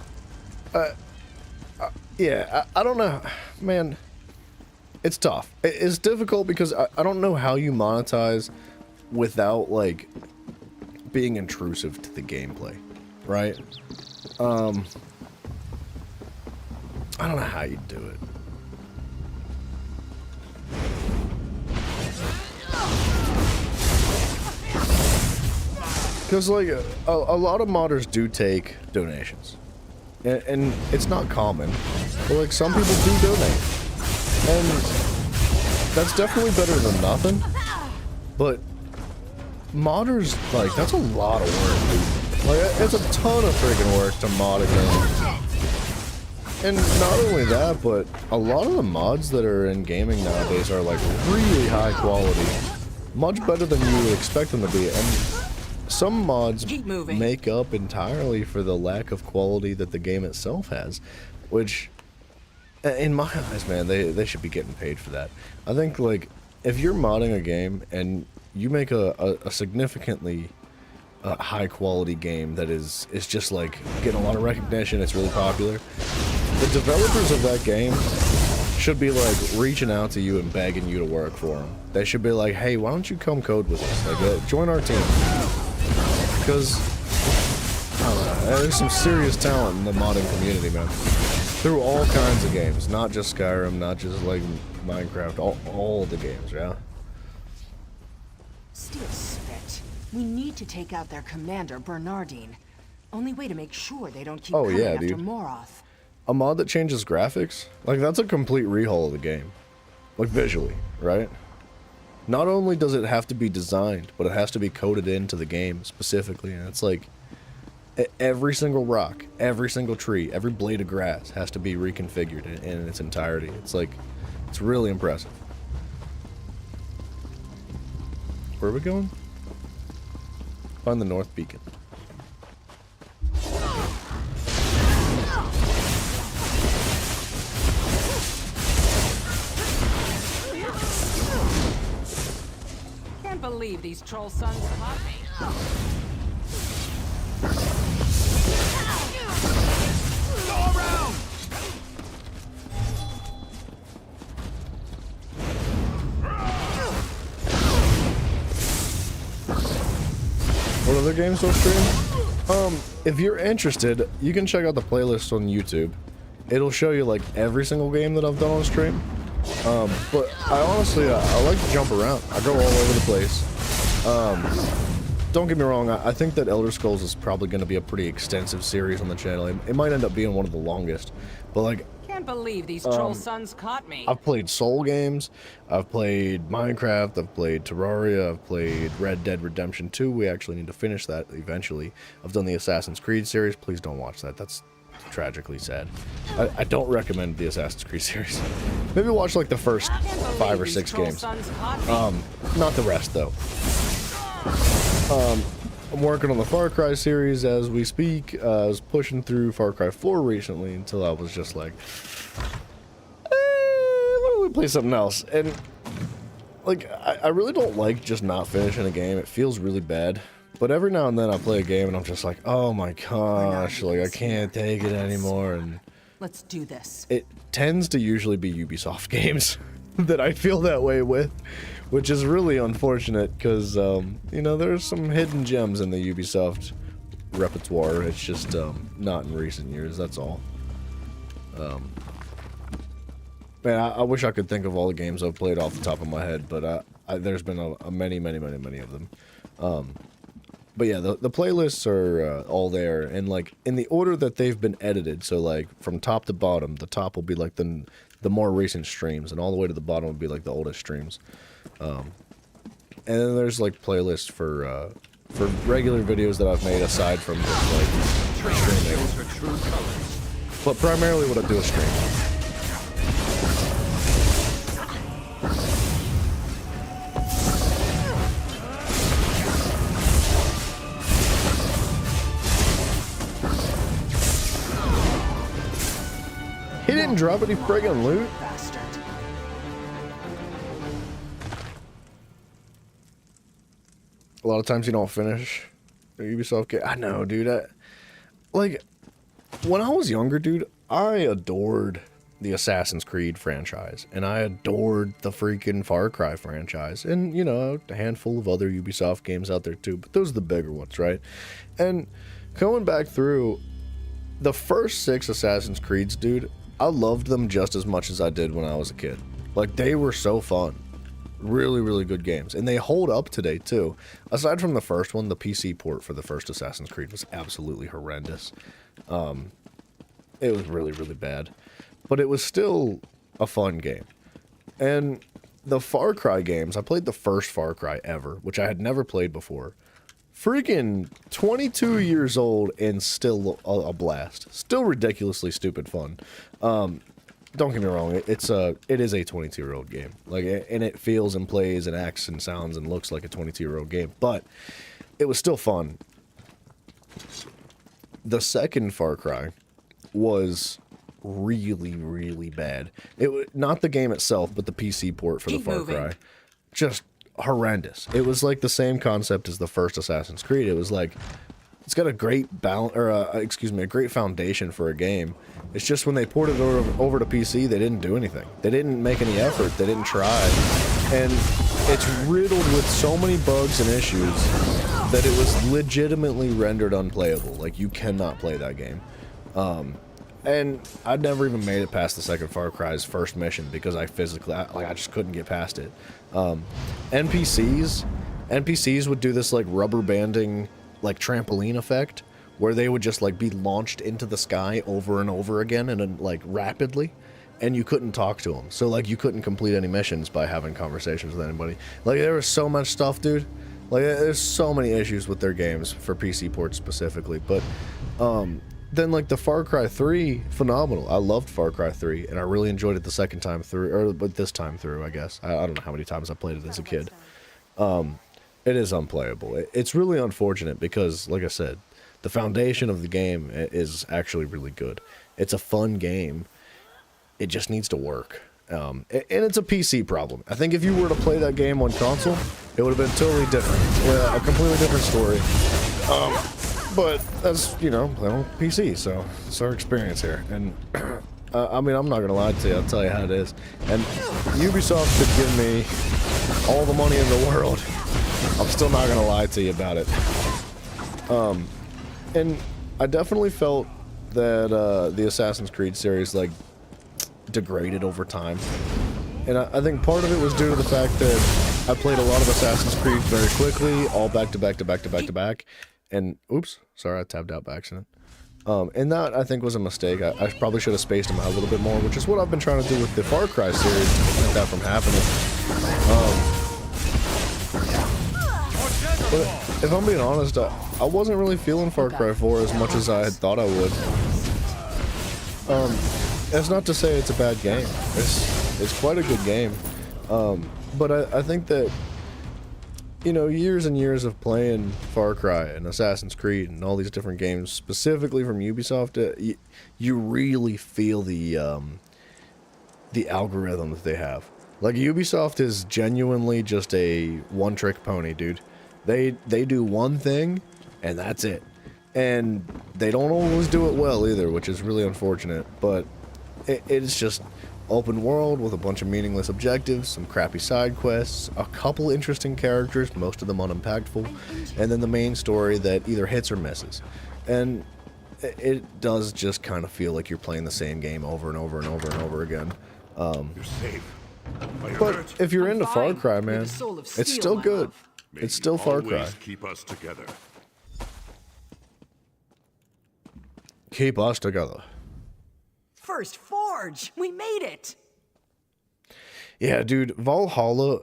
Yeah, I don't know. Man, it's tough. It's difficult because I don't know how you monetize without, like, being intrusive to the gameplay, right? I don't know how you do it. Because, like, a lot of modders do take donations. And it's not common. But, like, some people do donate. And that's definitely better than nothing. But modders, like, that's a lot of work, dude. Like, it's a ton of freaking work to mod a game. And not only that, but a lot of the mods that are in gaming nowadays are, like, really high quality. Much better than you would expect them to be. And some mods make up entirely for the lack of quality that the game itself has, which, in my eyes, man, they should be getting paid for that. I think, like, if you're modding a game and you make a significantly high quality game that is just, like, getting a lot of recognition, it's really popular, the developers of that game should be, like, reaching out to you and begging you to work for them. They should be like, hey, why don't you come code with us? Like, join our team. Because, I don't know, there's some serious talent in the modding community, man. Through all kinds of games, not just Skyrim, not just, like, Minecraft, all the games, yeah? Steel Spit. We need to take out their commander, Bernardine. Only way to make sure they don't keep coming after Moroth. A mod that changes graphics? Like, that's a complete rehaul of the game. Like, visually, right? Not only does it have to be designed, but it has to be coded into the game specifically. And it's like, every single rock, every single tree, every blade of grass has to be reconfigured in its entirety. It's like, it's really impressive. Where are we going? Find the North Beacon. Can't believe these troll sons caught me. Go around! What other games will stream? If you're interested, you can check out the playlist on YouTube. It'll show you, like, every single game that I've done on stream. But I honestly, I like to jump around. I go all over the place. Don't get me wrong, I think that Elder Scrolls is probably going to be a pretty extensive series on the channel. It might end up being one of the longest, but like... Can't believe these troll sons caught me. I've played Soul games, I've played Minecraft, I've played Terraria, I've played Red Dead Redemption 2. We actually need to finish that eventually. I've done the Assassin's Creed series. Please don't watch that. That's tragically sad. I don't recommend the Assassin's Creed series. Maybe watch like the first 5 or 6 games. Not the rest though. I'm working on the Far Cry series as we speak. I was pushing through Far Cry 4 recently until I was just like, why don't we play something else? And like, I really don't like just not finishing a game. It feels really bad. But every now and then I play a game and I'm just like, oh my gosh, like I can't take it anymore. And let's do this. It tends to usually be Ubisoft games that I feel that way with, which is really unfortunate because, you know, there's some hidden gems in the Ubisoft repertoire. It's just not in recent years, that's all. Man, I wish I could think of all the games I've played off the top of my head, but there's been many of them. But yeah, the playlists are all there, and like in the order that they've been edited. So like from top to bottom, the top will be like the more recent streams, and all the way to the bottom will be like the oldest streams. And then there's like playlists for regular videos that I've made aside from just like streaming. But primarily what I do is stream. He didn't drop any friggin' loot. A lot of times you don't finish a Ubisoft game. I know, dude. Like, when I was younger, dude, I adored the Assassin's Creed franchise. And I adored the freaking Far Cry franchise. And, you know, a handful of other Ubisoft games out there too. But those are the bigger ones, right? And going back through the first 6 Assassin's Creeds, dude, I loved them just as much as I did when I was a kid. Like, they were so fun. Really, really good games. And they hold up today, too. Aside from the first one, the PC port for the first Assassin's Creed was absolutely horrendous. It was really, really bad. But it was still a fun game. And the Far Cry games, I played the first Far Cry ever, which I had never played before. Freaking 22 years old and still a blast. Still ridiculously stupid fun. Don't get me wrong, it is a 22-year-old game. Like, and it feels and plays and acts and sounds and looks like a 22-year-old game, but it was still fun. The second Far Cry was really, really bad. Not the game itself, but the PC port for the Far Cry. Just horrendous. It was like the same concept as the first Assassin's Creed. It was like, it's got a great balance, or a great foundation for a game. It's just when they ported it over to PC, they didn't do anything. They didn't make any effort. They didn't try. And it's riddled with so many bugs and issues that it was legitimately rendered unplayable. Like, you cannot play that game. And I'd never even made it past the second Far Cry's first mission because I just couldn't get past it. NPCs would do this like rubber banding, like trampoline effect, where they would just like be launched into the sky over and over again and like rapidly, and you couldn't talk to them. So like you couldn't complete any missions by having conversations with anybody. Like there was so much stuff, dude. Like there's so many issues with their games for PC ports specifically. But then like the Far Cry 3, phenomenal. I loved Far Cry 3 and I really enjoyed it the second time through, but this time through, I guess. I don't know how many times I played it as a kid. It is unplayable. It's really unfortunate because, like I said, the foundation of the game is actually really good. It's a fun game. It just needs to work. And it's a PC problem. I think if you were to play that game on console, it would have been totally different. A completely different story. But that's, you know, playing on PC, so it's our experience here. And, I mean, I'm not going to lie to you. I'll tell you how it is. And Ubisoft could give me all the money in the world. I'm still not going to lie to you about it. And I definitely felt that the Assassin's Creed series, like, degraded over time. And I think part of it was due to the fact that I played a lot of Assassin's Creed very quickly, all back to back to back to back to back. And, oops, sorry, I tabbed out by accident. And that, I think, was a mistake. I probably should have spaced them out a little bit more, which is what I've been trying to do with the Far Cry series to prevent that from happening. But if I'm being honest, I wasn't really feeling Far Cry 4 as much as I had thought I would. That's not to say it's a bad game. It's quite a good game. But I think that, you know, years and years of playing Far Cry and Assassin's Creed and all these different games, specifically from Ubisoft, you really feel the algorithm that they have. Like, Ubisoft is genuinely just a one-trick pony, dude. They do one thing, and that's it. And they don't always do it well either, which is really unfortunate. But it's just open world with a bunch of meaningless objectives, some crappy side quests, a couple interesting characters, most of them unimpactful, and then the main story that either hits or misses. And it does just kind of feel like you're playing the same game over and over and over and over again. You're safe. But if you're into Far Cry, man, it's still good. It's still Far Cry. Keep us together. Keep us together. First Forge! We made it! Yeah, dude, Valhalla...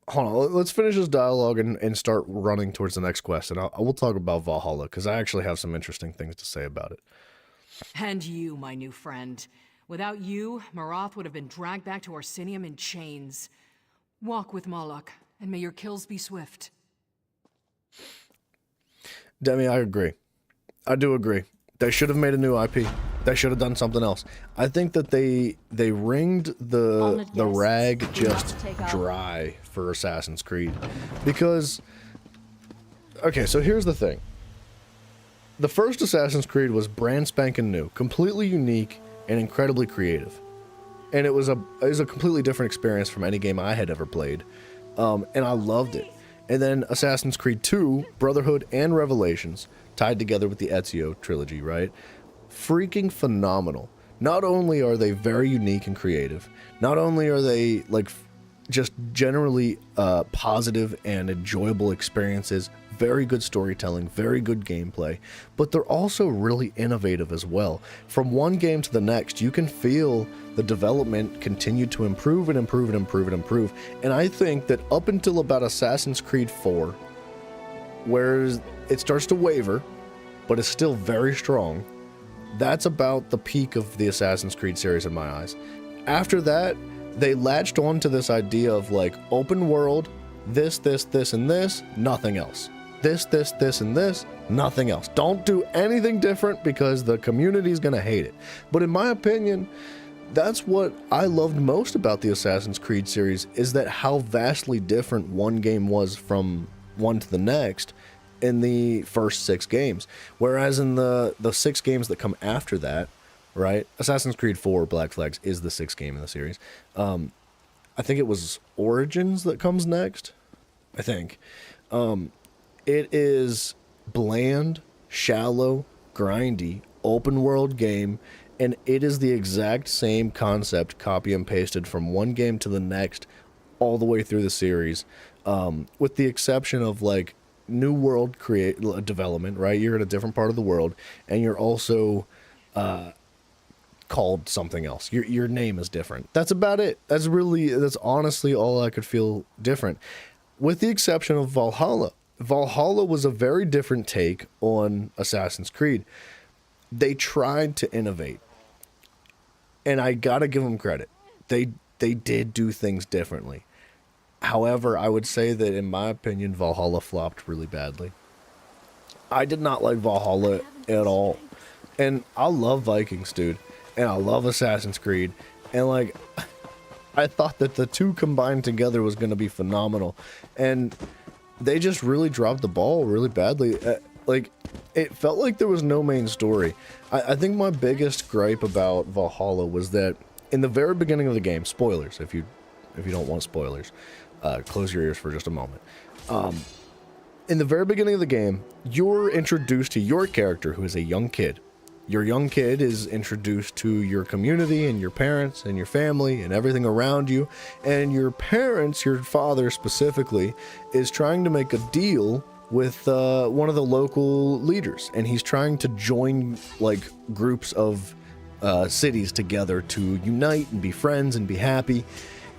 Hold on, let's finish this dialogue and start running towards the next quest, and I will talk about Valhalla, because I actually have some interesting things to say about it. And you, my new friend. Without you, Marath would have been dragged back to Orsinium in chains. Walk with Moloch, and may your kills be swift. Demi, I agree. I do agree. They should have made a new IP. They should have done something else. I think that they wringed the rag just dry for Assassin's Creed. Because, okay, so here's the thing. The first Assassin's Creed was brand spanking new, completely unique, and incredibly creative. And it was a completely different experience from any game I had ever played. And I loved it. And then Assassin's Creed 2, Brotherhood, and Revelations, tied together with the Ezio trilogy, right? Freaking phenomenal. Not only are they very unique and creative, not only are they, like, just generally positive and enjoyable experiences, very good storytelling, very good gameplay, but they're also really innovative as well. From one game to the next, you can feel the development continue to improve and improve and improve and improve. And I think that up until about Assassin's Creed 4, where it starts to waver, but it's still very strong, that's about the peak of the Assassin's Creed series in my eyes. After that, they latched on to this idea of, like, open world, this, and this, nothing else. This, and this, nothing else. Don't do anything different because the community's gonna hate it. But in my opinion, that's what I loved most about the Assassin's Creed series, is that how vastly different one game was from one to the next in the first 6 games. Whereas in the 6 games that come after that, right? Assassin's Creed 4 Black Flags is the 6th game in the series. I think it was Origins that comes next. I think. It is bland, shallow, grindy, open world game, and it is the exact same concept copy and pasted from one game to the next all the way through the series, with the exception of, like, new world development, right? You're in a different part of the world, and you're also called something else. Your name is different. That's about it. That's honestly all I could feel different, with the exception of Valhalla. Valhalla was a very different take on Assassin's Creed. They tried to innovate, and I gotta give them credit. They did do things differently. However, I would say that, in my opinion, Valhalla flopped really badly. I did not like Valhalla at all. And I love Vikings, dude. And I love Assassin's Creed. And, like, I thought that the two combined together was going to be phenomenal. And they just really dropped the ball really badly. Like, it felt like there was no main story. I think my biggest gripe about Valhalla was that in the very beginning of the game, spoilers, if you don't want spoilers, close your ears for just a moment. In the very beginning of the game, you're introduced to your character, who is a young kid, your young kid is introduced to your community and your parents and your family and everything around you. And your parents, your father specifically, is trying to make a deal with one of the local leaders. And he's trying to join like groups of cities together to unite and be friends and be happy.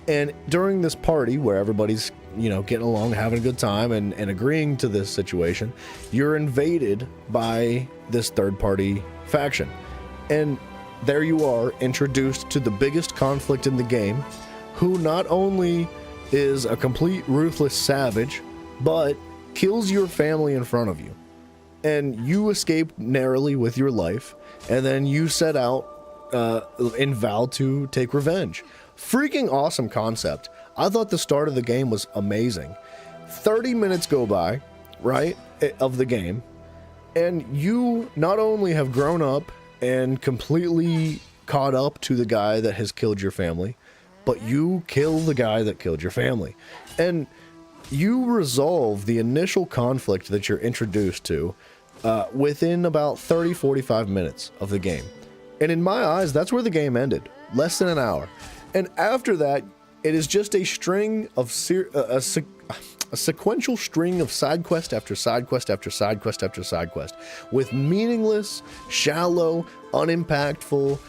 And during this party where everybody's, you know, getting along, having a good time and agreeing to this situation, you're invaded by this third-party faction. And there you are, introduced to the biggest conflict in the game, who not only is a complete ruthless savage, but kills your family in front of you. And you escape narrowly with your life, and then you set out in vow to take revenge. Freaking awesome concept. I thought the start of the game was amazing. 30 minutes go by, right, of the game, and you not only have grown up and completely caught up to the guy that has killed your family, but you kill the guy that killed your family. And you resolve the initial conflict that you're introduced to within about 30-45 minutes of the game. And in my eyes, that's where the game ended. Less than an hour. And after that, it is just a string of a sequential string of side quest after side quest after side quest after side quest, with meaningless, shallow, unimpactful,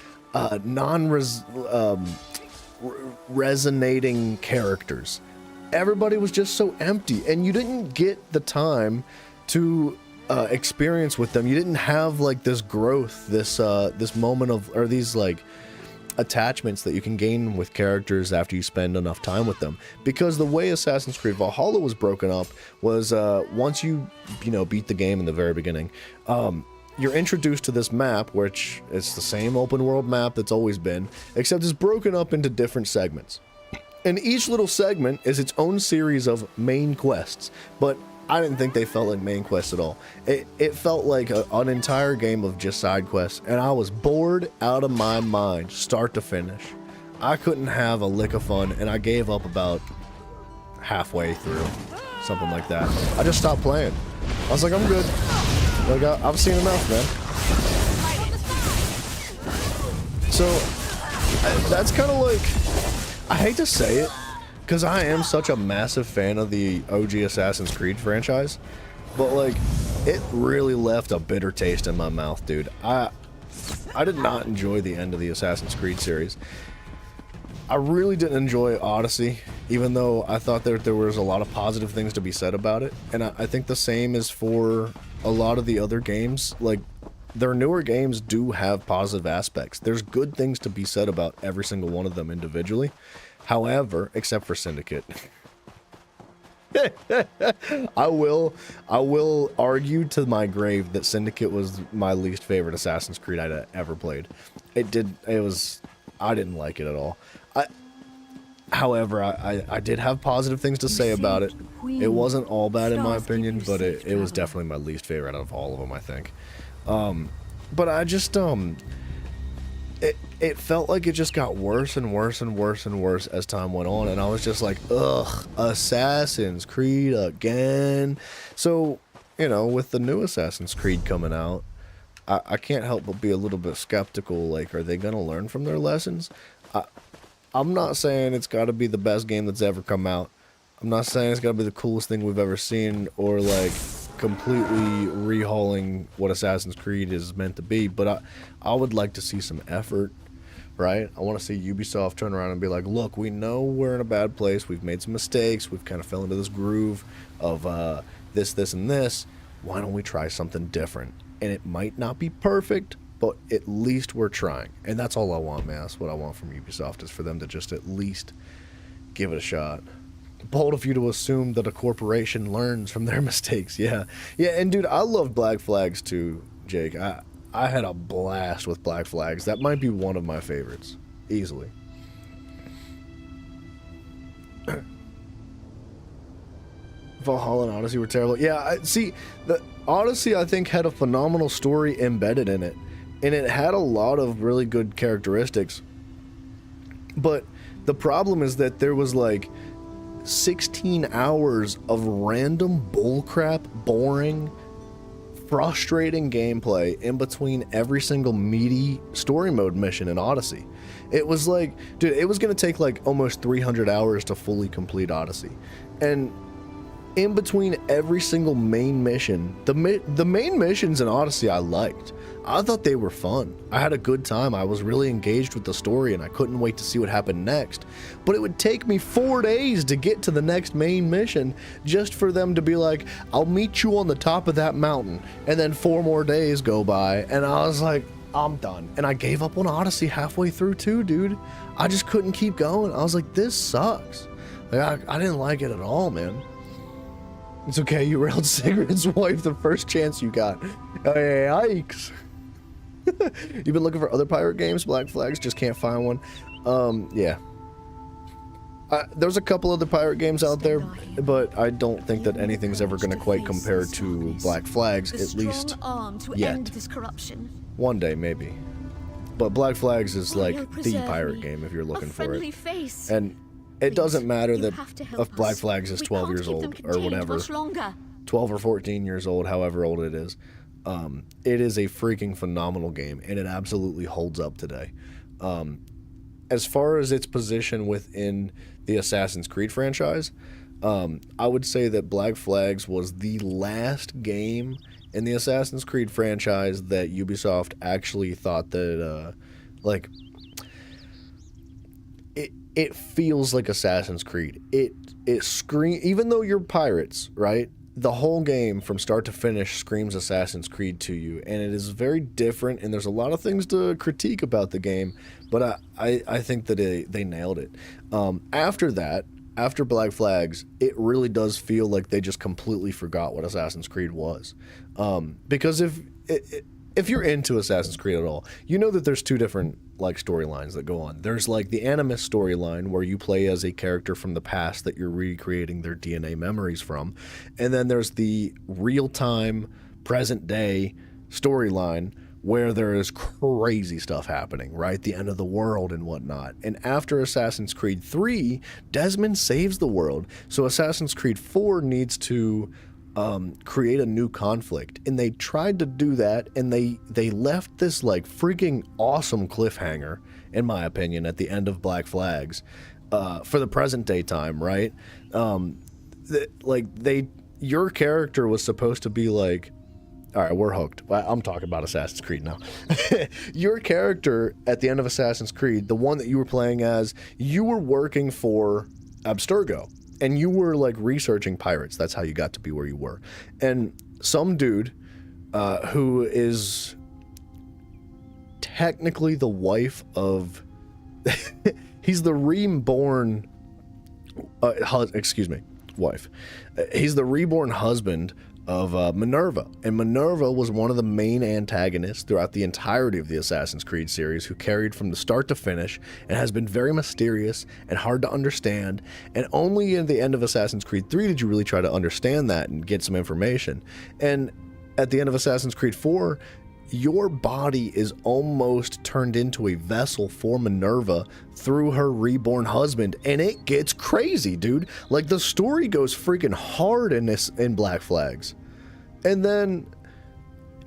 resonating characters. Everybody was just so empty, and you didn't get the time to experience with them. You didn't have like this growth, this moment of, or these like attachments that you can gain with characters after you spend enough time with them. Because the way Assassin's Creed Valhalla was broken up was once you beat the game in the very beginning, you're introduced to this map, which it's the same open world map that's always been, except it's broken up into different segments. And each little segment is its own series of main quests, but I didn't think they felt like main quests at all. It felt like an entire game of just side quests, and I was bored out of my mind, start to finish. I couldn't have a lick of fun, and I gave up about halfway through, something like that. I just stopped playing. I was like, I'm good. Like, I've seen enough, man. So, that's kind of like, I hate to say it, because I am such a massive fan of the OG Assassin's Creed franchise, but like, it really left a bitter taste in my mouth, dude. I did not enjoy the end of the Assassin's Creed series. I really didn't enjoy Odyssey, even though I thought that there was a lot of positive things to be said about it, and I think the same is for a lot of the other games. Like, their newer games do have positive aspects. There's good things to be said about every single one of them individually. However, except for Syndicate. I will argue to my grave that Syndicate was my least favorite Assassin's Creed I'd ever played. I didn't like it at all. However, I did have positive things to say about it. It wasn't all bad in my opinion, but it was definitely my least favorite out of all of them, I think. But I just, it felt like it just got worse and worse and worse and worse as time went on, and I was just like, ugh, Assassin's Creed again. So, with the new Assassin's Creed coming out, I can't help but be a little bit skeptical, like, are they gonna learn from their lessons? I'm not saying it's gotta be the best game that's ever come out. I'm not saying it's gotta be the coolest thing we've ever seen, or like completely rehauling what Assassin's Creed is meant to be, but I would like to see some effort, right? I want to see Ubisoft turn around and be like, look, we know we're in a bad place, we've made some mistakes, we've kind of fell into this groove of this, and this. Why don't we try something different? And it might not be perfect, but at least we're trying. And that's all I want, man. That's what I want from Ubisoft, is for them to just at least give it a shot. Bold of you to assume that a corporation learns from their mistakes. Yeah, and dude, I love Black Flags too, Jake. I had a blast with Black Flags. That might be one of my favorites, easily. Valhalla and Odyssey were terrible. Yeah, see, the Odyssey, I think, had a phenomenal story embedded in it, and it had a lot of really good characteristics. But the problem is that there was like 16 hours of random bullcrap, boring, frustrating gameplay in between every single meaty story mode mission in Odyssey. It was like, dude, it was going to take like almost 300 hours to fully complete Odyssey. And in between every single main mission, the main missions in Odyssey I liked. I thought they were fun. I had a good time. I was really engaged with the story and I couldn't wait to see what happened next. But it would take me 4 days to get to the next main mission just for them to be like, I'll meet you on the top of that mountain. And then 4 more days go by and I was like, I'm done. And I gave up on Odyssey halfway through too, dude. I just couldn't keep going. I was like, this sucks. Like, I didn't like it at all, man. It's okay, you railed Sigurd's wife the first chance you got. Yikes. You've been looking for other pirate games, Black Flags, just can't find one. Yeah. There's a couple other pirate games out there, but I don't think that anything's ever going to quite compare to Black Flags, at least yet. One day, maybe. But Black Flags is like the pirate game if you're looking for it. And it doesn't matter that if Black Flags is 12 years old or whatever, 12 or 14 years old, however old it is. It is a freaking phenomenal game, and it absolutely holds up today. As far as its position within the Assassin's Creed franchise, I would say that Black Flags was the last game in the Assassin's Creed franchise that Ubisoft actually thought that, like, it feels like Assassin's Creed. It even though you're pirates, right? The whole game from start to finish screams Assassin's Creed to you, and it is very different, and there's a lot of things to critique about the game, but I think that they nailed it. After that, after Black Flags, it really does feel like they just completely forgot what Assassin's Creed was. Because if you're into Assassin's Creed at all, you know that there's 2 different like storylines that go on. There's like the Animus storyline where you play as a character from the past that you're recreating their DNA memories from. And then there's the real-time, present-day storyline where there is crazy stuff happening, right? The end of the world and whatnot. And after Assassin's Creed 3, Desmond saves the world. So Assassin's Creed 4 needs to create a new conflict, and they tried to do that, and they left this like freaking awesome cliffhanger, in my opinion, at the end of Black Flags, for the present day time, right? Your character was supposed to be like, all right, we're hooked. I'm talking about Assassin's Creed now. Your character at the end of Assassin's Creed, the one that you were playing as, you were working for Abstergo. And you were like researching pirates. That's how you got to be where you were. And some dude who is technically the wife of... he's the reborn... wife. He's the reborn husband of Minerva. And Minerva was one of the main antagonists throughout the entirety of the Assassin's Creed series, who carried from the start to finish and has been very mysterious and hard to understand. And only in the end of Assassin's Creed 3 did you really try to understand that and get some information. And at the end of Assassin's Creed 4, your body is almost turned into a vessel for Minerva through her reborn husband, and it gets crazy, dude. Like, the story goes freaking hard in Black Flags. And then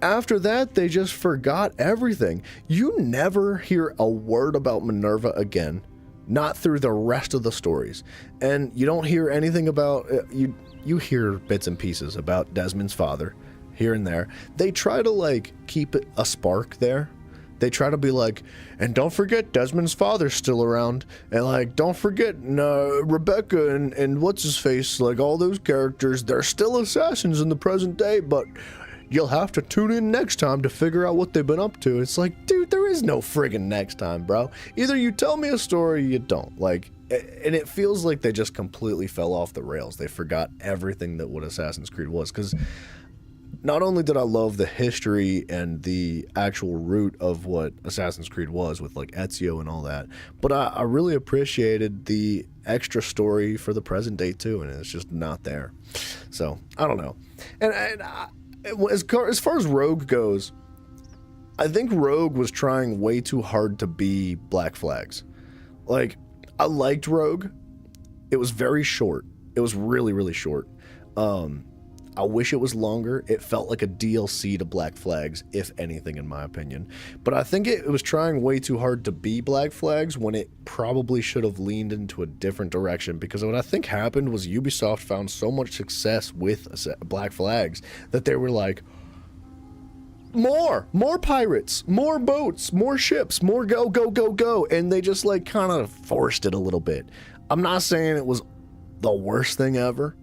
after that, they just forgot everything. You never hear a word about Minerva again, not through the rest of the stories. And you don't hear anything about, you hear bits and pieces about Desmond's father, here and there. They try to like keep it a spark there. They try to be like, and don't forget Desmond's father's still around, and like don't forget Rebecca and what's his face, like all those characters, they're still assassins in the present day, but you'll have to tune in next time to figure out what they've been up to. It's like, dude, there is no friggin' next time, bro. Either you tell me a story or you don't. Like, and it feels like they just completely fell off the rails. They forgot everything that what Assassin's Creed was, because not only did I love the history and the actual root of what Assassin's Creed was with like Ezio and all that, but I really appreciated the extra story for the present day too, and it's just not there. So I don't know. And as far as Rogue goes, I think Rogue was trying way too hard to be Black Flags. Like, I liked Rogue. It was very short. It was really, really short. I wish it was longer. It felt like a DLC to Black Flags, if anything, in my opinion. But I think it was trying way too hard to be Black Flags when it probably should have leaned into a different direction, because what I think happened was Ubisoft found so much success with Black Flags that they were like, more pirates, more boats, more ships, more go, and they just like kind of forced it a little bit. I'm not saying it was the worst thing ever,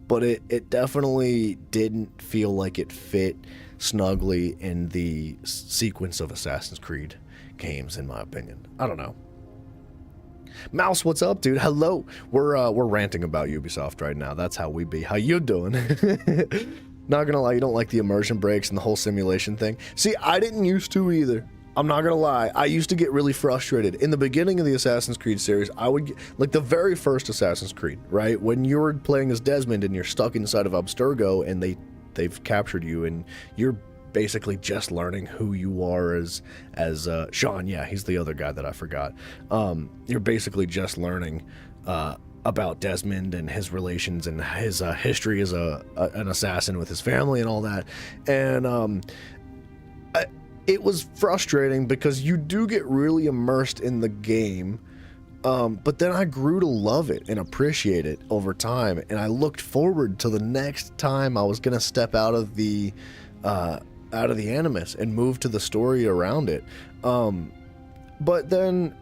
but it definitely didn't feel like it fit snugly in the sequence of Assassin's Creed games, in my opinion. I don't know. Mouse, what's up, dude? Hello. We're ranting about Ubisoft right now. That's how we be. How you doing? Not gonna lie, you don't like the immersion breaks and the whole simulation thing. See, I didn't used to either. I'm not gonna lie. I used to get really frustrated. In the beginning of the Assassin's Creed series, I would get, like the very first Assassin's Creed, right? When you're playing as Desmond and you're stuck inside of Abstergo and they've captured you and you're basically just learning who you are as Sean. Yeah, he's the other guy that I forgot. You're basically just learning about Desmond and his relations and his history as an assassin with his family and all that. And it was frustrating because you do get really immersed in the game, but then I grew to love it and appreciate it over time, and I looked forward to the next time I was gonna step out of the Animus and move to the story around it. But then,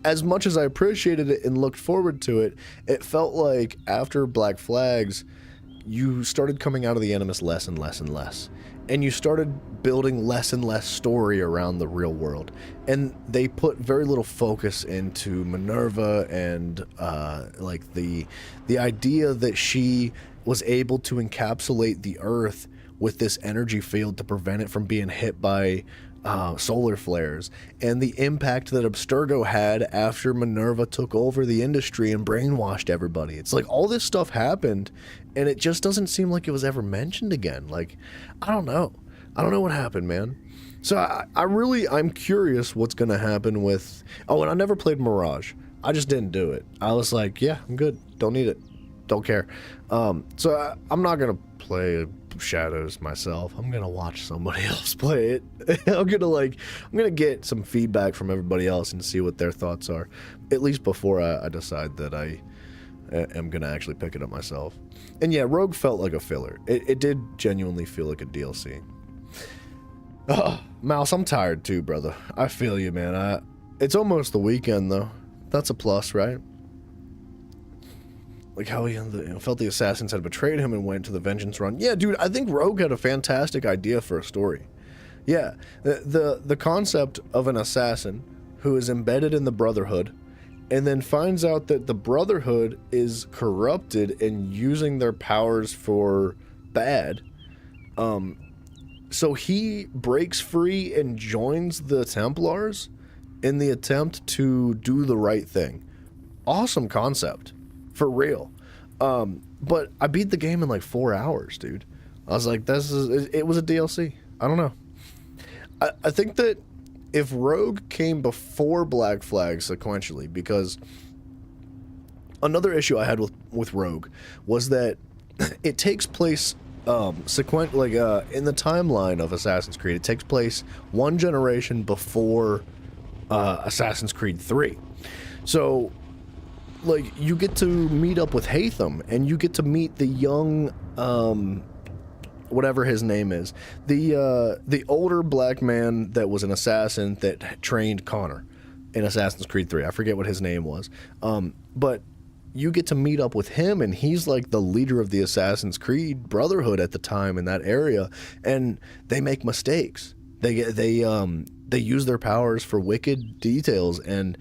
as much as I appreciated it and looked forward to it, it felt like after Black Flags, you started coming out of the Animus less and less and less. And you started building less and less story around the real world. And they put very little focus into Minerva and like the idea that she was able to encapsulate the Earth with this energy field to prevent it from being hit by solar flares, and the impact that Abstergo had after Minerva took over the industry and brainwashed everybody. It's like all this stuff happened, and it just doesn't seem like it was ever mentioned again. Like, I don't know what happened, man. So I'm curious what's gonna happen with. Oh, and I never played Mirage. I just didn't do it. I was like, yeah, I'm good. Don't need it. Don't care. So I'm not gonna play Shadows myself. I'm gonna watch somebody else play it. I'm gonna get some feedback from everybody else and see what their thoughts are, at least before I decide that I am gonna actually pick it up myself. And yeah, Rogue felt like a filler. It did genuinely feel like a DLC. Mouse, I'm tired too, brother. I feel you, man. It's almost the weekend though. That's a plus, right? Like how he felt the assassins had betrayed him and went to the vengeance run. Yeah, dude, I think Rogue had a fantastic idea for a story. Yeah, the concept of an assassin who is embedded in the Brotherhood and then finds out that the Brotherhood is corrupted and using their powers for bad. So he breaks free and joins the Templars in the attempt to do the right thing. Awesome concept. For real. But I beat the game in like 4 hours, dude. I was like, it was a DLC. I don't know. I think that if Rogue came before Black Flag sequentially, because another issue I had with Rogue was that it takes place in the timeline of Assassin's Creed. It takes place one generation before Assassin's Creed 3. So like, you get to meet up with Haytham, and you get to meet the young, whatever his name is, the older black man that was an assassin that trained Connor in Assassin's Creed 3. I forget what his name was. But you get to meet up with him, and he's like the leader of the Assassin's Creed Brotherhood at the time in that area, and they make mistakes. They use their powers for wicked details, and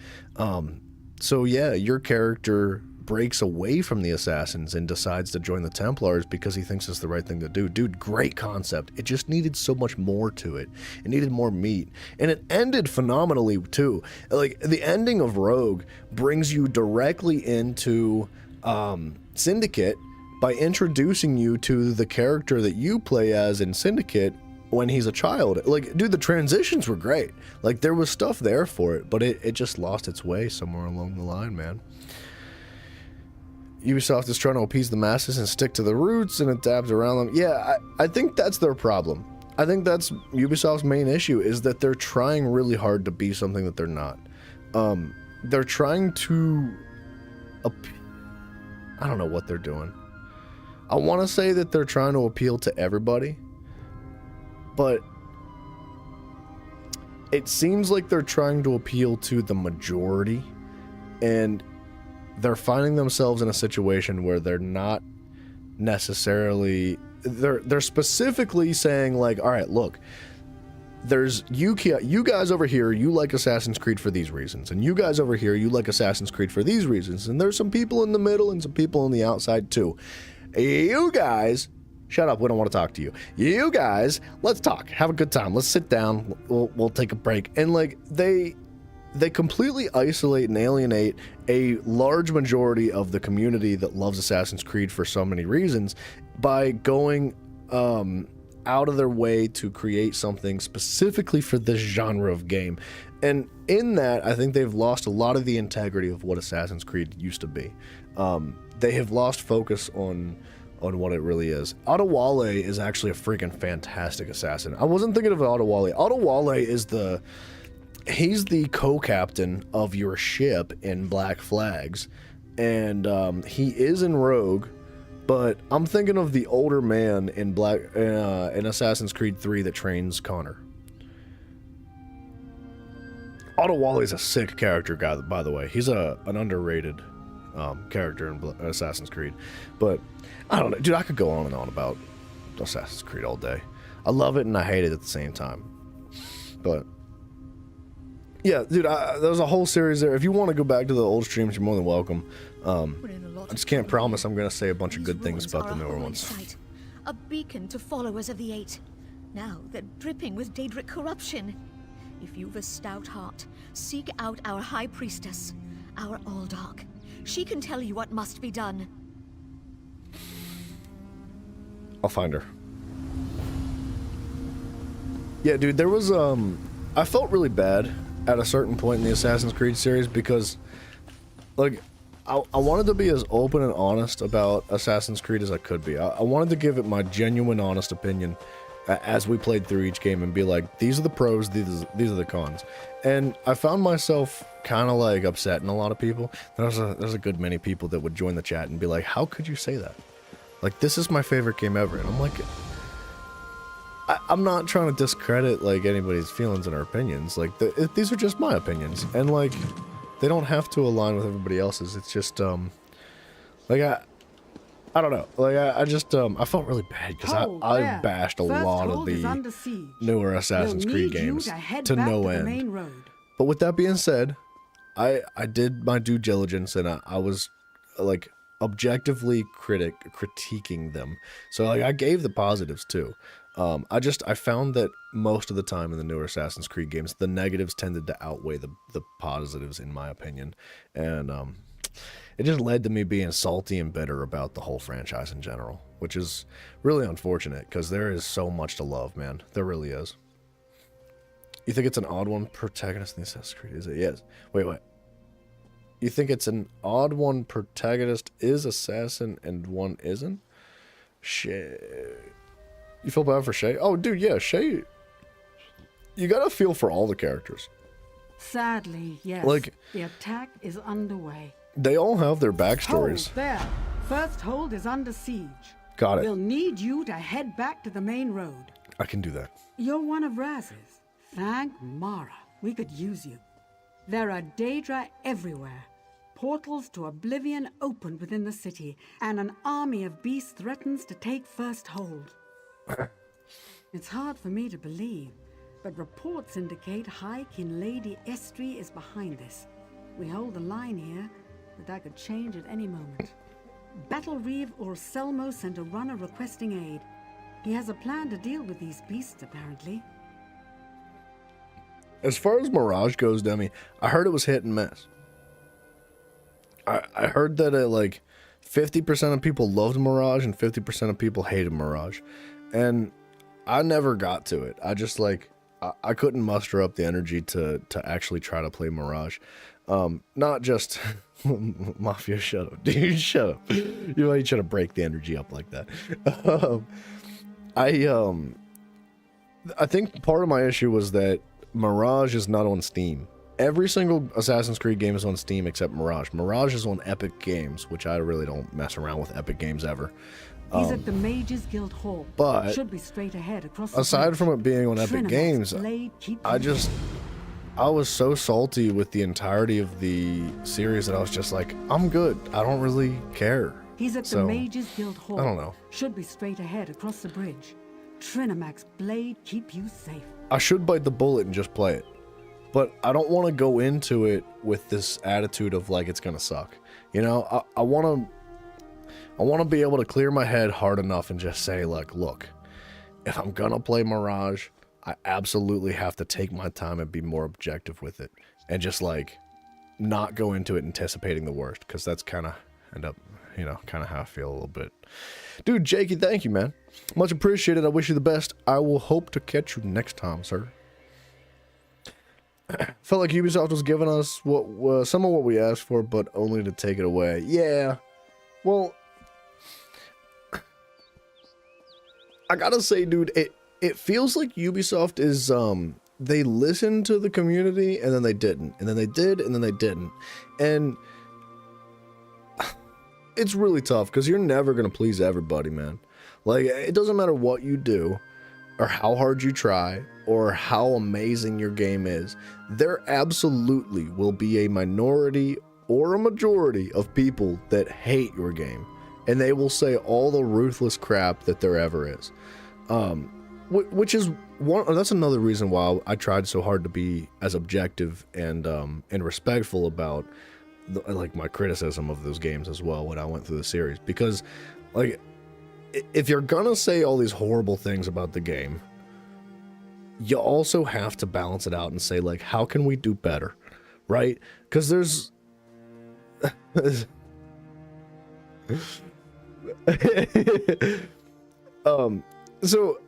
so yeah, your character breaks away from the assassins and decides to join the Templars because he thinks it's the right thing to do. Dude, great concept. It just needed so much more to it. It needed more meat. And it ended phenomenally too. Like, the ending of Rogue brings you directly into Syndicate by introducing you to the character that you play as in Syndicate when he's a child. Like, dude, the transitions were great. Like, there was stuff there for it, but it just lost its way somewhere along the line, man. Ubisoft is trying to appease the masses and stick to the roots and adapt around them. Yeah, I think that's their problem. I think that's Ubisoft's main issue, is that they're trying really hard to be something that they're not. They're trying to... I don't know what they're doing. I want to say that they're trying to appeal to everybody, but it seems like they're trying to appeal to the majority, and they're finding themselves in a situation where they're not necessarily... They're specifically saying, like, all right, look, there's you guys over here, you like Assassin's Creed for these reasons, and you guys over here, you like Assassin's Creed for these reasons, and there's some people in the middle and some people on the outside too. You guys, shut up, we don't want to talk to you. You guys, let's talk, have a good time, let's sit down, we'll take a break. And like, they completely isolate and alienate a large majority of the community that loves Assassin's Creed for so many reasons by going out of their way to create something specifically for this genre of game. And in that, I think they've lost a lot of the integrity of what Assassin's Creed used to be. They have lost focus on what it really is. Adewale is actually a freaking fantastic assassin. I wasn't thinking of Adewale. Adewale is he's the co-captain of your ship in Black Flags, and he is in Rogue, but I'm thinking of the older man in in Assassin's Creed 3 that trains Connor. Adewale is a sick character guy, by the way. He's an underrated character in Assassin's Creed, but I don't know, dude. I could go on and on about Assassin's Creed all day. I love it and I hate it at the same time, but. Yeah, dude, there's a whole series there. If you want to go back to the old streams, you're more than welcome. I just can't promise I'm going to say a bunch of good things about the newer ones. Sight, a beacon to followers of the Eight. Now they're dripping with Daedric corruption. If you've a stout heart, seek out our High Priestess, our Aldog. She can tell you what must be done. I'll find her. Yeah, dude, there was, I felt really bad at a certain point in the Assassin's Creed series because, like, I wanted to be as open and honest about Assassin's Creed as I could be. I wanted to give it my genuine, honest opinion as we played through each game and be like, these are the pros, these are the cons. And I found myself kind of like upsetting a lot of people. There's a good many people that would join the chat and be like, how could you say that? Like, this is my favorite game ever. And I'm like, I'm not trying to discredit like anybody's feelings and our opinions. Like these are just my opinions, and like they don't have to align with everybody else's. It's just like I don't know. Like I just I felt really bad because I bashed a lot of the newer Assassin's Creed games to no end. But with that being said, I did my due diligence and I was like objectively critiquing them. So like I gave the positives too. I found that most of the time in the newer Assassin's Creed games, the negatives tended to outweigh the positives, in my opinion. And it just led to me being salty and bitter about the whole franchise in general, which is really unfortunate because there is so much to love, man. There really is. You think it's an odd one protagonist in the Assassin's Creed? Is it? Yes. Wait. You think it's an odd one protagonist is assassin and one isn't? Shit. You feel bad for Shay? Oh, dude, yeah, Shay. You gotta feel for all the characters. Sadly, yes. Like, the attack is underway. They all have their backstories. Hold there. First hold is under siege. Got it. We'll need you to head back to the main road. I can do that. You're one of Raz's. Thank Mara. We could use you. There are Daedra everywhere. Portals to oblivion opened within the city, and an army of beasts threatens to take first hold. It's hard for me to believe, but reports indicate High King Lady Estri is behind this. We hold the line here, but that could change at any moment. Battle Reeve Orselmo sent a runner requesting aid. He has a plan to deal with these beasts, apparently. As far as Mirage goes, Demi, I heard it was hit and miss. I heard that like 50% of people loved Mirage and 50% of people hated Mirage. And I never got to it. I just like, I couldn't muster up the energy to actually try to play Mirage. Not just Mafia, shut up, dude, shut up. You know, you trying to break the energy up like that. I think part of my issue was that Mirage is not on Steam. Every single Assassin's Creed game is on Steam except Mirage. Mirage is on Epic Games, which I really don't mess around with Epic Games ever. He's at the Mages Guild Hall. But should be straight ahead across the aside bridge. from it being on Epic Trinamax Games, blade, keep I was so salty with the entirety of the series that I was just like, I'm good. I don't really care. He's at the So, Mages Guild Hall. I don't know. Should be straight ahead across the bridge. Trinamax blade keep you safe. I should bite the bullet and just play it. But I don't want to go into it with this attitude of like it's gonna suck. You know, I want to be able to clear my head hard enough and just say, like, look, if I'm gonna play Mirage, I absolutely have to take my time and be more objective with it, and just like not go into it anticipating the worst, because that's kind of kind of how I feel a little bit. Dude, Jakey, thank you, man. Much appreciated. I wish you the best. I will hope to catch you next time, sir. Felt like Ubisoft was giving us some of what we asked for, but only to take it away. Yeah. Well, I gotta say, dude, it feels like Ubisoft is, they listened to the community, and then they didn't. And then they did, and then they didn't. And it's really tough, because you're never gonna please everybody, man. Like, it doesn't matter what you do, or how hard you try, or how amazing your game is. There absolutely will be a minority or a majority of people that hate your game. And they will say all the ruthless crap that there ever is. Which is that's another reason why I tried so hard to be as objective and respectful about like my criticism of those games as well when I went through the series. Because like, if you're gonna say all these horrible things about the game, you also have to balance it out and say, like, how can we do better, right? Because there's so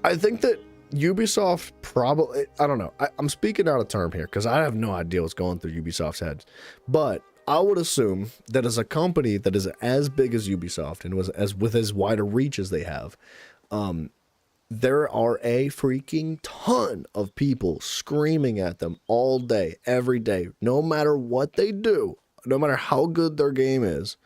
I think that Ubisoft probably, I don't know, I'm speaking out of term here because I have no idea what's going through Ubisoft's heads, but I would assume that as a company that is as big as Ubisoft and was with as wide a reach as they have, there are a freaking ton of people screaming at them all day, every day, no matter what they do, no matter how good their game is,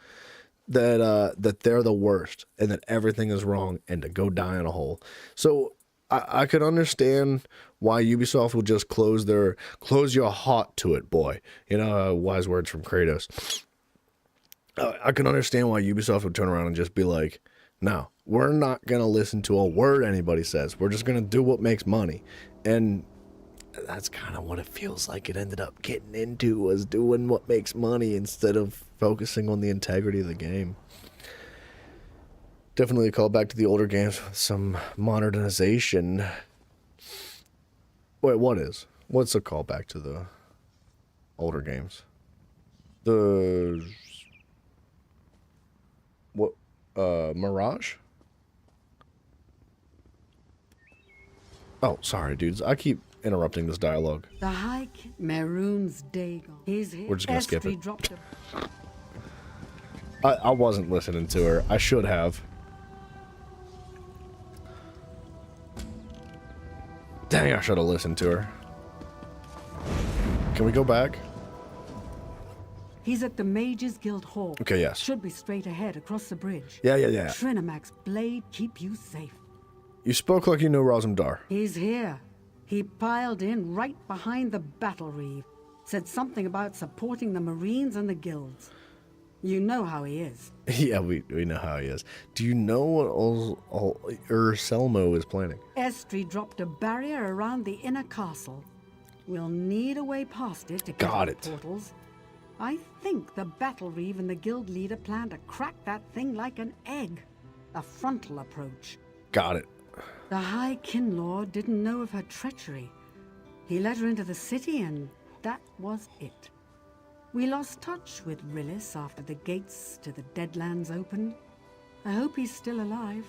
that they're the worst and that everything is wrong and to go die in a hole. So I could understand why Ubisoft will just close your heart to it, boy. You know, wise words from Kratos. I can understand why Ubisoft would turn around and just be like, no, we're not going to listen to a word anybody says. We're just going to do what makes money. And that's kind of what it feels like it ended up getting into, was doing what makes money instead of focusing on the integrity of the game. Definitely a call back to the older games with some modernization. Wait, what's a callback to the older games? Mirage? Oh, sorry, dudes. I keep interrupting this dialogue. The High Maroon's Dagon. He's here. We're just gonna skip it. Dropped I wasn't listening to her. I should have. Dang, I should have listened to her. Can we go back? He's at the Mages Guild Hall. Okay, yes. Should be straight ahead across the bridge. Yeah. Trinamax blade keep you safe. You spoke like you know Razumdar. He's here. He piled in right behind the battle reeve. Said something about supporting the Marines and the guilds. You know how he is. Yeah, we know how he is. Do you know what Selmo is planning? Estri dropped a barrier around the inner castle. We'll need a way past it to get to the portals. I think the battle reeve and the guild leader plan to crack that thing like an egg. A frontal approach. Got it. The High Kinlord didn't know of her treachery. He let her into the city and that was it. We lost touch with Rillis after the gates to the Deadlands opened. I hope he's still alive.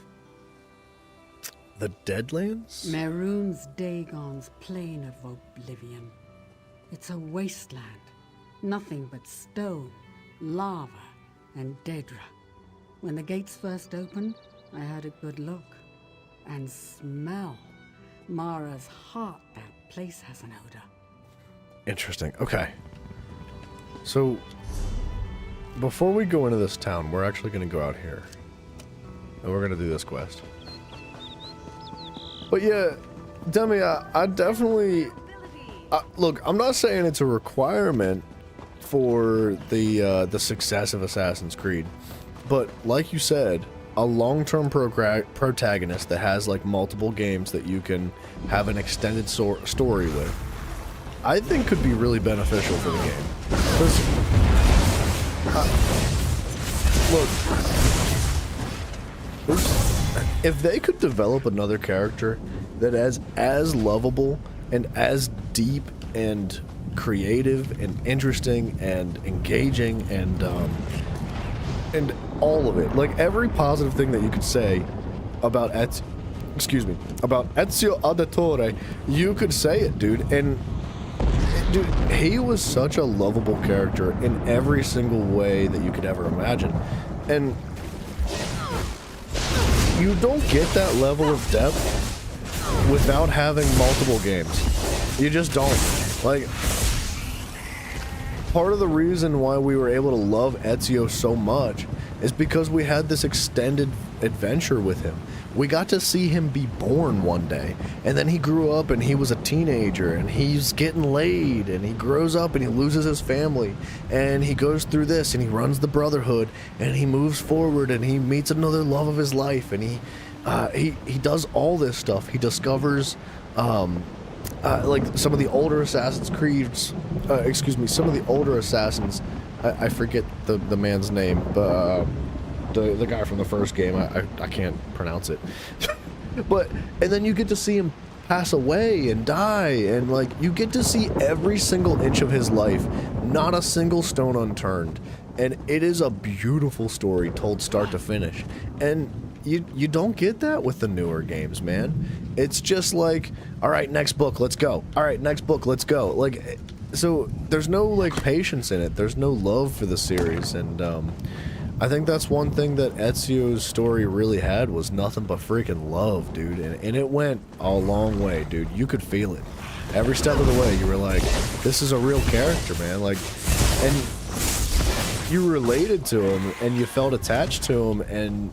The Deadlands? Mehrunes Dagon's Plain of Oblivion. It's a wasteland. Nothing but stone, lava, and Daedra. When the gates first opened, I had a good look. And smell. Mara's heart, that place has an odor. Interesting. Okay. So, before we go into this town, we're actually going to go out here. And we're going to do this quest. But yeah, Demi, I definitely... look, I'm not saying it's a requirement for the success of Assassin's Creed. But, like you said, a long-term protagonist that has, like, multiple games that you can have an extended story with, I think could be really beneficial for the game. Because, look, if they could develop another character that is as lovable and as deep and creative and interesting and engaging and all of it, like every positive thing that you could say about Ezio Auditore, you could say it, dude. And dude, he was such a lovable character in every single way that you could ever imagine. And you don't get that level of depth without having multiple games. You just don't. Like, part of the reason why we were able to love Ezio so much is because we had this extended adventure with him. We got to see him be born one day, and then he grew up and he was a teenager, and he's getting laid, and he grows up and he loses his family, and he goes through this, and he runs the Brotherhood, and he moves forward, and he meets another love of his life, and he does all this stuff. He discovers like some of the older Assassin's Creeds, some of the older Assassins. I forget the man's name, but the guy from the first game, I can't pronounce it. But, and then you get to see him pass away and die, and like, you get to see every single inch of his life, not a single stone unturned. And it is a beautiful story told start to finish. And you don't get that with the newer games, man. It's just like, all right, next book, let's go. All right, next book, let's go. Like, so there's no like patience in it. There's no love for the series, and I think that's one thing that Ezio's story really had, was nothing but freaking love, dude. And it went a long way, dude. You could feel it. Every step of the way, you were like, this is a real character, man. Like, and you related to him, and you felt attached to him, and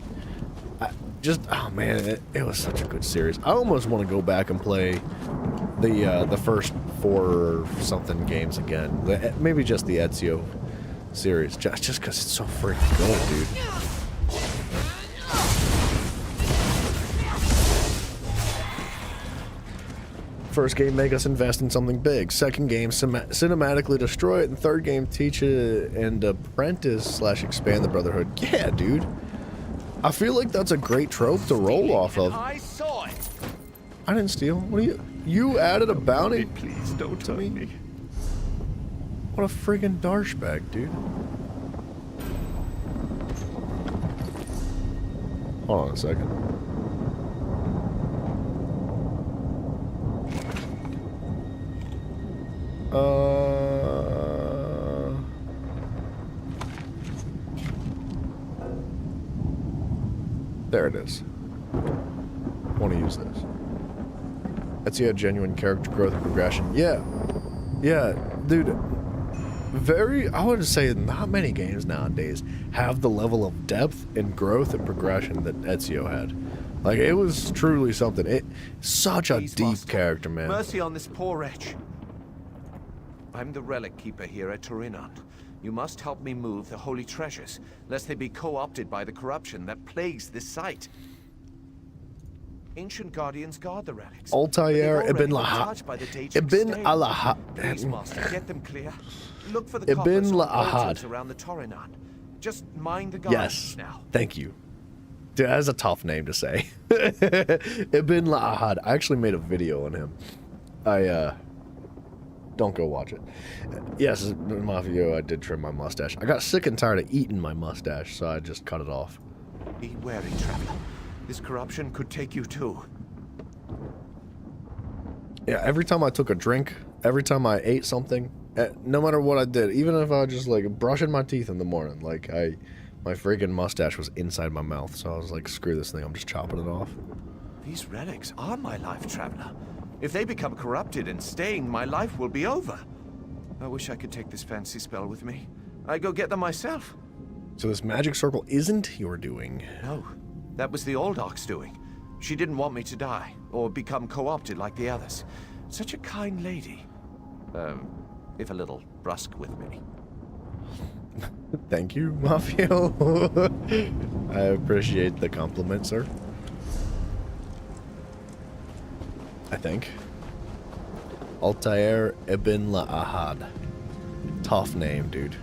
oh man, it was such a good series. I almost want to go back and play the first 4 or something games again. Maybe just the Ezio series, just because it's so freaking good, dude. First game, make us invest in something big. Second game, cinematically destroy it. And third game, teach it and apprentice / expand the Brotherhood. Yeah, dude. I feel like that's a great trope to roll off of. I saw it. I didn't steal. What are you added a bounty? Please don't tell me. What a friggin' darshbag, dude. Hold on a second. There it is. I want to use this. Ezio had genuine character growth and progression. Yeah. Yeah, dude. I would say not many games nowadays have the level of depth and growth and progression that Ezio had. Like, it was truly something. Such a deep character, man. Mercy on this poor wretch. I'm the relic keeper here at Torinon. You must help me move the holy treasures, lest they be co-opted by the corruption that plagues this site. Ancient guardians guard the relics. Altair Ibn Lahad. Ibn Alahad. Please, Master, get them clear. Look for the Ibn coffers Lahad around the Torinon. Just mind the gardens yes. now. Thank you. Dude, that's a tough name to say. Ibn Lahad. I actually made a video on him. Don't go watch it. Yes, Mafia, I did trim my mustache. I got sick and tired of eating my mustache, so I just cut it off. Be wary, traveler. This corruption could take you too. Yeah, every time I took a drink, every time I ate something, no matter what I did, even if I was just like brushing my teeth in the morning, like my freaking mustache was inside my mouth, so I was like, screw this thing, I'm just chopping it off. These relics are my life, Traveler. If they become corrupted and stained, my life will be over. I wish I could take this fancy spell with me. I'd go get them myself. So this magic circle isn't your doing. No, that was the Aldach's doing. She didn't want me to die, or become co-opted like the others. Such a kind lady. If a little brusque with me. Thank you, Mafio. I appreciate the compliment, sir. I think. Altair ibn La'ahad. Tough name, dude.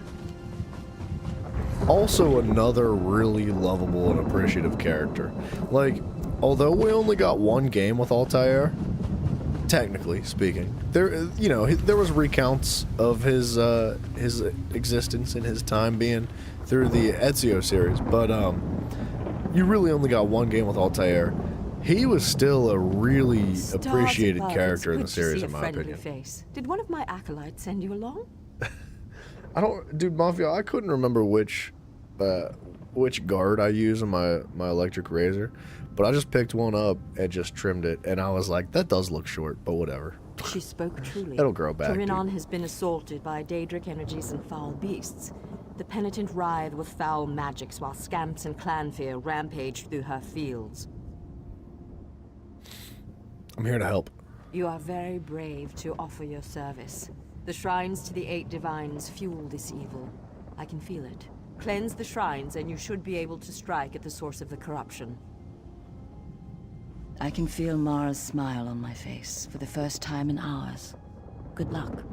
Also another really lovable and appreciative character. Like, although we only got one game with Altair, technically speaking, there was recounts of his existence and his time being through the Ezio series, but you really only got one game with Altair. He was still a really appreciated character in the series, in my opinion. Face. Did one of my acolytes send you along? Dude, Mafia, I couldn't remember which guard I use in my electric razor, but I just picked one up and just trimmed it, and I was like, that does look short, but whatever. She spoke truly. It'll grow back, Torinon has been assaulted by Daedric energies and foul beasts. The penitent writhe with foul magics while scamps and clanfear rampage through her fields. I'm here to help. You are very brave to offer your service. The shrines to the 8 divines fuel this evil. I can feel it. Cleanse the shrines and you should be able to strike at the source of the corruption. I can feel Mara's smile on my face for the first time in hours. Good luck.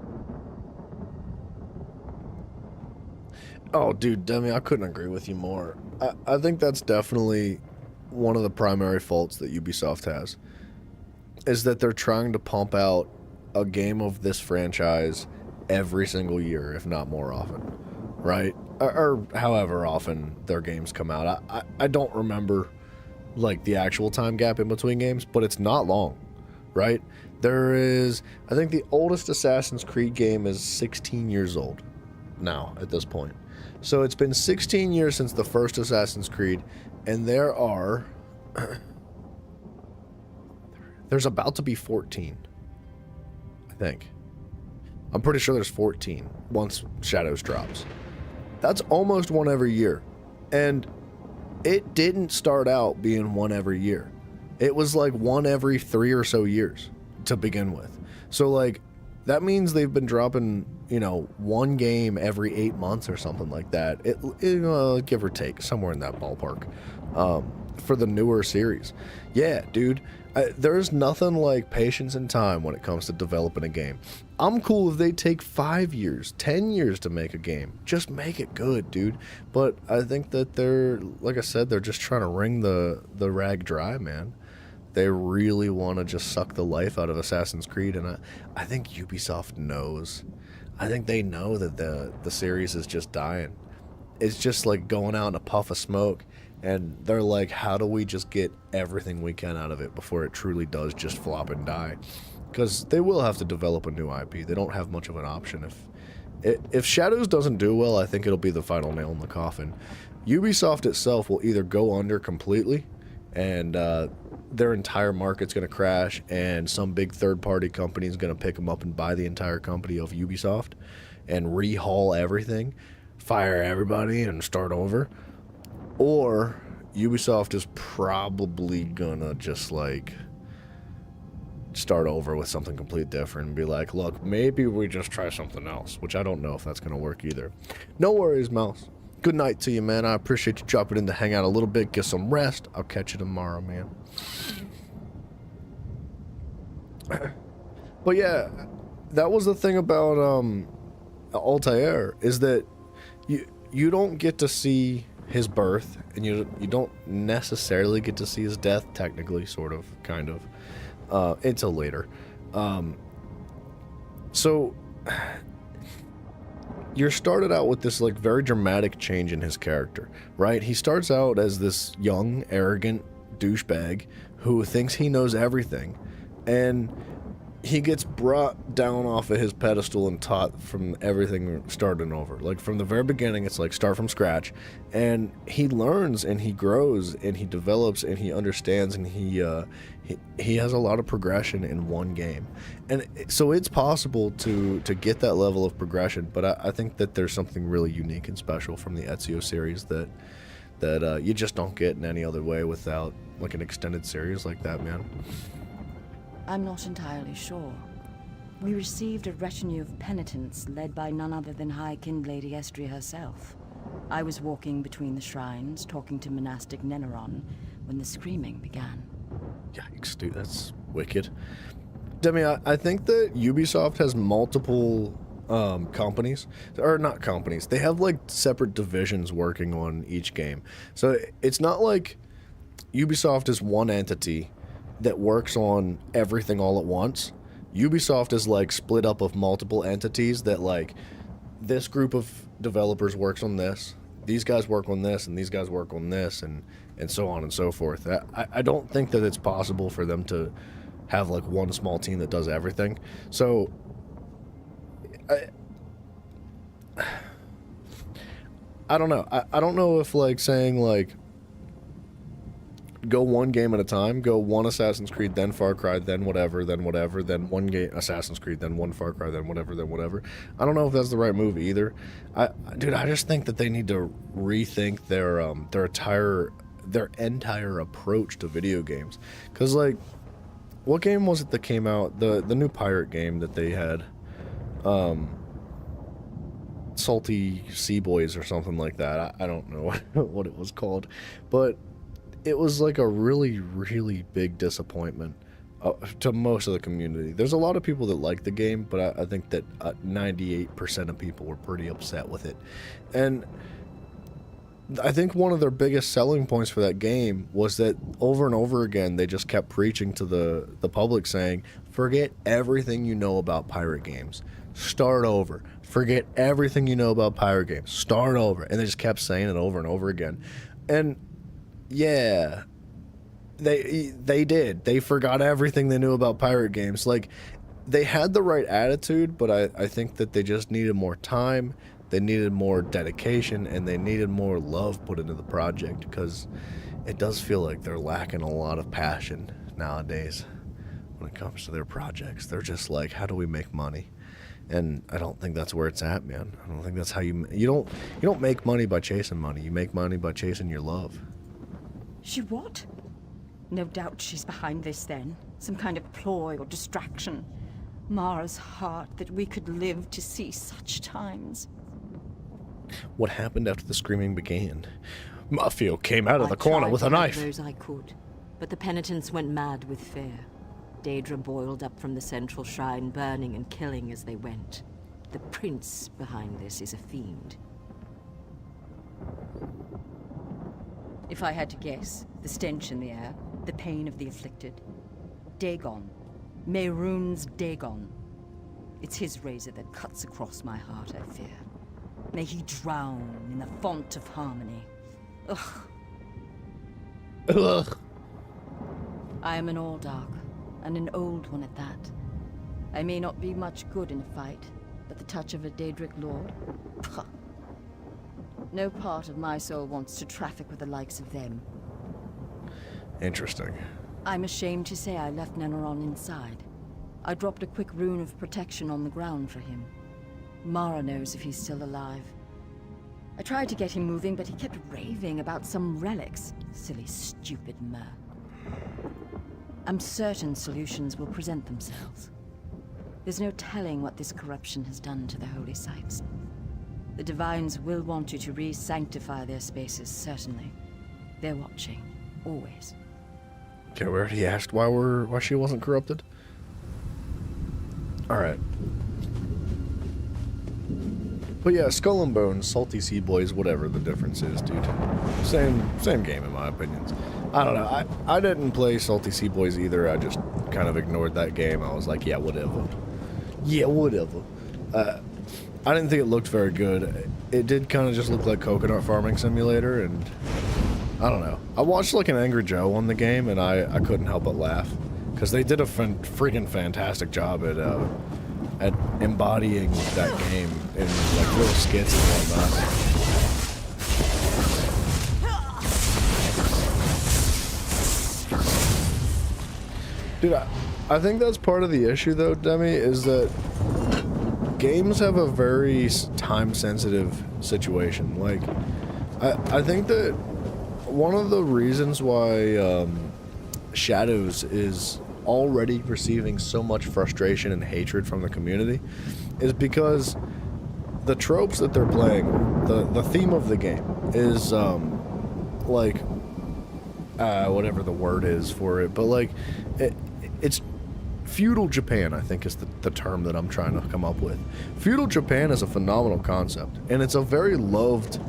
Oh, dude, Demi, I couldn't agree with you more. I think that's definitely one of the primary faults that Ubisoft has, is that they're trying to pump out a game of this franchise every single year, if not more often, right? Or however often their games come out. I don't remember, like, the actual time gap in between games, but it's not long, right? There is, I think the oldest Assassin's Creed game is 16 years old now at this point. So it's been 16 years since the first Assassin's Creed, and there are... there's about to be 14, I think. I'm pretty sure there's 14 once Shadows drops. That's almost one every year. And it didn't start out being one every year. It was like one every 3 or so years to begin with. So, like, that means they've been dropping, one game every 8 months or something like that. Give or take, somewhere in that ballpark. For the newer series. Yeah, dude. There's nothing like patience and time when it comes to developing a game. I'm cool if they take 5 years, 10 years to make a game. Just make it good, dude. But I think that they're, like I said, they're just trying to wring the rag dry, man. They really want to just suck the life out of Assassin's Creed, and I think Ubisoft knows. I think they know that the series is just dying. It's just like going out in a puff of smoke. And they're like, how do we just get everything we can out of it before it truly does just flop and die? Because they will have to develop a new IP. They don't have much of an option. If Shadows doesn't do well, I think it'll be the final nail in the coffin. Ubisoft itself will either go under completely, and their entire market's going to crash, and some big third-party company is going to pick them up and buy the entire company of Ubisoft and rehaul everything, fire everybody, and start over. Or Ubisoft is probably gonna just like start over with something completely different and be like, look, maybe we just try something else, which I don't know if that's gonna work either. No worries, Mouse. Good night to you, man. I appreciate you dropping in to hang out a little bit, get some rest. I'll catch you tomorrow, man. But yeah, that was the thing about Altair, is that you don't get to see his birth, and you don't necessarily get to see his death, technically, sort of, kind of, until later. So you're started out with this like very dramatic change in his character, right? He starts out as this young, arrogant douchebag who thinks he knows everything, and he gets brought down off of his pedestal and taught from everything starting over. Like, from the very beginning, it's like start from scratch. And he learns and he grows and he develops and he understands and he has a lot of progression in one game. And so it's possible to get that level of progression, but I think that there's something really unique and special from the Ezio series that you just don't get in any other way without, like, an extended series like that, man. I'm not entirely sure. We received a retinue of penitents led by none other than High-Kind Lady Estria herself. I was walking between the shrines, talking to monastic Neneron, when the screaming began. Yikes, dude, that's wicked. Demi, I think that Ubisoft has multiple companies, or not companies, they have like separate divisions working on each game. So it's not like Ubisoft is one entity that works on everything all at once. Ubisoft is like split up of multiple entities that, like, this group of developers works on this, these guys work on this, and these guys work on this, and so on and so forth. I don't think that it's possible for them to have like one small team that does everything. So I don't know. I don't know if, like, saying like go one game at a time, go one Assassin's Creed, then Far Cry, then whatever, then one game Assassin's Creed, then one Far Cry, then whatever. I don't know if that's the right move either. I just think that they need to rethink their entire approach to video games. Cause, like, what game was it that came out? The new pirate game that they had, Salty Sea Boys or something like that. I don't know what it was called, but it was like a really, really big disappointment to most of the community. There's a lot of people that like the game, but I think that 98% of people were pretty upset with it. And I think one of their biggest selling points for that game was that over and over again, they just kept preaching to the public saying, forget everything you know about pirate games. Start over. Forget everything you know about pirate games. Start over. And they just kept saying it over and over again. And yeah, they did. They forgot everything they knew about pirate games. Like, they had the right attitude, but I think that they just needed more time, they needed more dedication, and they needed more love put into the project, because it does feel like they're lacking a lot of passion nowadays when it comes to their projects. They're just like, how do we make money? And I don't think that's where it's at, man. I don't think that's how you don't make money by chasing money. You make money by chasing your love. She what? No doubt she's behind this then. Some kind of ploy or distraction. Mara's heart that we could live to see such times. What happened after the screaming began? Mafio came out of the corner with a knife. Those I could, but the penitents went mad with fear. Daedra boiled up from the central shrine, burning and killing as they went. The prince behind this is a fiend. If I had to guess, the stench in the air, the pain of the afflicted. Dagon. Mehrunes Dagon. It's his razor that cuts across my heart, I fear. May he drown in the font of harmony. Ugh. Ugh. I am an Alldark, and an old one at that. I may not be much good in a fight, but the touch of a Daedric Lord? Puh. No part of my soul wants to traffic with the likes of them. Interesting. I'm ashamed to say I left Neneron inside. I dropped a quick rune of protection on the ground for him. Mara knows if he's still alive. I tried to get him moving, but he kept raving about some relics. Silly, stupid Mer. I'm certain solutions will present themselves. There's no telling what this corruption has done to the holy sites. The Divines will want you to re-sanctify their spaces, certainly. They're watching, always. Okay, we already asked why she wasn't corrupted. Alright. But yeah, Skull and Bones, Salty Sea Boys, whatever the difference is, dude. Same game in my opinions. I don't know. I didn't play Salty Sea Boys either. I just kind of ignored that game. I was like, yeah, whatever. Yeah, whatever. I didn't think it looked very good. It did kind of just look like Coconut Farming Simulator, and I don't know. I watched like an Angry Joe on the game, and I couldn't help but laugh. because they did a freaking fantastic job at embodying that game in like little skits and whatnot. Dude, I think that's part of the issue though, Demi, is that games have a very time-sensitive situation. Like, I think that one of the reasons why Shadows is already receiving so much frustration and hatred from the community is because the tropes that they're playing, the theme of the game is like whatever the word is for it, but like it's feudal Japan, I think is the term that I'm trying to come up with. Feudal Japan is a phenomenal concept, and it's a very loved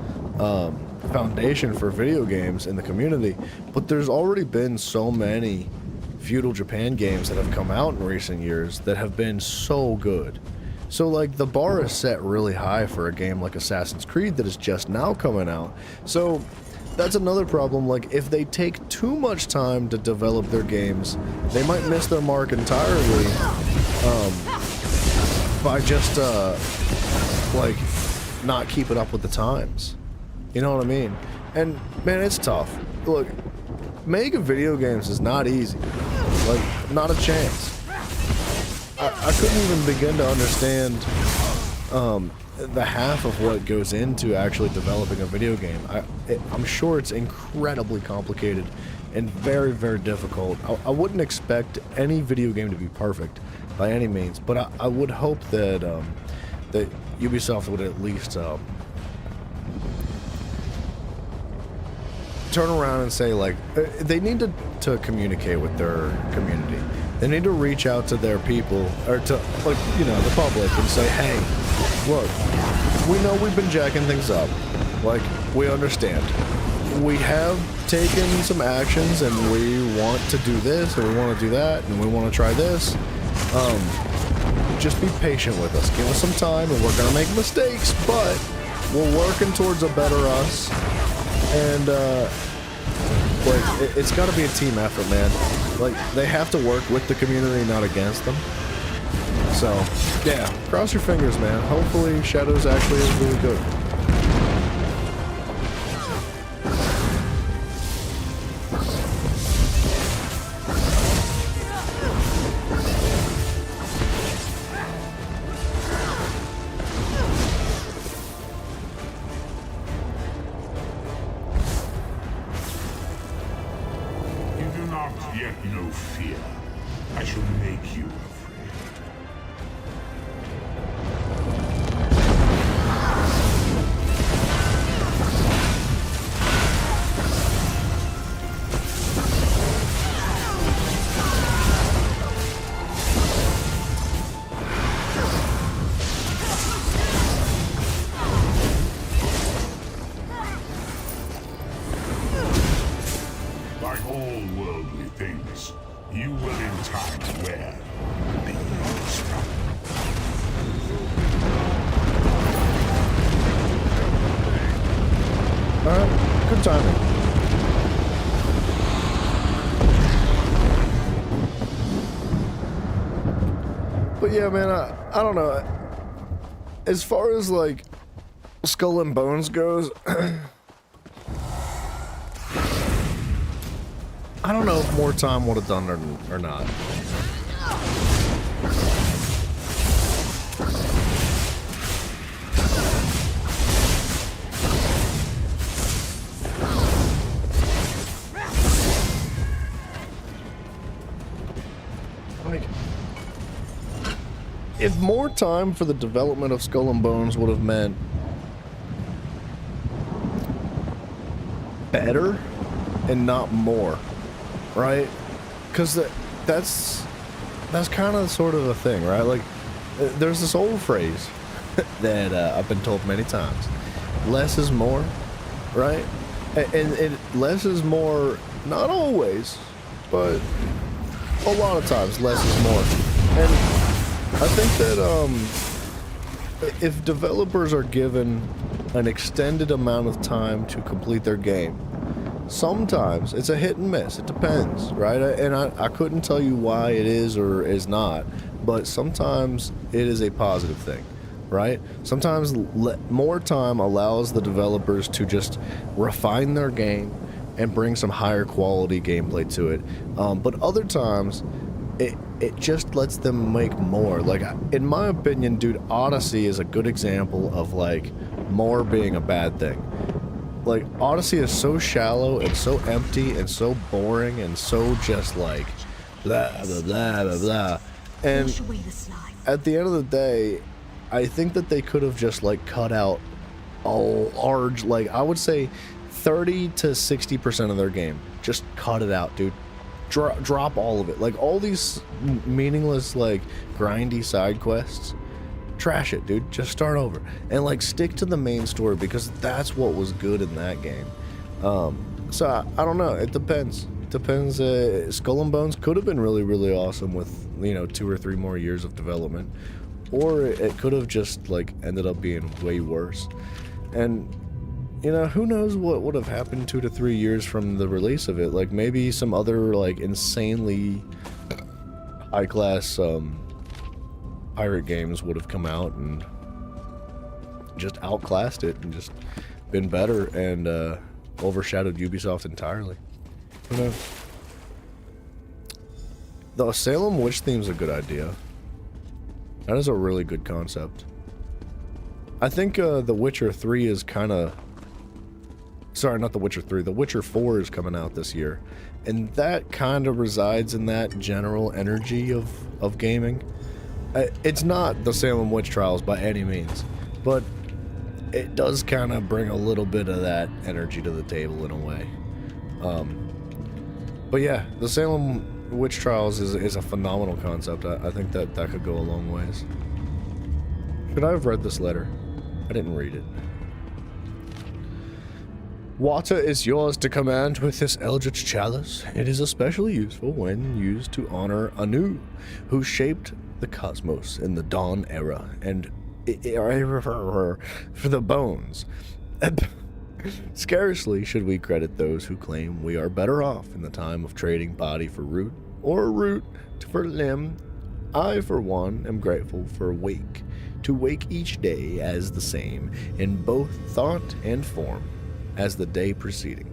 foundation for video games in the community, but there's already been so many feudal Japan games that have come out in recent years that have been so good. So like the bar is set really high for a game like Assassin's Creed that is just now coming out. So that's another problem. Like, if they take too much time to develop their games, they might miss their mark entirely by just like not keeping up with the times. You know what I mean? And man, it's tough. Look, making video games is not easy. Like, not a chance. I couldn't even begin to understand the half of what goes into actually developing a video game. I'm sure it's incredibly complicated and very, very difficult. I wouldn't expect any video game to be perfect by any means, but I would hope that that Ubisoft would at least turn around and say, like, they need to communicate with their community. They need to reach out to their people, or to, like, you know, the public, and say, hey, look, we know we've been jacking things up. Like, we understand. We have taken some actions, and we want to do this, and we want to do that, and we want to try this. Just be patient with us. Give us some time, and we're going to make mistakes, but we're working towards a better us. And, like, it's got to be a team effort, man. Like, they have to work with the community, not against them. So, yeah, cross your fingers, man. Hopefully Shadows actually is really good. Yet no fear. I shall make you afraid. Like all worldly things, you will in time wear the strap. Alright, good timing. But yeah, man, I don't know. As far as, like, Skull and Bones goes, I don't know if more time would have done or not. Like, if more time for the development of Skull and Bones would have meant better and not more, right? Because that's kind of sort of a thing, right? Like, there's this old phrase that I've been told many times: less is more, right? And less is more, not always, but a lot of times less is more. And I think that if developers are given an extended amount of time to complete their game, sometimes it's a hit and miss. It depends, right? And I couldn't tell you why it is or is not, but sometimes it is a positive thing, right? Sometimes more time allows the developers to just refine their game and bring some higher quality gameplay to it. But other times, it just lets them make more. Like, in my opinion, dude, Odyssey is a good example of, like, more being a bad thing. Like, Odyssey is so shallow and so empty and so boring and so just, like, blah, blah, blah, blah, blah. And at the end of the day, I think that they could have just, like, cut out a large, like, I would say 30 to 60% of their game. Just cut it out, dude. Drop all of it. Like, all these meaningless, like, grindy side quests, trash it, dude. Just start over. And, like, stick to the main story, because that's what was good in that game. So, I don't know. It depends. It depends. Skull and Bones could have been really, really awesome with, you know, 2 or 3 more years of development. Or it could have just, like, ended up being way worse. And, you know, who knows what would have happened 2 to 3 years from the release of it. Like, maybe some other, like, insanely high-class pirate games would have come out and just outclassed it and just been better and overshadowed Ubisoft entirely. Who knows? The Salem Witch theme's a good idea. That is a really good concept. I think The Witcher 3 is kind of... Sorry, not The Witcher 3. The Witcher 4 is coming out this year. And that kind of resides in that general energy of gaming. It's not the Salem Witch Trials by any means, but it does kind of bring a little bit of that energy to the table in a way. But yeah, the Salem Witch Trials is a phenomenal concept. I think that could go a long ways. Should I have read this letter? I didn't read it. Water is yours to command with this Eldritch Chalice. It is especially useful when used to honor Anu, who shaped the cosmos in the Dawn Era, and for the bones. Scarcely should we credit those who claim we are better off in the time of trading body for root, or root for limb. I, for one, am grateful for wake, to wake each day as the same, in both thought and form, as the day preceding.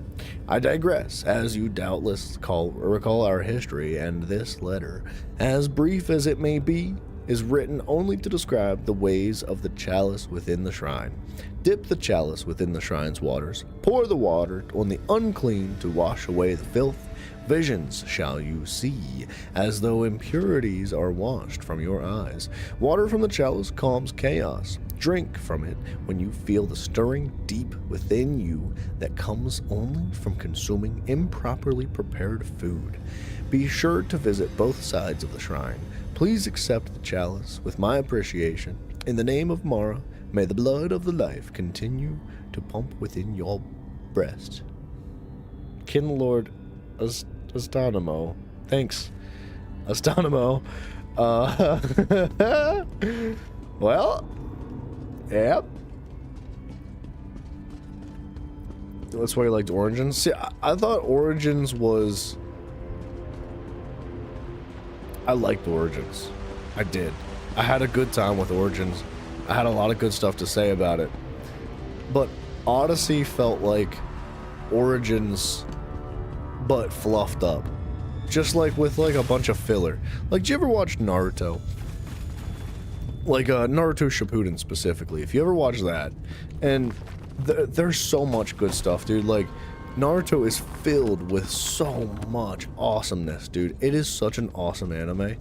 I digress, as you doubtless recall our history, and this letter, as brief as it may be, is written only to describe the ways of the chalice within the shrine. Dip the chalice within the shrine's waters, pour the water on the unclean to wash away the filth. Visions shall you see, as though impurities are washed from your eyes. Water from the chalice calms chaos. Drink from it when you feel the stirring deep within you that comes only from consuming improperly prepared food. Be sure to visit both sides of the shrine. Please accept the chalice with my appreciation. In the name of Mara, may the blood of the life continue to pump within your breast. Kinlord Astonimo. Thanks, Astonimo. Well, yep. That's why you liked Origins? See, I thought Origins was... I liked Origins. I did. I had a good time with Origins. I had a lot of good stuff to say about it. But Odyssey felt like Origins, but fluffed up. Just like with like a bunch of filler. Like, did you ever watch Naruto? Like Naruto Shippuden specifically. If you ever watch that, and there's so much good stuff, dude. Like, Naruto is filled with so much awesomeness, dude. It is such an awesome anime.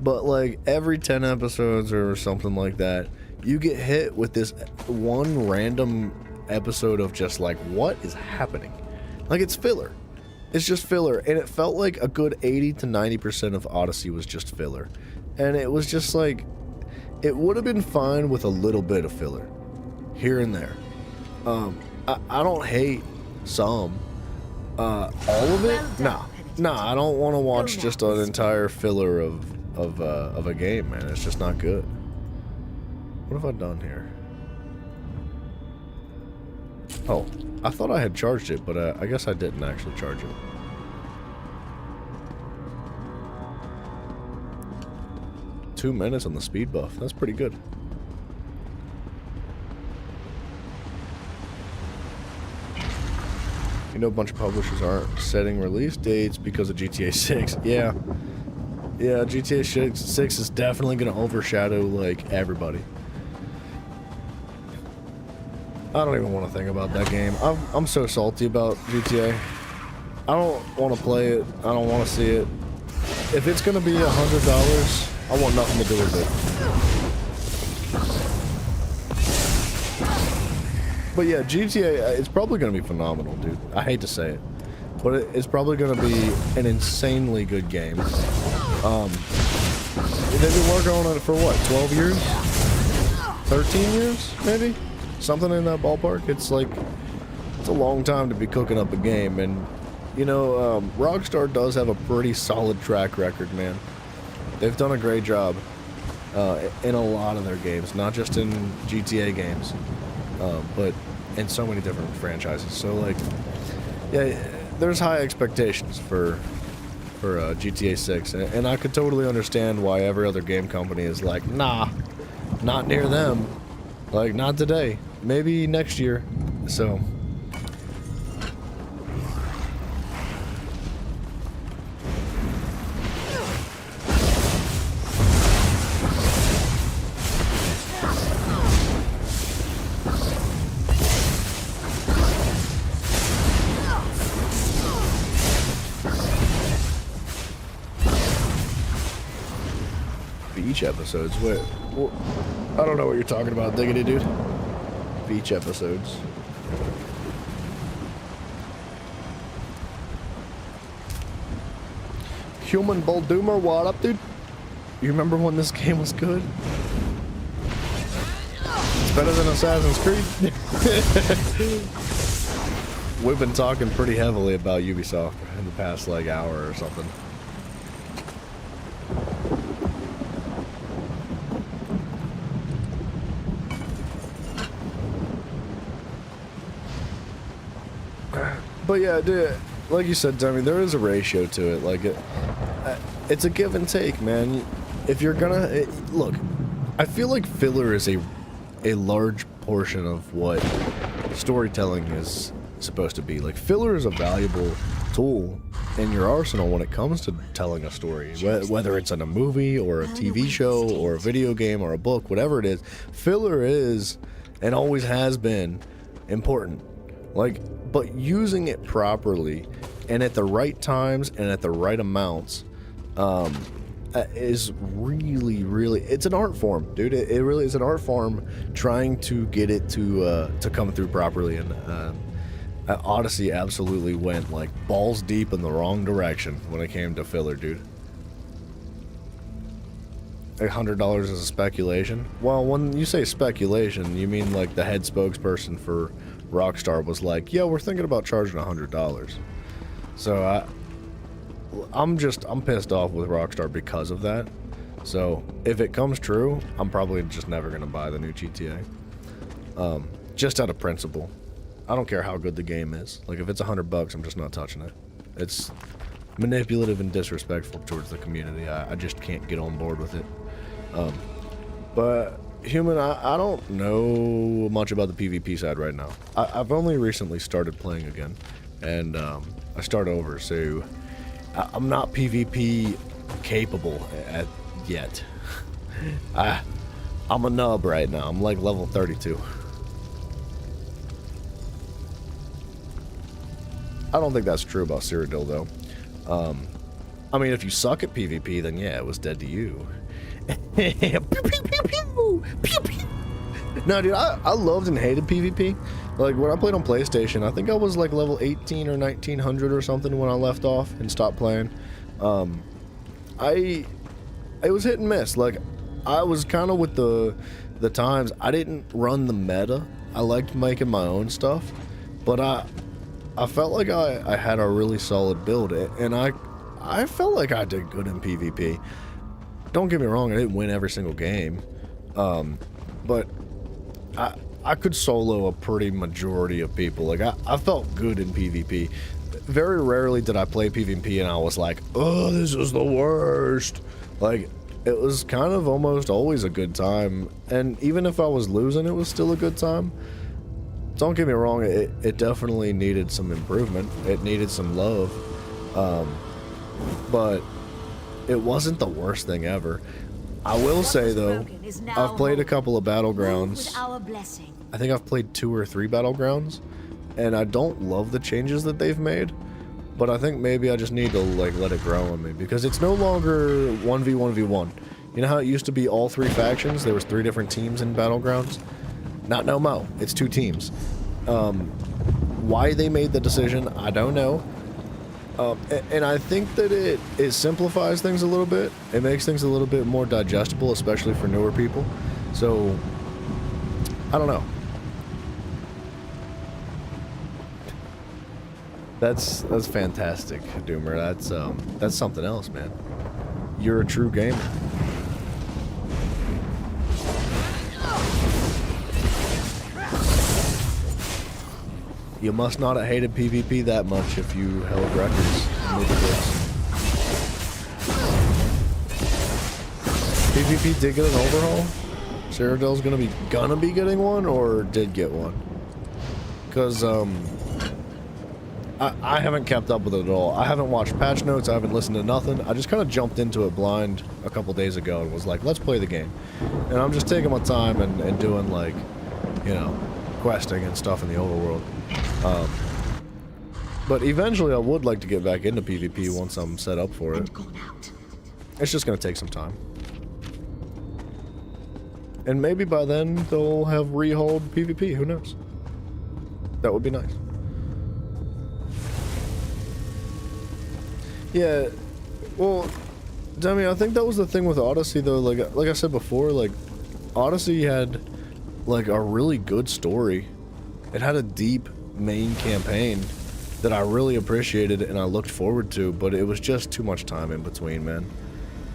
But like every 10 episodes or something like that, you get hit with this one random episode of just like, what is happening? Like, it's filler. It's just filler. And it felt like a good 80 to 90% of Odyssey was just filler. And it was just like, it would have been fine with a little bit of filler here and there. I don't hate some. All of it? Nah, I don't want to watch just an entire filler of a game, man. It's just not good. What have I done here? Oh, I thought I had charged it, but I guess I didn't actually charge it. Two minutes on the speed buff. That's pretty good. You know, a bunch of publishers aren't setting release dates because of GTA 6. Yeah. Yeah, GTA 6 is definitely going to overshadow, like, everybody. I don't even want to think about that game. I'm so salty about GTA. I don't want to play it. I don't want to see it. If it's going to be $100, I want nothing to do with it. But yeah, GTA, it's probably going to be phenomenal, dude. I hate to say it. But it's probably going to be an insanely good game. They've been working on it for what, 12 years? 13 years, maybe? Something in that ballpark. It's like, it's a long time to be cooking up a game. And, you know, Rockstar does have a pretty solid track record, man. They've done a great job in a lot of their games, not just in GTA games, but in so many different franchises. So, like, yeah, there's high expectations for GTA 6, and I could totally understand why every other game company is like, nah, not near them. Like, not today. Maybe next year. So... Beach episodes? Wait, I don't know what you're talking about, Diggity Dude. Beach episodes. Human Bulldumer, what up, dude? You remember when this game was good? It's better than Assassin's Creed. We've been talking pretty heavily about Ubisoft in the past, like, hour or something. But yeah, dude, like you said, Demi, there is a ratio to it. Like, it's a give and take, man. If you're gonna... look, I feel like filler is a large portion of what storytelling is supposed to be. Like, filler is a valuable tool in your arsenal when it comes to telling a story. Whether it's in a movie, or a TV show, or a video game, or a book, whatever it is, filler is, and always has been, important. Like, but using it properly and at the right times and at the right amounts is really, really, it's an art form, dude. It really is an art form, trying to get it to come through properly. And Odyssey absolutely went like balls deep in the wrong direction when it came to filler, dude. $100 is a speculation. Well, when you say speculation, you mean like the head spokesperson for Rockstar was like, yeah, we're thinking about charging $100. So I'm pissed off with Rockstar because of that. So if it comes true, I'm probably just never gonna buy the new GTA. Just out of principle. I don't care how good the game is. Like, if it's $100, I'm just not touching it. It's manipulative and disrespectful towards the community. I just can't get on board with it. But Human, I don't know much about the PvP side right now. I've only recently started playing again, and I start over, so I'm not PvP capable yet. I'm a nub right now. I'm like level 32. I don't think that's true about Cyrodiil, though. I mean, if you suck at PvP, then yeah, it was dead to you. Pew, pew, pew, pew, pew, pew. No, dude, I loved and hated PvP. Like, when I played on PlayStation, I think I was like level 18 or 1900 or something when I left off and stopped playing. It was hit and miss. Like, I was kind of with the times. I didn't run the meta. I liked making my own stuff, but I felt like I had a really solid build, and I felt like I did good in PvP. Don't get me wrong, I didn't win every single game, but I could solo a pretty majority of people. Like, I felt good in PvP. Very rarely did I play PvP and I was like, oh, this is the worst. Like, it was kind of almost always a good time. And even if I was losing, it was still a good time. Don't get me wrong, it definitely needed some improvement. It needed some love. But it wasn't the worst thing ever. I will say, though, I've played a couple of Battlegrounds. I think I've played 2 or 3 Battlegrounds. And I don't love the changes that they've made. But I think maybe I just need to, like, let it grow on me. Because it's no longer 1v1v1. You know how it used to be all 3 factions? There was 3 different teams in Battlegrounds? Not no mo. It's 2 teams. Why they made the decision, I don't know. And I think that it simplifies things a little bit. It makes things a little bit more digestible, especially for newer people. So, I don't know. That's fantastic, Doomer. That's something else, man. You're a true gamer. You must not have hated PvP that much if you held records. PvP did get an overhaul? Cyrodiil's gonna be getting one, or did get one? Because I haven't kept up with it at all. I haven't watched patch notes. I haven't listened to nothing. I just kind of jumped into it blind a couple days ago and was like, let's play the game. And I'm just taking my time and doing, like, you know, questing and stuff in the overworld. But eventually I would like to get back into PvP once I'm set up for it. It's just going to take some time. And maybe by then they'll have rehauled PvP. Who knows? That would be nice. Yeah, well, Demi, I think that was the thing with Odyssey, though. Like I said before, like, Odyssey had, like, a really good story. It had a deep main campaign that I really appreciated and I looked forward to, but it was just too much time in between, man.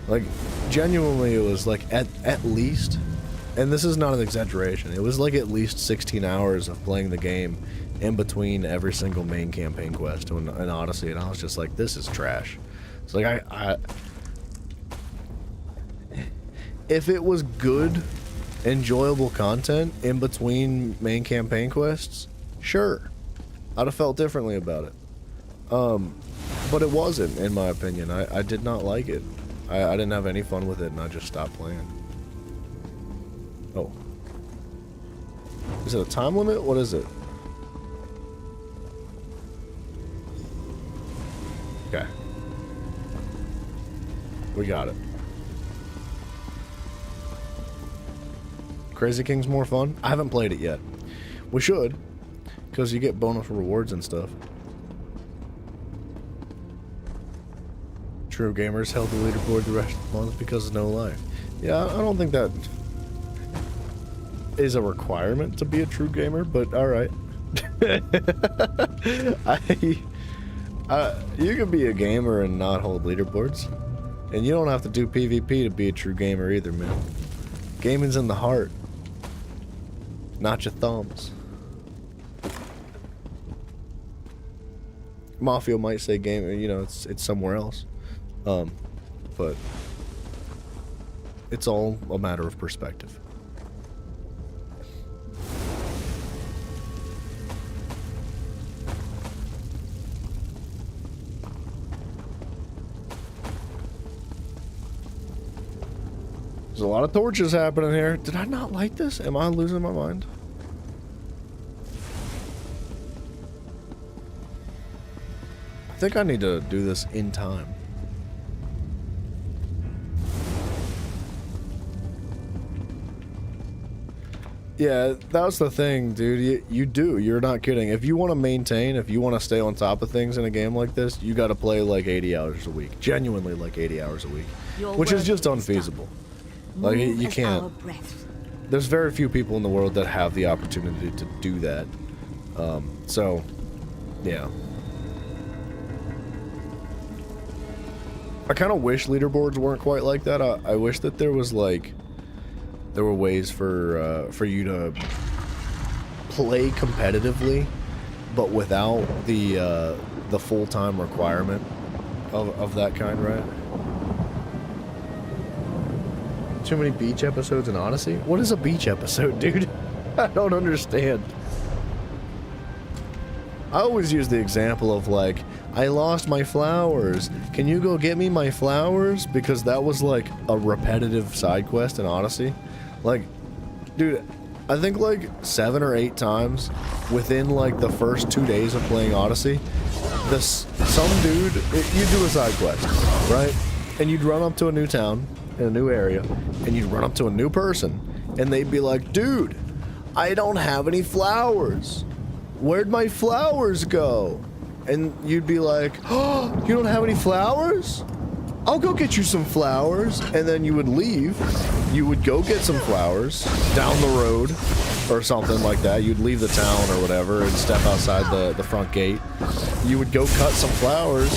Like, genuinely, it was, like, at least, and this is not an exaggeration, it was, like, at least 16 hours of playing the game in between every single main campaign quest in Odyssey, and I was just like, this is trash. It's like, if it was good, enjoyable content in between main campaign quests, sure, I'd have felt differently about it. But it wasn't, in my opinion. I did not like it. I didn't have any fun with it, and I just stopped playing. Oh. Is it a time limit? What is it? Okay. We got it. Crazy King's more fun? I haven't played it yet. We should, because you get bonus rewards and stuff. True gamers held the leaderboard the rest of the month because of no life. Yeah, I don't think that is a requirement to be a true gamer, but alright. You can be a gamer and not hold leaderboards. And you don't have to do PvP to be a true gamer either, man. Gaming's in the heart, not your thumbs. Mafia might say game, you know, it's somewhere else. But it's all a matter of perspective. There's a lot of torches happening here. Did I not like this? Am I losing my mind? I think I need to do this in time. Yeah, that's the thing, dude. You do. You're not kidding. If you want to maintain, if you want to stay on top of things in a game like this, you got to play like 80 hours a week. Genuinely like 80 hours a week. Which is just unfeasible. Like, you can't. There's very few people in the world that have the opportunity to do that. So, yeah. I kind of wish leaderboards weren't quite like that. I wish that there was, like, there were ways for you to play competitively, but without the full-time requirement of that kind, right? Too many beach episodes in Odyssey? What is a beach episode, dude? I don't understand. I always use the example of like, I lost my flowers. Can you go get me my flowers? Because that was like a repetitive side quest in Odyssey. Like, dude, I think like 7 or 8 times within like the first 2 days of playing Odyssey, some dude, you do a side quest, right? And you'd run up to a new town in a new area, and you'd run up to a new person, and they'd be like, dude, I don't have any flowers. Where'd my flowers go? And you'd be like, oh, you don't have any flowers? I'll go get you some flowers. And then you would leave. You would go get some flowers down the road or something like that. You'd leave the town or whatever and step outside the front gate. You would go cut some flowers,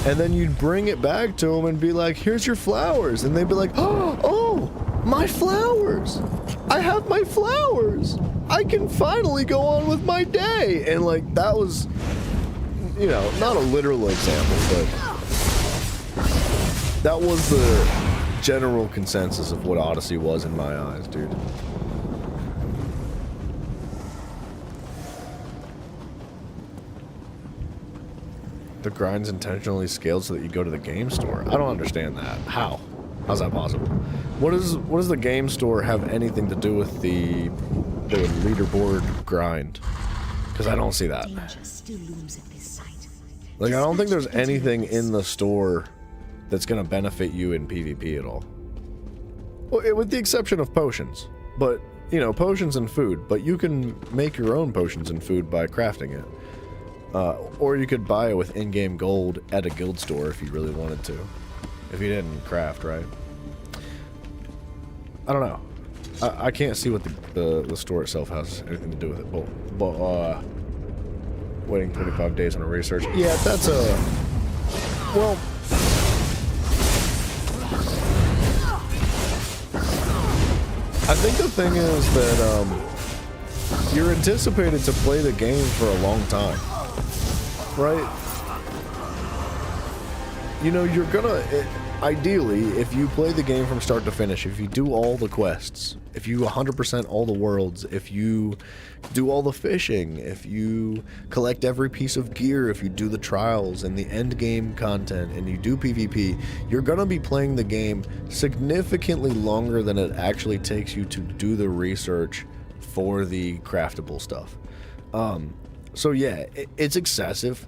and then you'd bring it back to them and be like, here's your flowers. And they'd be like, oh, my flowers. I have my flowers. I can finally go on with my day. And like, that was, you know, not a literal example, but that was the general consensus of what Odyssey was in my eyes, dude. The grind's intentionally scaled so that you go to the game store. I don't understand that. How? How's that possible? What does the game store have anything to do with the leaderboard grind? Because I don't see that. Like, I don't think there's anything in the store that's gonna benefit you in PvP at all. Well, with the exception of potions. But, you know, potions and food. But you can make your own potions and food by crafting it. Or you could buy it with in-game gold at a guild store if you really wanted to. If you didn't craft, right? I don't know. I can't see what the store itself has anything to do with it. But waiting 25 days on a research. Yeah, that's a... Well... I think the thing is that you're anticipated to play the game for a long time. Right? You know, you're gonna... Ideally, if you play the game from start to finish, if you do all the quests, if you 100% all the worlds, if you do all the fishing, if you collect every piece of gear, if you do the trials and the end game content, and you do PvP, you're gonna be playing the game significantly longer than it actually takes you to do the research for the craftable stuff. So yeah, it's excessive.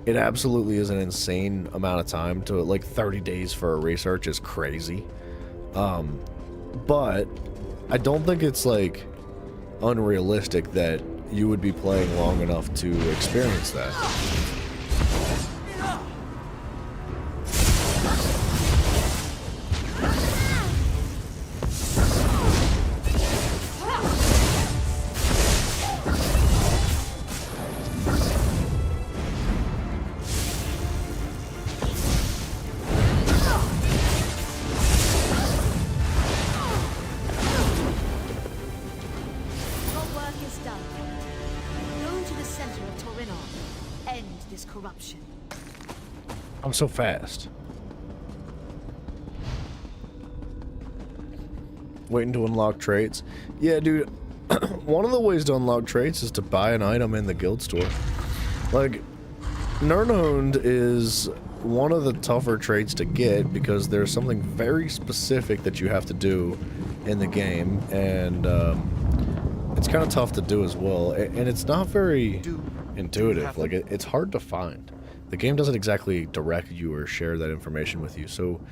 It absolutely is an insane amount of time to, like, 30 days for a research is crazy. But I don't think it's, like, unrealistic that you would be playing long enough to experience that. I'm so fast. Waiting to unlock traits. Yeah, dude. One of the ways to unlock traits is to buy an item in the guild store. Like, Nirnhund is one of the tougher traits to get because there's something very specific that you have to do in the game, and it's kind of tough to do as well, and it's not very intuitive. Like, it's hard to find. The game doesn't exactly direct you or share that information with you. So,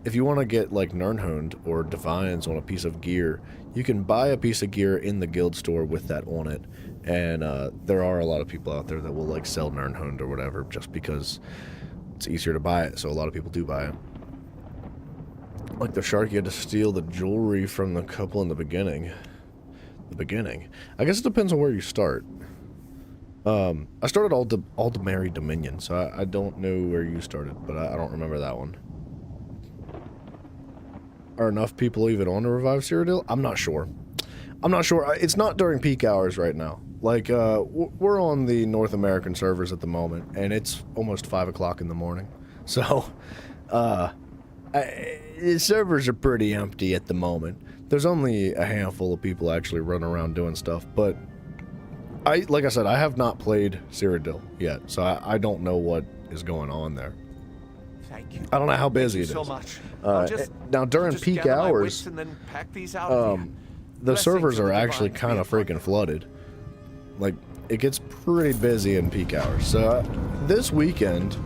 if you want to get, like, Nirnhund or Divines on a piece of gear, you can buy a piece of gear in the guild store with that on it. And there are a lot of people out there that will, like, sell Nirnhund or whatever just because it's easier to buy it. So a lot of people do buy it. Like the shark, you had to steal the jewelry from the couple in the beginning. I guess it depends on where you start. I started Aldmeri Dominion, so I don't know where you started, but I don't remember that one. Are enough people even on to revive Cyrodiil? I'm not sure. I'm not sure. It's not during peak hours right now. Like, we're on the North American servers at the moment, and it's almost 5 o'clock in the morning. So, the servers are pretty empty at the moment. There's only a handful of people actually running around doing stuff, but like I said, I have not played Cyrodiil yet, so I don't know what is going on there. Thank you. I don't know how busy it is. So much. Now during peak hours, the servers are actually kind of freaking flooded. Like, it gets pretty busy in peak hours. So this weekend,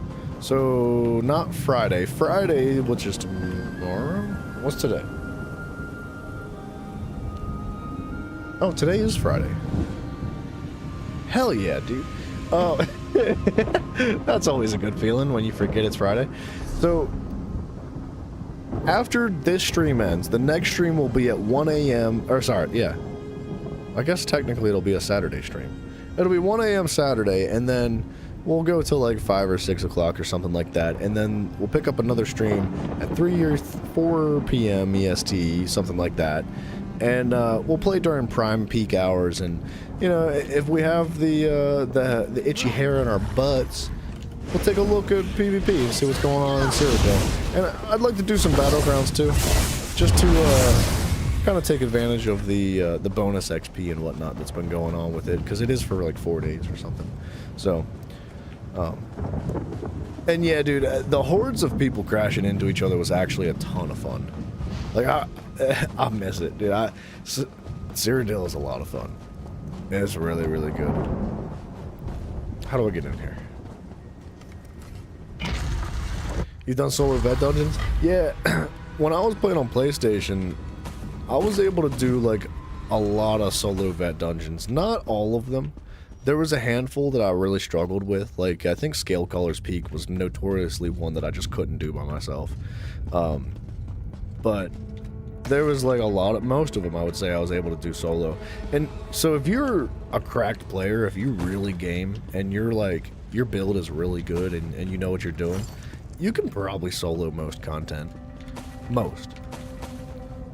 so not Friday, which is tomorrow? What's today? Oh, today is Friday. Hell yeah, dude. Oh, that's always a good feeling when you forget it's Friday. So, after this stream ends, the next stream will be at 1 a.m. Or, sorry, yeah. I guess technically it'll be a Saturday stream. It'll be 1 a.m. Saturday, and then we'll go till like 5 or 6 o'clock or something like that, and then we'll pick up another stream at 3 or 4 p.m. EST, something like that. And we'll play during prime peak hours, and you know, if we have the itchy hair in our butts, we'll take a look at PvP and see what's going on in Cyrodiil. And I'd like to do some Battlegrounds too, just to kind of take advantage of the bonus XP and whatnot that's been going on with it, because it is for like 4 days or something. So, and yeah, dude, the hordes of people crashing into each other was actually a ton of fun. Like, I miss it, dude. Cyrodiil is a lot of fun. It's really, really good. How do I get in here? You done solo vet dungeons? Yeah, when I was playing on PlayStation, I was able to do like a lot of solo vet dungeons. Not all of them. There was a handful that I really struggled with. Like, I think Scalecolor's Peak was notoriously one that I just couldn't do by myself. But there was like most of them I would say I was able to do solo. And so if you're a cracked player, if you really game and you're like, your build is really good and you know what you're doing, you can probably solo most content. Most.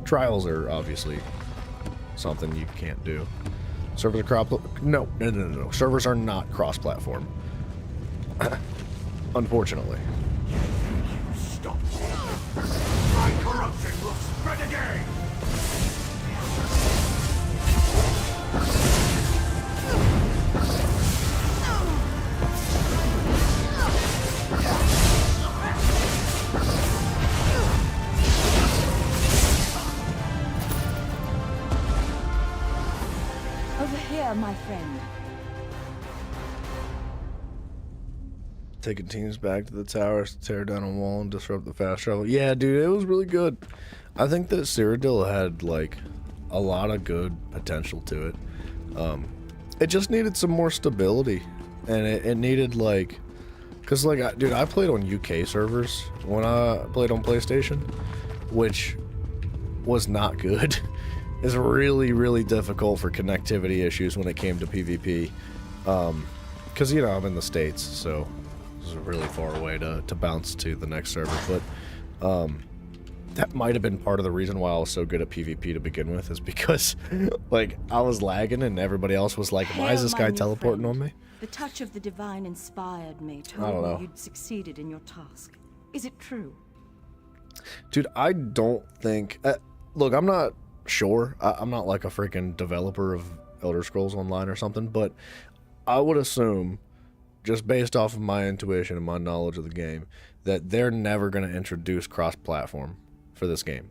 Trials are obviously something you can't do. Servers are no. Servers are not cross-platform. Unfortunately. Stop. My corruption will spread again. Over here, my friend. Taking teams back to the towers to tear down a wall and disrupt the fast travel. Yeah, dude, it was really good. I think that Cyrodiil had like a lot of good potential to it. It just needed some more stability, and it needed like, cause like, dude, I played on UK servers when I played on PlayStation, which was not good. It's really, really difficult for connectivity issues when it came to PvP. Cause you know, I'm in the States, so it's really far away to bounce to the next server, but that might have been part of the reason why I was so good at PvP to begin with, is because like I was lagging and everybody else was like, why is this guy teleporting on me? The touch of the divine inspired me, told me you'd succeeded in your task. Is it true? Dude, I don't think... look, I'm not sure. I'm not like a freaking developer of Elder Scrolls Online or something, but I would assume, just based off of my intuition and my knowledge of the game, that they're never going to introduce cross-platform for this game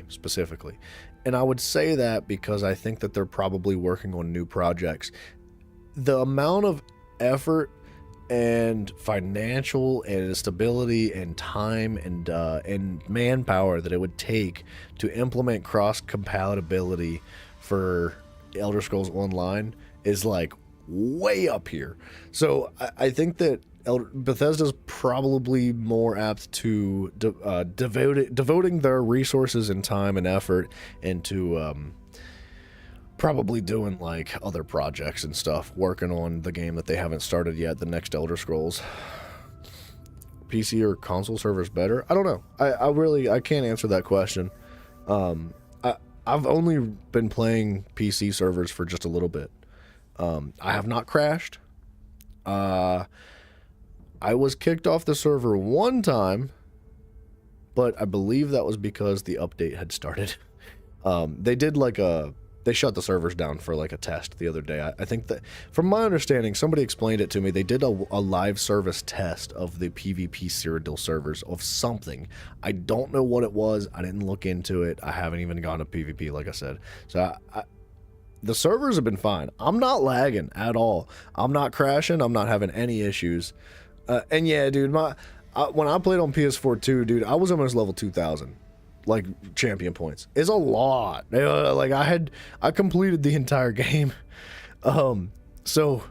specifically. And I would say that because I think that they're probably working on new projects. The amount of effort and financial and stability and time and manpower that it would take to implement cross-compatibility for Elder Scrolls Online is like way up here. So I think that Bethesda's probably more apt to devoting their resources and time and effort into probably doing like other projects and stuff, working on the game that they haven't started yet, the next Elder Scrolls. PC or console servers better? I don't know. I can't answer that question. I've only been playing PC servers for just a little bit. I have not crashed. I was kicked off the server one time, but I believe that was because the update had started. They did like they shut the servers down for like a test the other day. I think that, from my understanding, somebody explained it to me. They did a live service test of the PvP Cyrodiil servers of something. I don't know what it was. I didn't look into it. I haven't even gone to PvP, like I said. So the servers have been fine. I'm not lagging at all. I'm not crashing. I'm not having any issues. And yeah, dude, when I played on PS4 too, dude, I was almost level 2,000. Like, champion points. It's a lot. Like, I completed the entire game. So,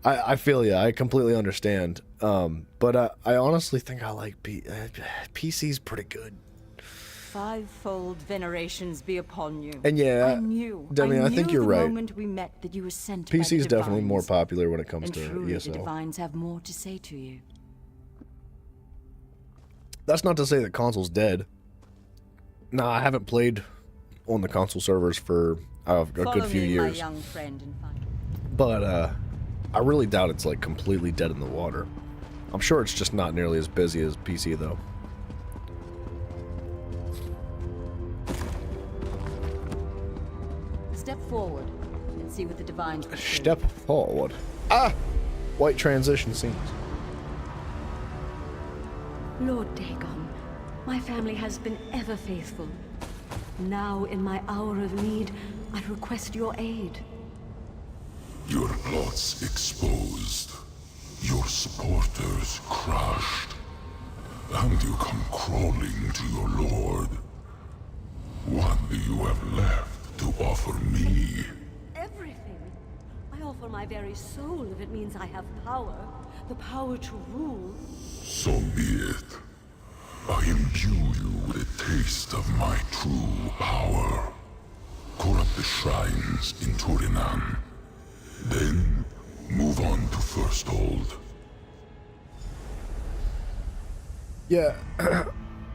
I feel ya. I completely understand. But I honestly think I like PC's pretty good. Fivefold venerations be upon you. And yeah, Demi, I think you're right. The moment we met that you were sent PC's by the definitely more Divines. popular when it comes And to truly, ESO. the Divines have more to say to you. That's not to say that console's dead. Nah, I haven't played on the console servers for a good few years. My young friend, and find But I really doubt it's like completely dead in the water. I'm sure it's just not nearly as busy as PC though. Step forward and see what the Divines will say. Step forward. Ah! White transition scenes. Lord Dagon, my family has been ever faithful. Now, in my hour of need, I request your aid. Your plots exposed, your supporters crushed, and you come crawling to your lord. What do you have left to offer me? Everything. I offer my very soul if it means I have power. The power to rule. So be it. I imbue you with a taste of my true power. Corrupt the shrines in Turinan. Then, move on to Firsthold. Yeah,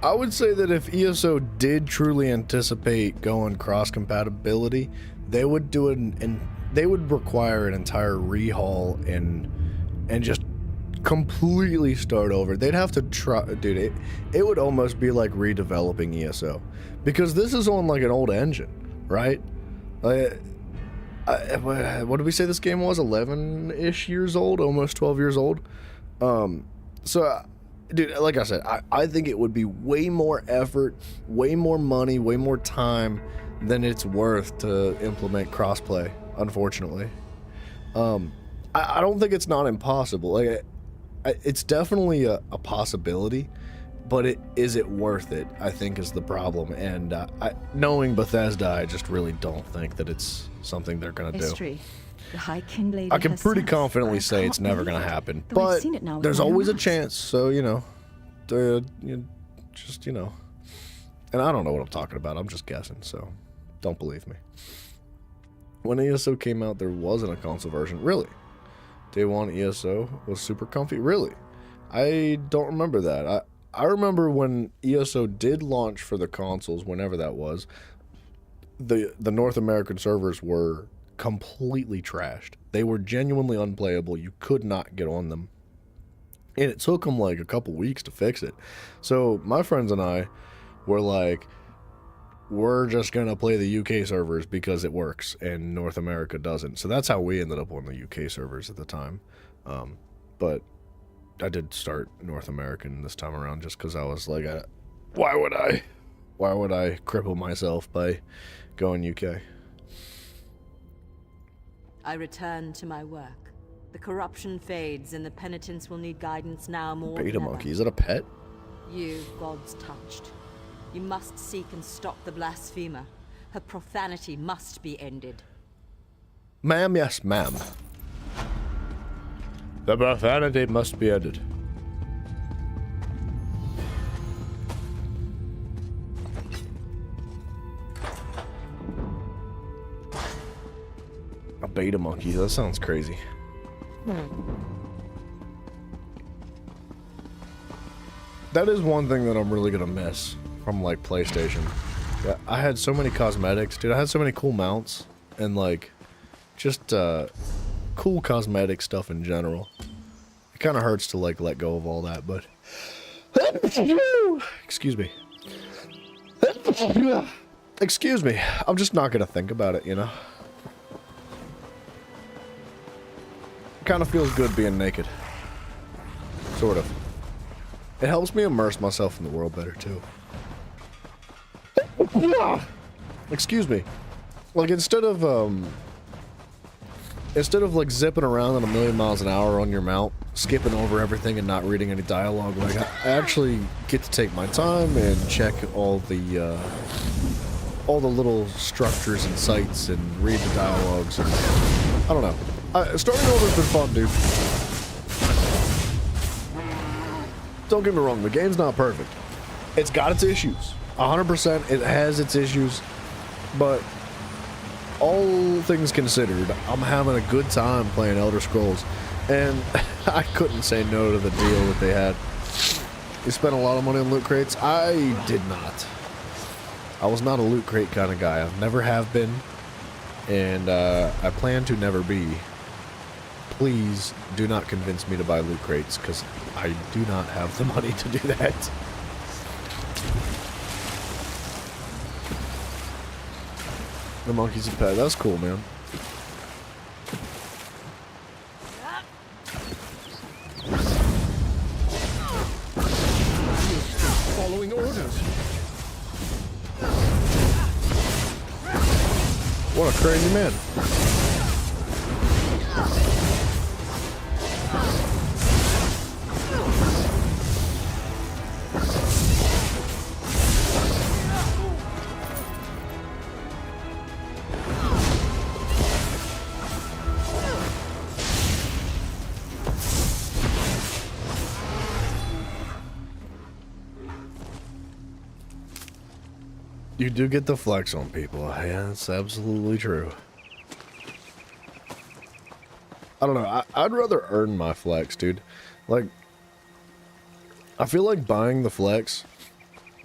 I would say that if ESO did truly anticipate going cross-compatibility, they would do it, and they would require an entire rehaul and just completely start over. They'd have to try, dude. It would almost be like redeveloping ESO, because this is on like an old engine, right? What did we say this game was? 11-ish years old, almost 12 years old. So, dude, like I said, I think it would be way more effort, way more money, way more time than it's worth to implement crossplay. Unfortunately, I don't think it's not impossible. Like, it's definitely a possibility, but is it worth it? I think is the problem. And knowing Bethesda, I just really don't think that it's something they're gonna do. History. The High King Lady I can pretty herself. confidently I say it's can't never believe gonna it. happen, Though I've but seen it now with there's my own always a eyes. chance. So just and I don't know what I'm talking about. I'm just guessing. So don't believe me. When ESO came out, there wasn't a console version. Really? Day one ESO was super comfy. Really? I don't remember that. I remember when ESO did launch for the consoles, whenever that was, the North American servers were completely trashed. They were genuinely unplayable. You could not get on them. And it took them like a couple weeks to fix it. So my friends and I were like, we're just going to play the UK servers because it works and North America doesn't. So that's how we ended up on the UK servers at the time. But I did start North American this time around just because I was like, why would I cripple myself by going UK? I return to my work. The corruption fades, and the penitents will need guidance now more Beta than monkey, ever. is that a pet? You, gods touched. You must seek and stop the blasphemer. Her profanity must be ended. Ma'am, yes, ma'am. The profanity must be ended. A beta monkey, that sounds crazy. That is one thing that I'm really gonna miss from like PlayStation. Yeah, I had so many cosmetics, dude. I had so many cool mounts and like just cool cosmetic stuff in general. It kind of hurts to like let go of all that, but excuse me. Excuse me. I'm just not gonna think about it, you know. It kind of feels good being naked. Sort of. It helps me immerse myself in the world better too. Excuse me. Like instead of like zipping around at 1,000,000 miles an hour on your mount, skipping over everything and not reading any dialogue, like I actually get to take my time and check all the little structures and sites and read the dialogues. And, I don't know. Starting over has been fun, dude. Don't get me wrong, the game's not perfect. It's got its issues. 100% it has its issues, but all things considered, I'm having a good time playing Elder Scrolls, and I couldn't say no to the deal that they had. You spent a lot of money on loot crates? I did not. I was not a loot crate kind of guy. I never have been, and I plan to never be. Please do not convince me to buy loot crates, because I do not have the money to do that. The monkey's a pet. That's cool, man. Following orders. What a crazy man. You do get the flex on people. Yeah, that's absolutely true. I don't know. I'd rather earn my flex, dude. Like, I feel like buying the flex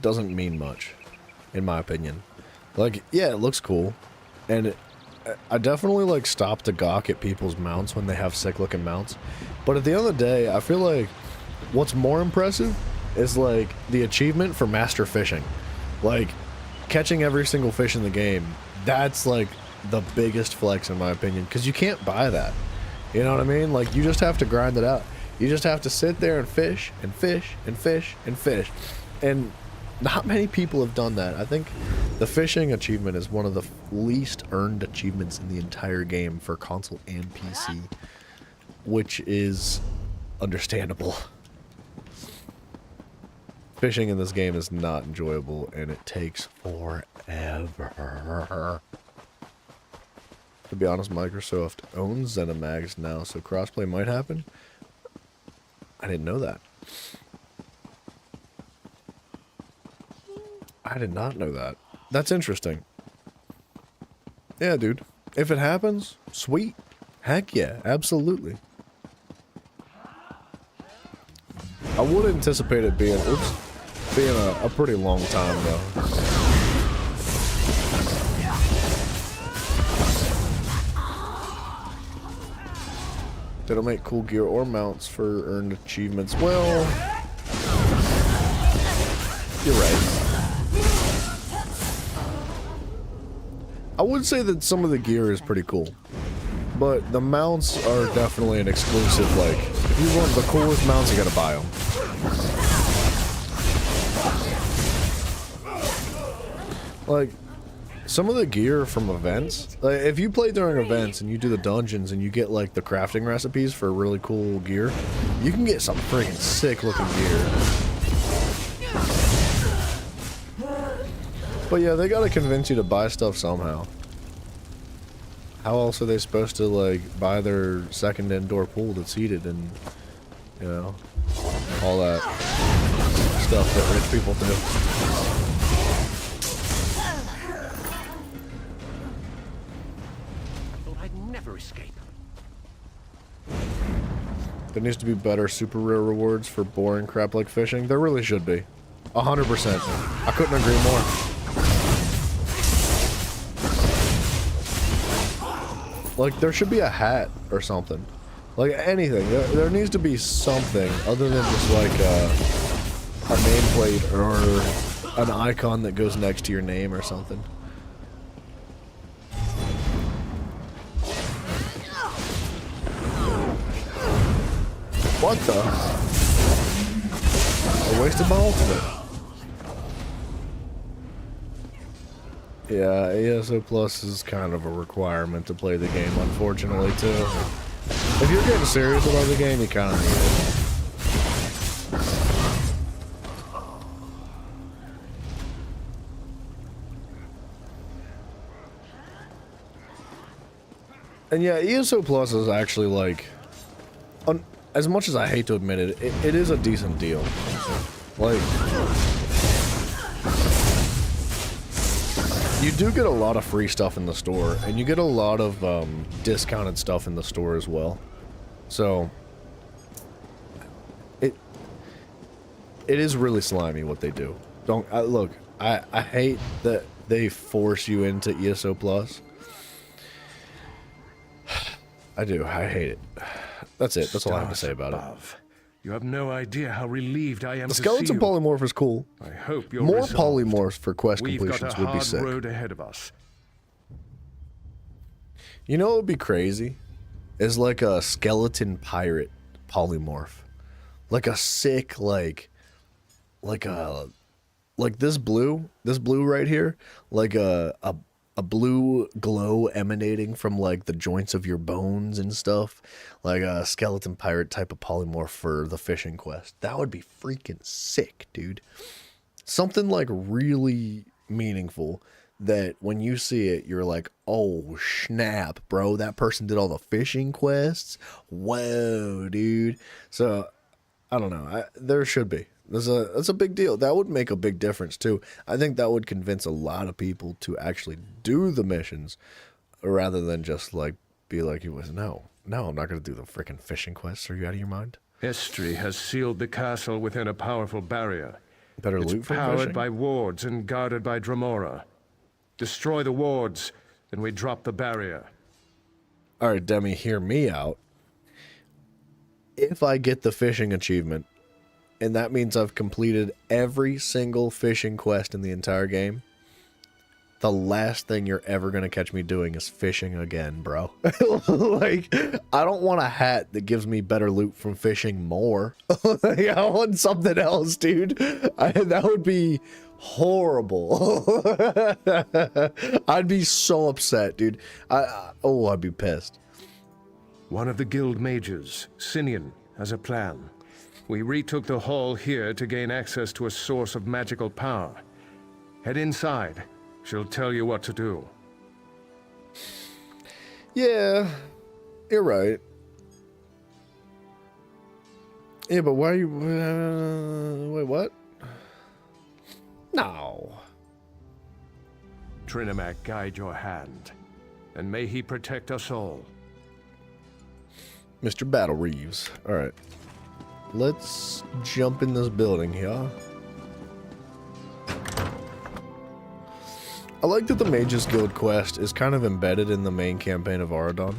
doesn't mean much, in my opinion. Like, yeah, it looks cool. And I definitely, like, stop to gawk at people's mounts when they have sick-looking mounts. But at the end of the day, I feel like what's more impressive is, like, the achievement for master fishing. Like, catching every single fish in the game, that's like the biggest flex in my opinion, because you can't buy that. You know what I mean? Like, you just have to grind it out. You just have to sit there and fish and fish and fish and fish. And not many people have done that. I think the fishing achievement is one of the least earned achievements in the entire game for console and PC, which is understandable. Fishing in this game is not enjoyable, and it takes forever. To be honest, Microsoft owns ZeniMax now, so crossplay might happen. I didn't know that. I did not know that. That's interesting. Yeah, dude. If it happens, sweet. Heck yeah, absolutely. I would anticipate it being... Oops. Being a pretty long time though. They don't make cool gear or mounts for earned achievements. Well, you're right. I would say that some of the gear is pretty cool, but the mounts are definitely an exclusive. Like, if you want the coolest mounts, you gotta buy them. Like, some of the gear from events, like, if you play during events and you do the dungeons and you get, like, the crafting recipes for really cool gear, you can get some freaking sick looking gear. But yeah, they gotta convince you to buy stuff somehow. How else are they supposed to, like, buy their second indoor pool that's heated and, you know, all that stuff that rich people do? Escape. There needs to be better super rare rewards for boring crap like fishing. There really should be. 100%. I couldn't agree more. Like, there should be a hat or something. Like, anything. There needs to be something other than just like a nameplate or an icon that goes next to your name or something. What the? I wasted my ultimate. Yeah, ESO Plus is kind of a requirement to play the game, unfortunately, too. If you're getting serious about the game, you kind of need it. And yeah, ESO Plus is actually like, as much as I hate to admit it, it is a decent deal. Like, you do get a lot of free stuff in the store, and you get a lot of discounted stuff in the store as well. So, it is really slimy what they do. Look, I hate that they force you into ESO Plus. I do. I hate it. That's it. That's all I have to say about it. You have no idea how relieved I am the to skeleton see you. polymorph is cool. I hope you're more resolved. Polymorphs for quest We've completions got a would be hard sick. road ahead of us. You know what would be crazy? Is like a skeleton pirate polymorph. Like a sick, like this blue right here, like a blue glow emanating from like the joints of your bones and stuff, like a skeleton pirate type of polymorph for the fishing quest. That would be freaking sick, dude. Something like really meaningful that when you see it, you're like, oh snap, bro, that person did all the fishing quests. Whoa, dude. So I don't know. There should be. That's a big deal. That would make a big difference too. I think that would convince a lot of people to actually do the missions rather than just like be like, no, I'm not going to do the freaking fishing quests. Are you out of your mind? Estri has sealed the castle within a powerful barrier. Better it's loot for powered fishing? by wards and guarded by Dremora. Destroy the wards, and we drop the barrier. All right, Demi, hear me out. If I get the fishing achievement, and that means I've completed every single fishing quest in the entire game, the last thing you're ever going to catch me doing is fishing again, bro. Like, I don't want a hat that gives me better loot from fishing more. I want something else, dude. That would be horrible. I'd be so upset, dude. I'd be pissed. One of the guild mages, Sinian, has a plan. We retook the hall here to gain access to a source of magical power. Head inside. She'll tell you what to do. Yeah, you're right. Yeah, but why are you... wait, what? No. Trinimac guide your hand, and may he protect us all. Mr. Battle Reeves. All right. Let's jump in this building here. I like that the Mages Guild quest is kind of embedded in the main campaign of Auradon.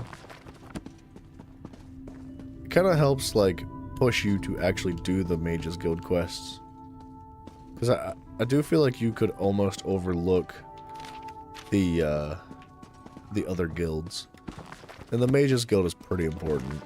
It kind of helps, like, push you to actually do the Mages Guild quests. Because I do feel like you could almost overlook the other guilds. And the Mages Guild is pretty important.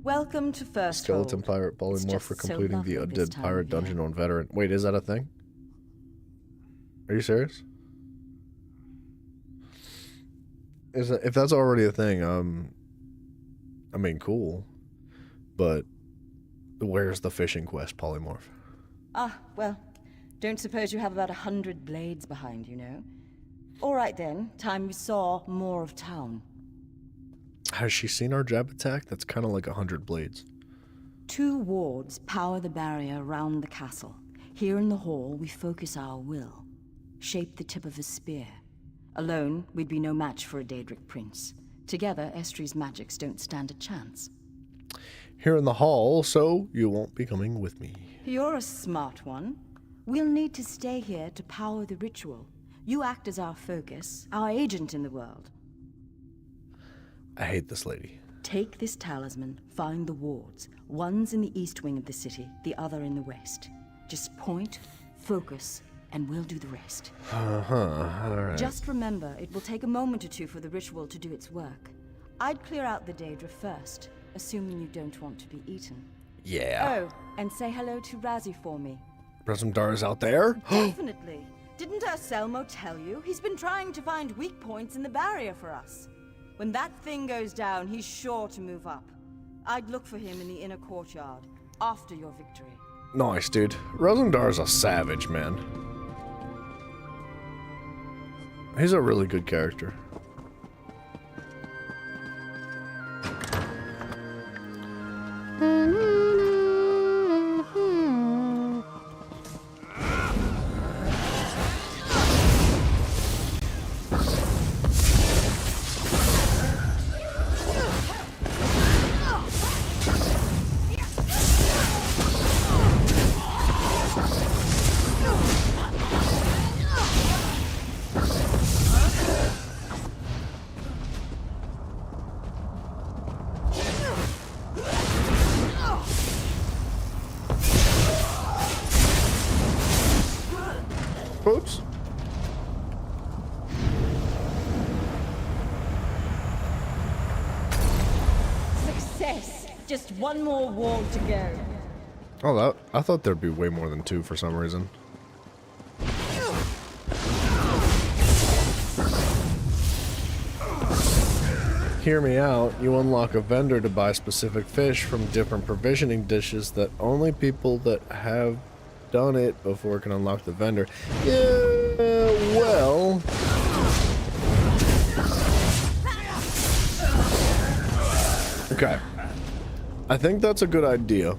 Welcome to First Skeleton Pirate Polymorph for completing the Undead Pirate Dungeon on Veteran. Wait, is that a thing? Are you serious? If that's already a thing, I mean, cool. But where's the fishing quest polymorph? Ah, well, don't suppose you have about 100 blades behind you, no? All right then, time we saw more of town. Has she seen our jab attack? That's kind of like 100 blades. 2 wards power the barrier around the castle. Here in the hall, we focus our will. Shape the tip of a spear. Alone, we'd be no match for a Daedric prince. Together, Estri's magics don't stand a chance. here in the hall, so you won't be coming with me. You're a smart one. We'll need to stay here to power the ritual. You act as our focus, our agent in the world. I hate this lady. Take this talisman, find the wards. One's in the east wing of the city, the other in the west. Just point, focus, and we'll do the rest. Alright. Just remember, it will take a moment or two for the ritual to do its work. I'd clear out the Daedra first, assuming you don't want to be eaten. Yeah. Oh, and say hello to Razzie for me. Razumdar's out there? Definitely. Didn't Selmo tell you? He's been trying to find weak points in the barrier for us. When that thing goes down, he's sure to move up. I'd look for him in the inner courtyard, after your victory. Nice, dude. Razumdar's a savage, man. He's a really good character. Oops. Success! Just one more wall to go. Oh, I thought there'd be way more than 2 for some reason. Hear me out. You unlock a vendor to buy specific fish from different provisioning dishes that only people that have done it before can unlock the vendor. Yeah, well... Okay. I think that's a good idea.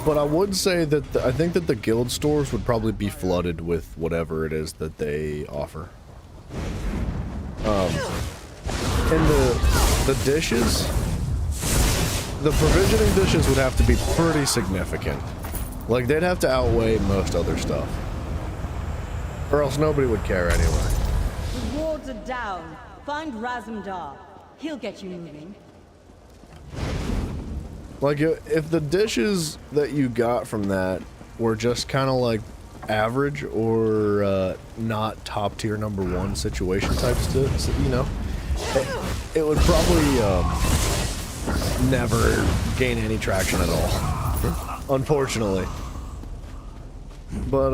But I would say that I think that the guild stores would probably be flooded with whatever it is that they offer. And the dishes, the provisioning dishes would have to be pretty significant. Like, they'd have to outweigh most other stuff. Or else nobody would care anyway. The wards are down. Find Razumdar. He'll get you moving. Like, if the dishes that you got from that were just kind of like average or not top tier #1 situation type stuff, you know, it would probably never gain any traction at all, unfortunately. But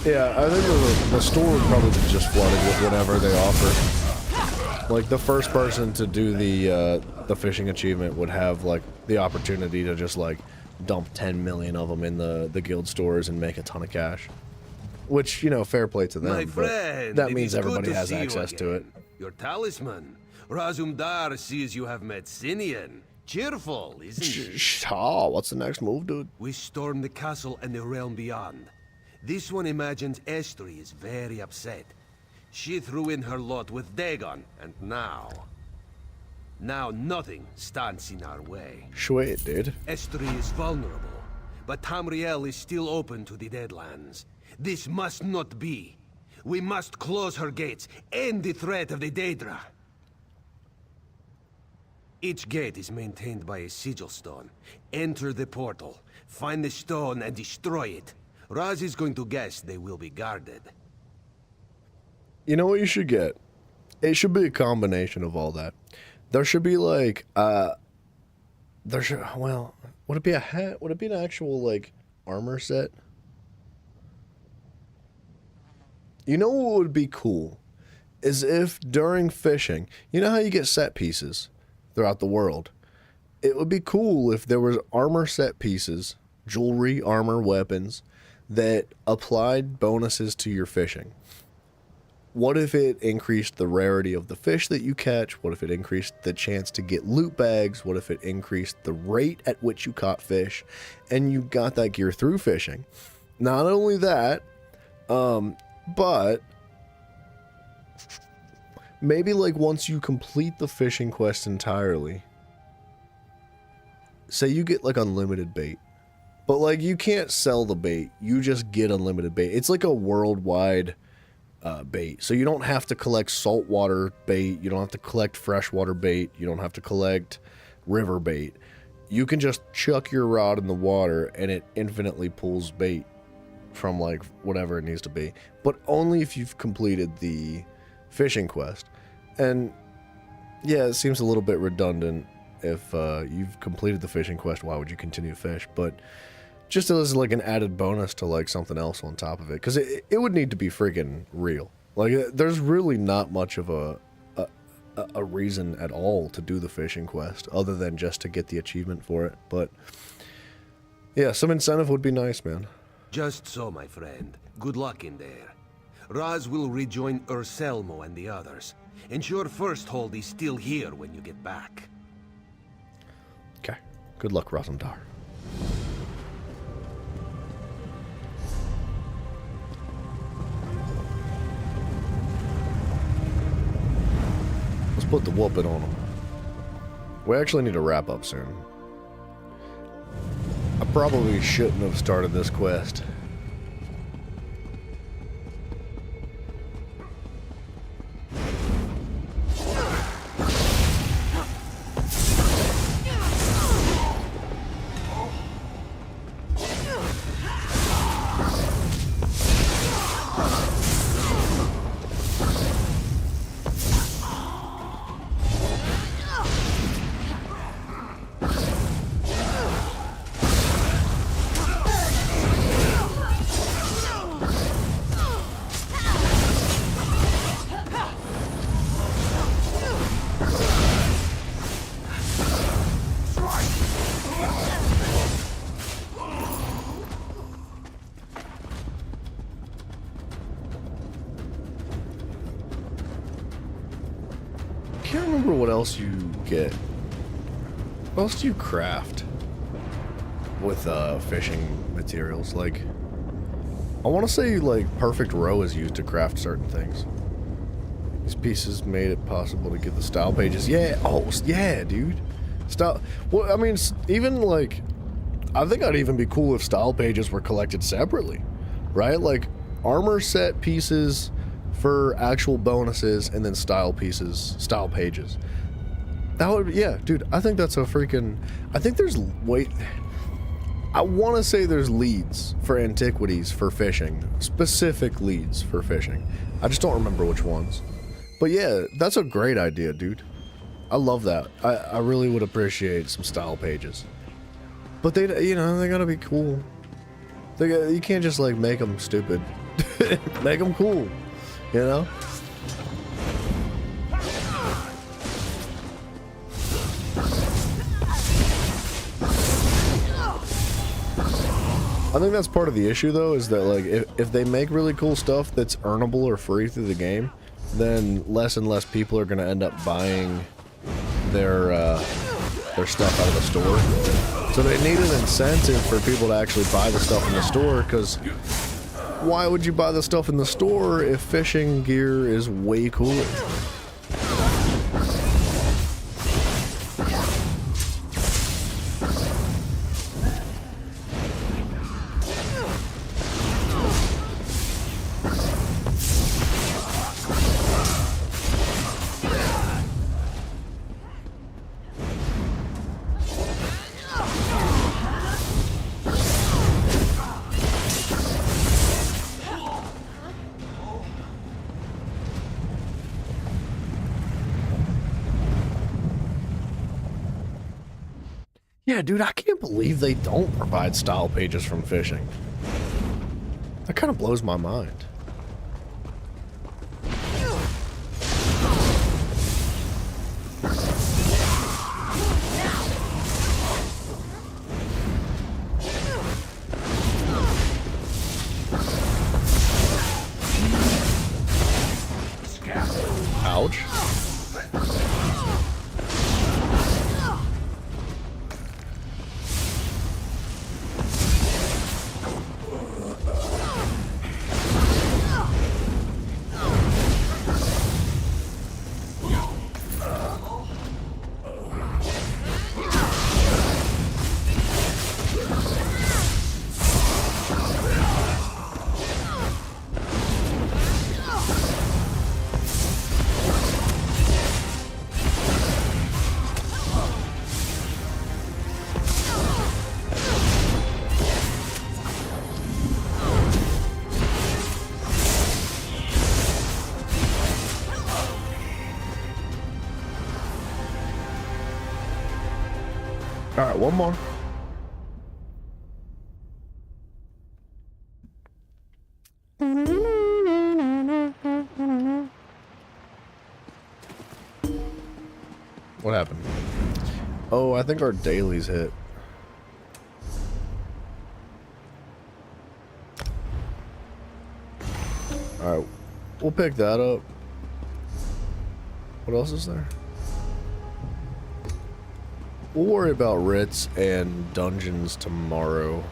yeah, I think the store would probably be just flooded with whatever they offer. Like, the first person to do the fishing achievement would have like the opportunity to just like dump 10 million of them in the guild stores and make a ton of cash. Which, you know, fair play to them. My friend, that means everybody has access to it. Your talisman. Razumdar sees you have met Sinian. Cheerful, isn't he? What's the next move, dude? We storm the castle and the realm beyond. This one imagines Estri is very upset. She threw in her lot with Dagon, and now nothing stands in our way. Sweet, dude. Estri is vulnerable, but Tamriel is still open to the Deadlands. This must not be. We must close her gates, end the threat of the Daedra. Each gate is maintained by a sigil stone. Enter the portal, find the stone and destroy it. Raz is going to guess they will be guarded. You know what you should get? It should be a combination of all that. There should be like, well, would it be a hat? Would it be an actual like armor set? You know what would be cool? Is if during fishing, you know how you get set pieces throughout the world? It would be cool if there was armor set pieces, jewelry, armor, weapons, that applied bonuses to your fishing. What if it increased the rarity of the fish that you catch? What if it increased the chance to get loot bags? What if it increased the rate at which you caught fish? And you got that gear through fishing. Not only that, but maybe like once you complete the fishing quest entirely, say you get like unlimited bait, but like you can't sell the bait, you just get unlimited bait. It's like a worldwide bait, so you don't have to collect saltwater bait, you don't have to collect freshwater bait, you don't have to collect river bait. You can just chuck your rod in the water and it infinitely pulls bait from like whatever it needs to be, but only if you've completed the fishing quest. And yeah, it seems a little bit redundant. If you've completed the fishing quest, why would you continue to fish? But just as like an added bonus to like something else on top of it, because it would need to be freaking real. Like there's really not much of a reason at all to do the fishing quest other than just to get the achievement for it. But yeah, some incentive would be nice, man. Just so, my friend. Good luck in there. Raz will rejoin Urselmo and the others. Ensure First Hold is still here when you get back. Okay. Good luck, Razumdar. Let's put the whooping on them. We actually need to wrap up soon. I probably shouldn't have started this quest. I can't remember what else you get. What else do you craft with fishing materials? Like, I want to say like perfect row is used to craft certain things. These pieces made it possible to get the style pages. Yeah, oh yeah, dude. Style. Well, I mean, even like, I think I'd even be cool if style pages were collected separately, right? Like armor set pieces for actual bonuses, and then style pieces, style pages. That would, yeah, dude, I think that's a freaking, I think there's, wait, I want to say there's leads for antiquities for fishing, specific leads for fishing. I just don't remember which ones. But yeah, that's a great idea, dude. I love that. I really would appreciate some style pages. But they, you know, they gotta be cool. You can't just like make them stupid. Make them cool. You know? I think that's part of the issue though, is that like if they make really cool stuff that's earnable or free through the game, then less and less people are going to end up buying their stuff out of the store. So they need an incentive for people to actually buy the stuff in the store, because why would you buy the stuff in the store if fishing gear is way cooler? Yeah, dude, I can't believe they don't provide style pages from fishing. That kind of blows my mind. Ouch. Alright, one more. What happened? Oh, I think our dailies hit. Alright, we'll pick that up. What else is there? We'll worry about writs and dungeons tomorrow.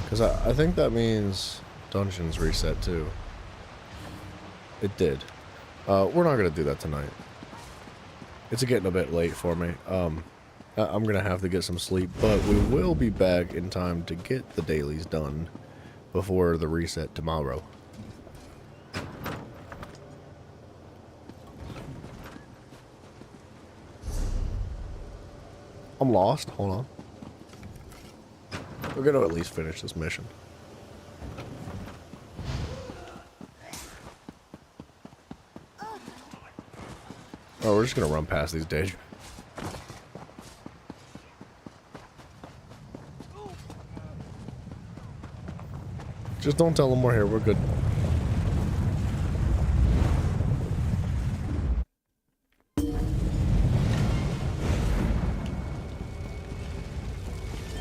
Because I think that means dungeons reset too. It did. We're not going to do that tonight. It's getting a bit late for me. I'm going to have to get some sleep, but we will be back in time to get the dailies done before the reset tomorrow. I'm lost. Hold on. We're going to at least finish this mission. Oh, we're just going to run past these days. Just don't tell them we're here. We're good.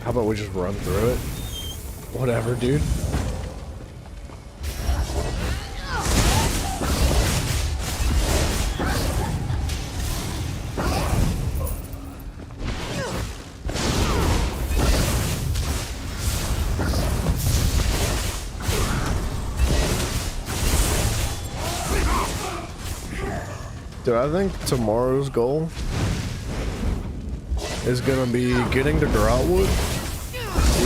How about we just run through it? Whatever, dude. Dude, I think tomorrow's goal is gonna be getting to Grautwood,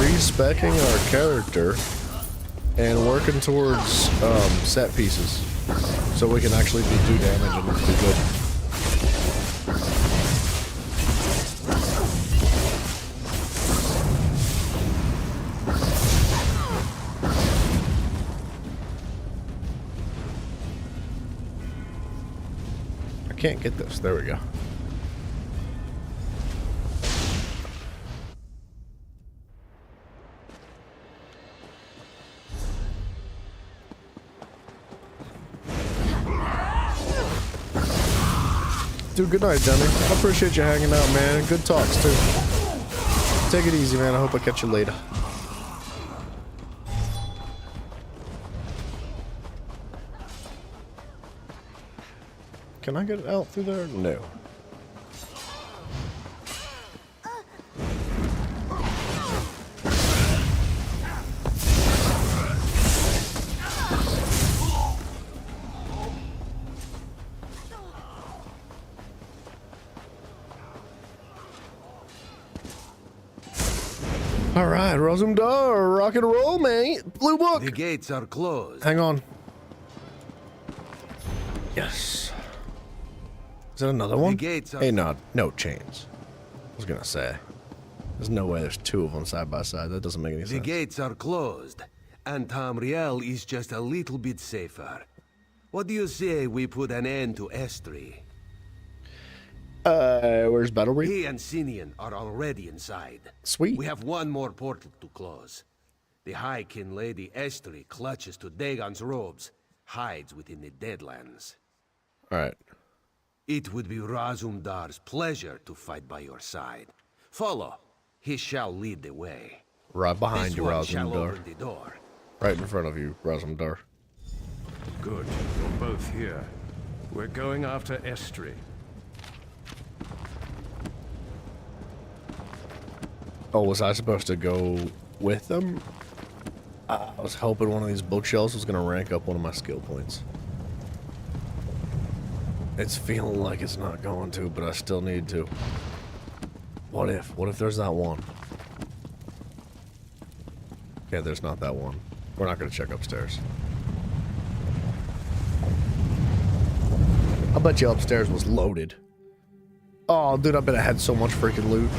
respecking our character, and working towards set pieces so we can actually do damage and do good. I can't get this. There we go. Dude, good night, Denny. I appreciate you hanging out, man. Good talks, too. Take it easy, man. I hope I catch you later. Can I get out through there? No. All right, Rosumdar, rock and roll, mate. Blue book. The gates are closed. Hang on. Yes. Is that another one? The gates are... Hey, no chains. I was gonna say. There's no way there's two of them side by side. That doesn't make any sense. The gates are closed, and Tamriel is just a little bit safer. What do you say we put an end to Estri? Where's Battle Reef? He and Sinian are already inside. Sweet. We have one more portal to close. The High-Kin Lady Estri clutches to Dagon's robes, hides within the Deadlands. Alright. It would be Razumdar's pleasure to fight by your side. Follow. He shall lead the way. Right behind This you, one shall Razumdar. open the door. Right in front of you, Razumdar. Good. You're both here. We're going after Estri. Oh, was I supposed to go with them? I was hoping one of these bookshelves was going to rank up one of my skill points. It's feeling like it's not going to, but I still need to. What if? What if there's that one? Yeah, there's not that one. We're not going to check upstairs. I bet you upstairs was loaded. Oh, dude, I bet I had so much freaking loot.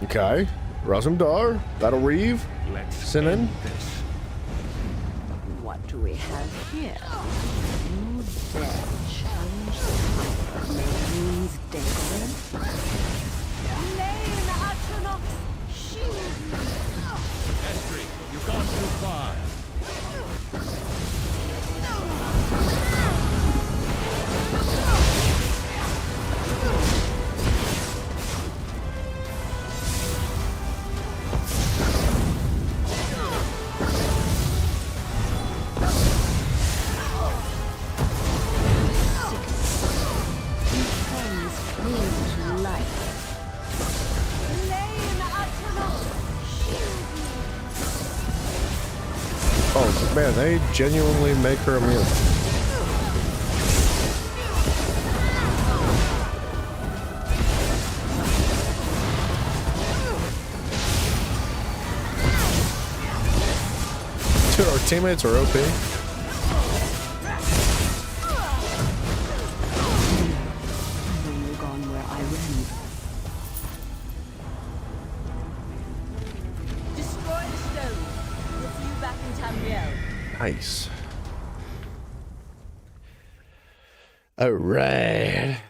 Okay. Razumdar, Battle Reeve, Sinin. What to do we have here? You dare challenge the power of Marine's Dagon? Lane Atronox, shield me! Estri, you've gone too far. Oh man, they genuinely make her immune. Dude, our teammates are OP. Nice. All right.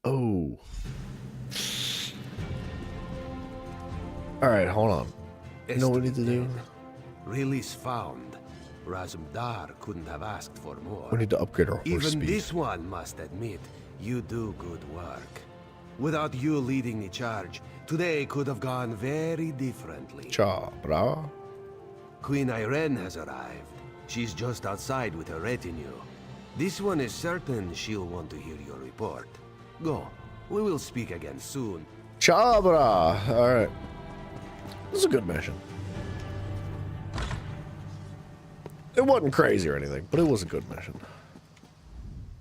Oh. All right, hold on. You know what we need to do? Release found. Razumdar couldn't have asked for more. We need to upgrade our horse Even speed. this one must admit, you do good work. Without you leading the charge, today could have gone very differently. Cha, brah. Queen Irene has arrived. She's just outside with her retinue. This one is certain she'll want to hear your report. Go. We will speak again soon. Cha, brah. All right. This is a good mission. It wasn't crazy or anything, but it was a good mission.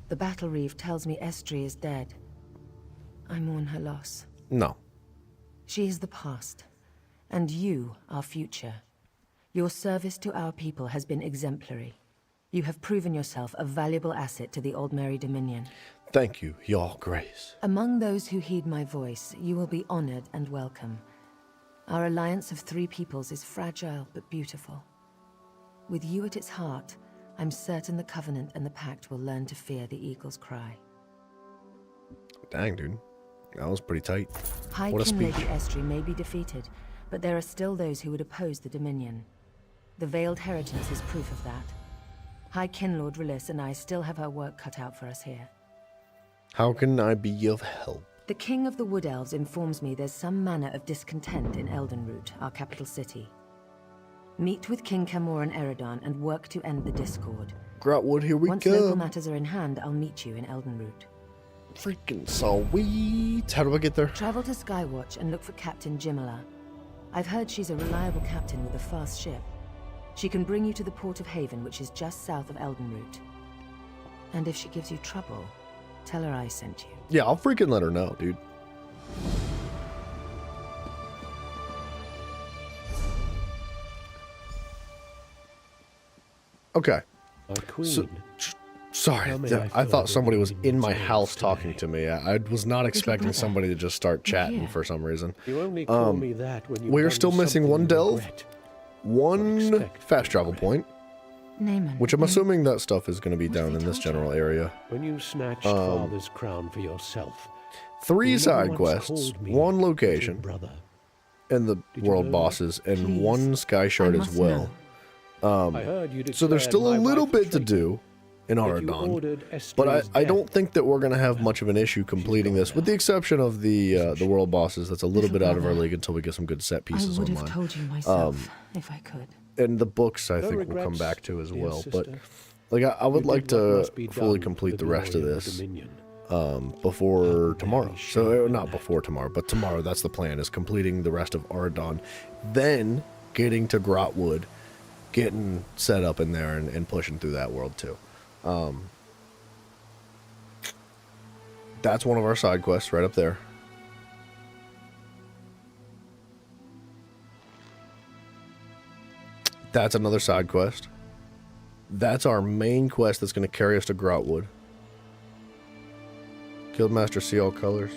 The battle reeve tells me Estri is dead. I mourn her loss. No. She is the past, and you, our future. Your service to our people has been exemplary. You have proven yourself a valuable asset to the Aldmeri Dominion. Thank you, Your Grace. Among those who heed my voice, you will be honored and welcome. Our alliance of three peoples is fragile but beautiful. With you at its heart, I'm certain the Covenant and the Pact will learn to fear the Eagle's cry. Dang, dude. That was pretty tight. High What a King speech. Lady Estri may be defeated, but there are still those who would oppose the Dominion. The Veiled Heritance is proof of that. High Kin Lord Rilis and I still have our work cut out for us here. How can I be of help? The King of the Wood Elves informs me there's some manner of discontent in Eldenroot, our capital city. Meet with King Camor and Eredon and work to end the discord. Grautwood, here we Once go. local matters are in hand, I'll meet you in Eldenroot. Freaking sweet. How do I get there? Travel to Skywatch and look for Captain Jimala. I've heard she's a reliable captain with a fast ship. She can bring you to the Port of Haven, which is just south of Eldenroot. And if she gives you trouble, tell her I sent you. Yeah, I'll freaking let her know, dude. Okay. Queen. Sorry, I thought somebody was in my house talking to me. I was not expecting somebody to just start chatting for some reason. You only call me that when We're still missing one delve, one fast travel point, Naaman. which I'm assuming that stuff is going to be down in this general area. When you snatched father's crown for yourself. 3 You side once quests, called me 1 location, brother. and the Did you world know bosses, and Please. 1 sky shard as must well. I heard you So there's declared still a my little wife bit to do in you Aradon, ordered but Estri's I death. don't think that we're going to have much of an issue completing this, with the exception of the world bosses. That's a little bit out of our league until we get some good set pieces I would online. have told you myself, if I could. And the books, I No think, we'll come regrets, back to as dear well. But sister. like, I would You like did what to must be fully done complete for the the rest of glory of this the Dominion. before tomorrow. So not before tomorrow, but tomorrow. That's the plan: is completing the rest of Aradon, then getting to Grautwood, getting set up in there, and pushing through that world too. That's one of our side quests right up there. That's another side quest. That's our main quest that's going to carry us to Grautwood. Guildmaster, see all colors.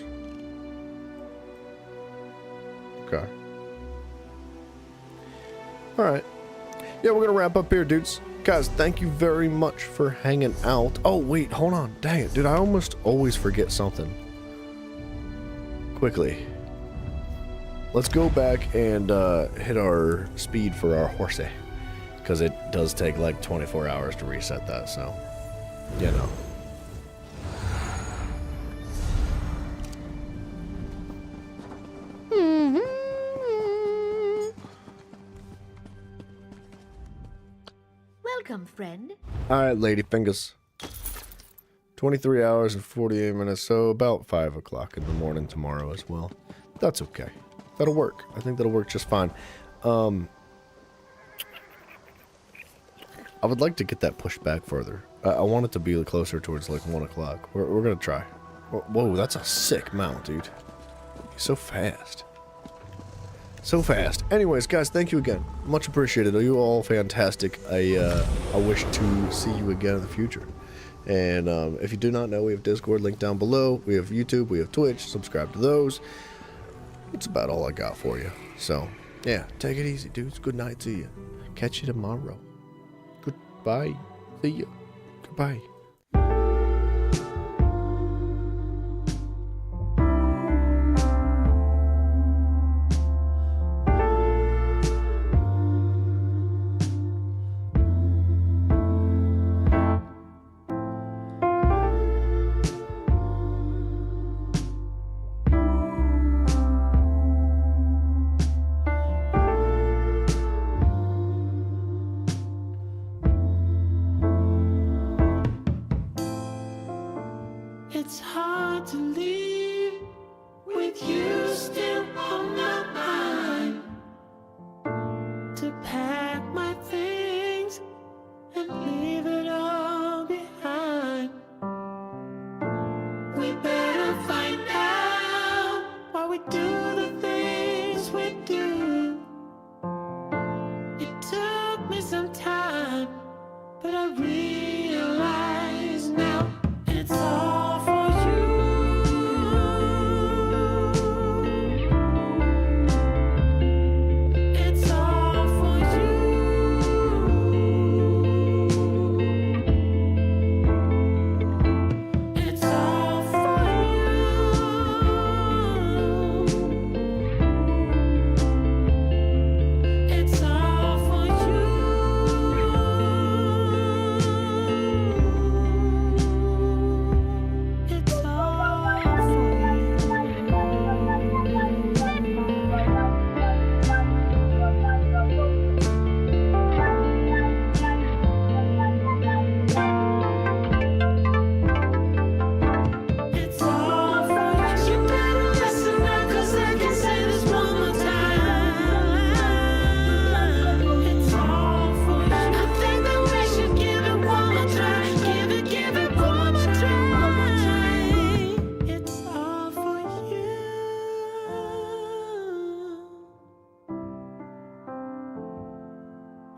Okay. Alright. yeah, we're gonna wrap up here, dudes. Guys, thank you very much for hanging out. Oh, wait, hold on. Dang it, dude, I almost always forget something. Quickly. Let's go back and hit our speed for our horsey. Because it does take like 24 hours to reset that, so, you know. Welcome, friend. Alright, lady fingers. 23 hours and 48 minutes, so about 5 o'clock in the morning tomorrow as well. That's okay. That'll work. I think that'll work just fine. I would like to get that pushed back further. I want it to be closer towards like 1 o'clock. We're gonna try. Whoa, that's a sick mount, dude. He's so fast. So fast. Anyways, guys, thank you again. Much appreciated. You all fantastic. I wish to see you again in the future. And if you do not know, we have Discord linked down below. We have YouTube. We have Twitch. Subscribe to those. That's about all I got for you. So, yeah, take it easy, dudes. Good night to you. Catch you tomorrow. Goodbye. See ya. Goodbye. It's hard to leave with you still on my mind. To pack my things and leave it all behind. We better find out why we do the things we do. It took me some time, but I realize now it's all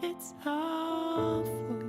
it's all for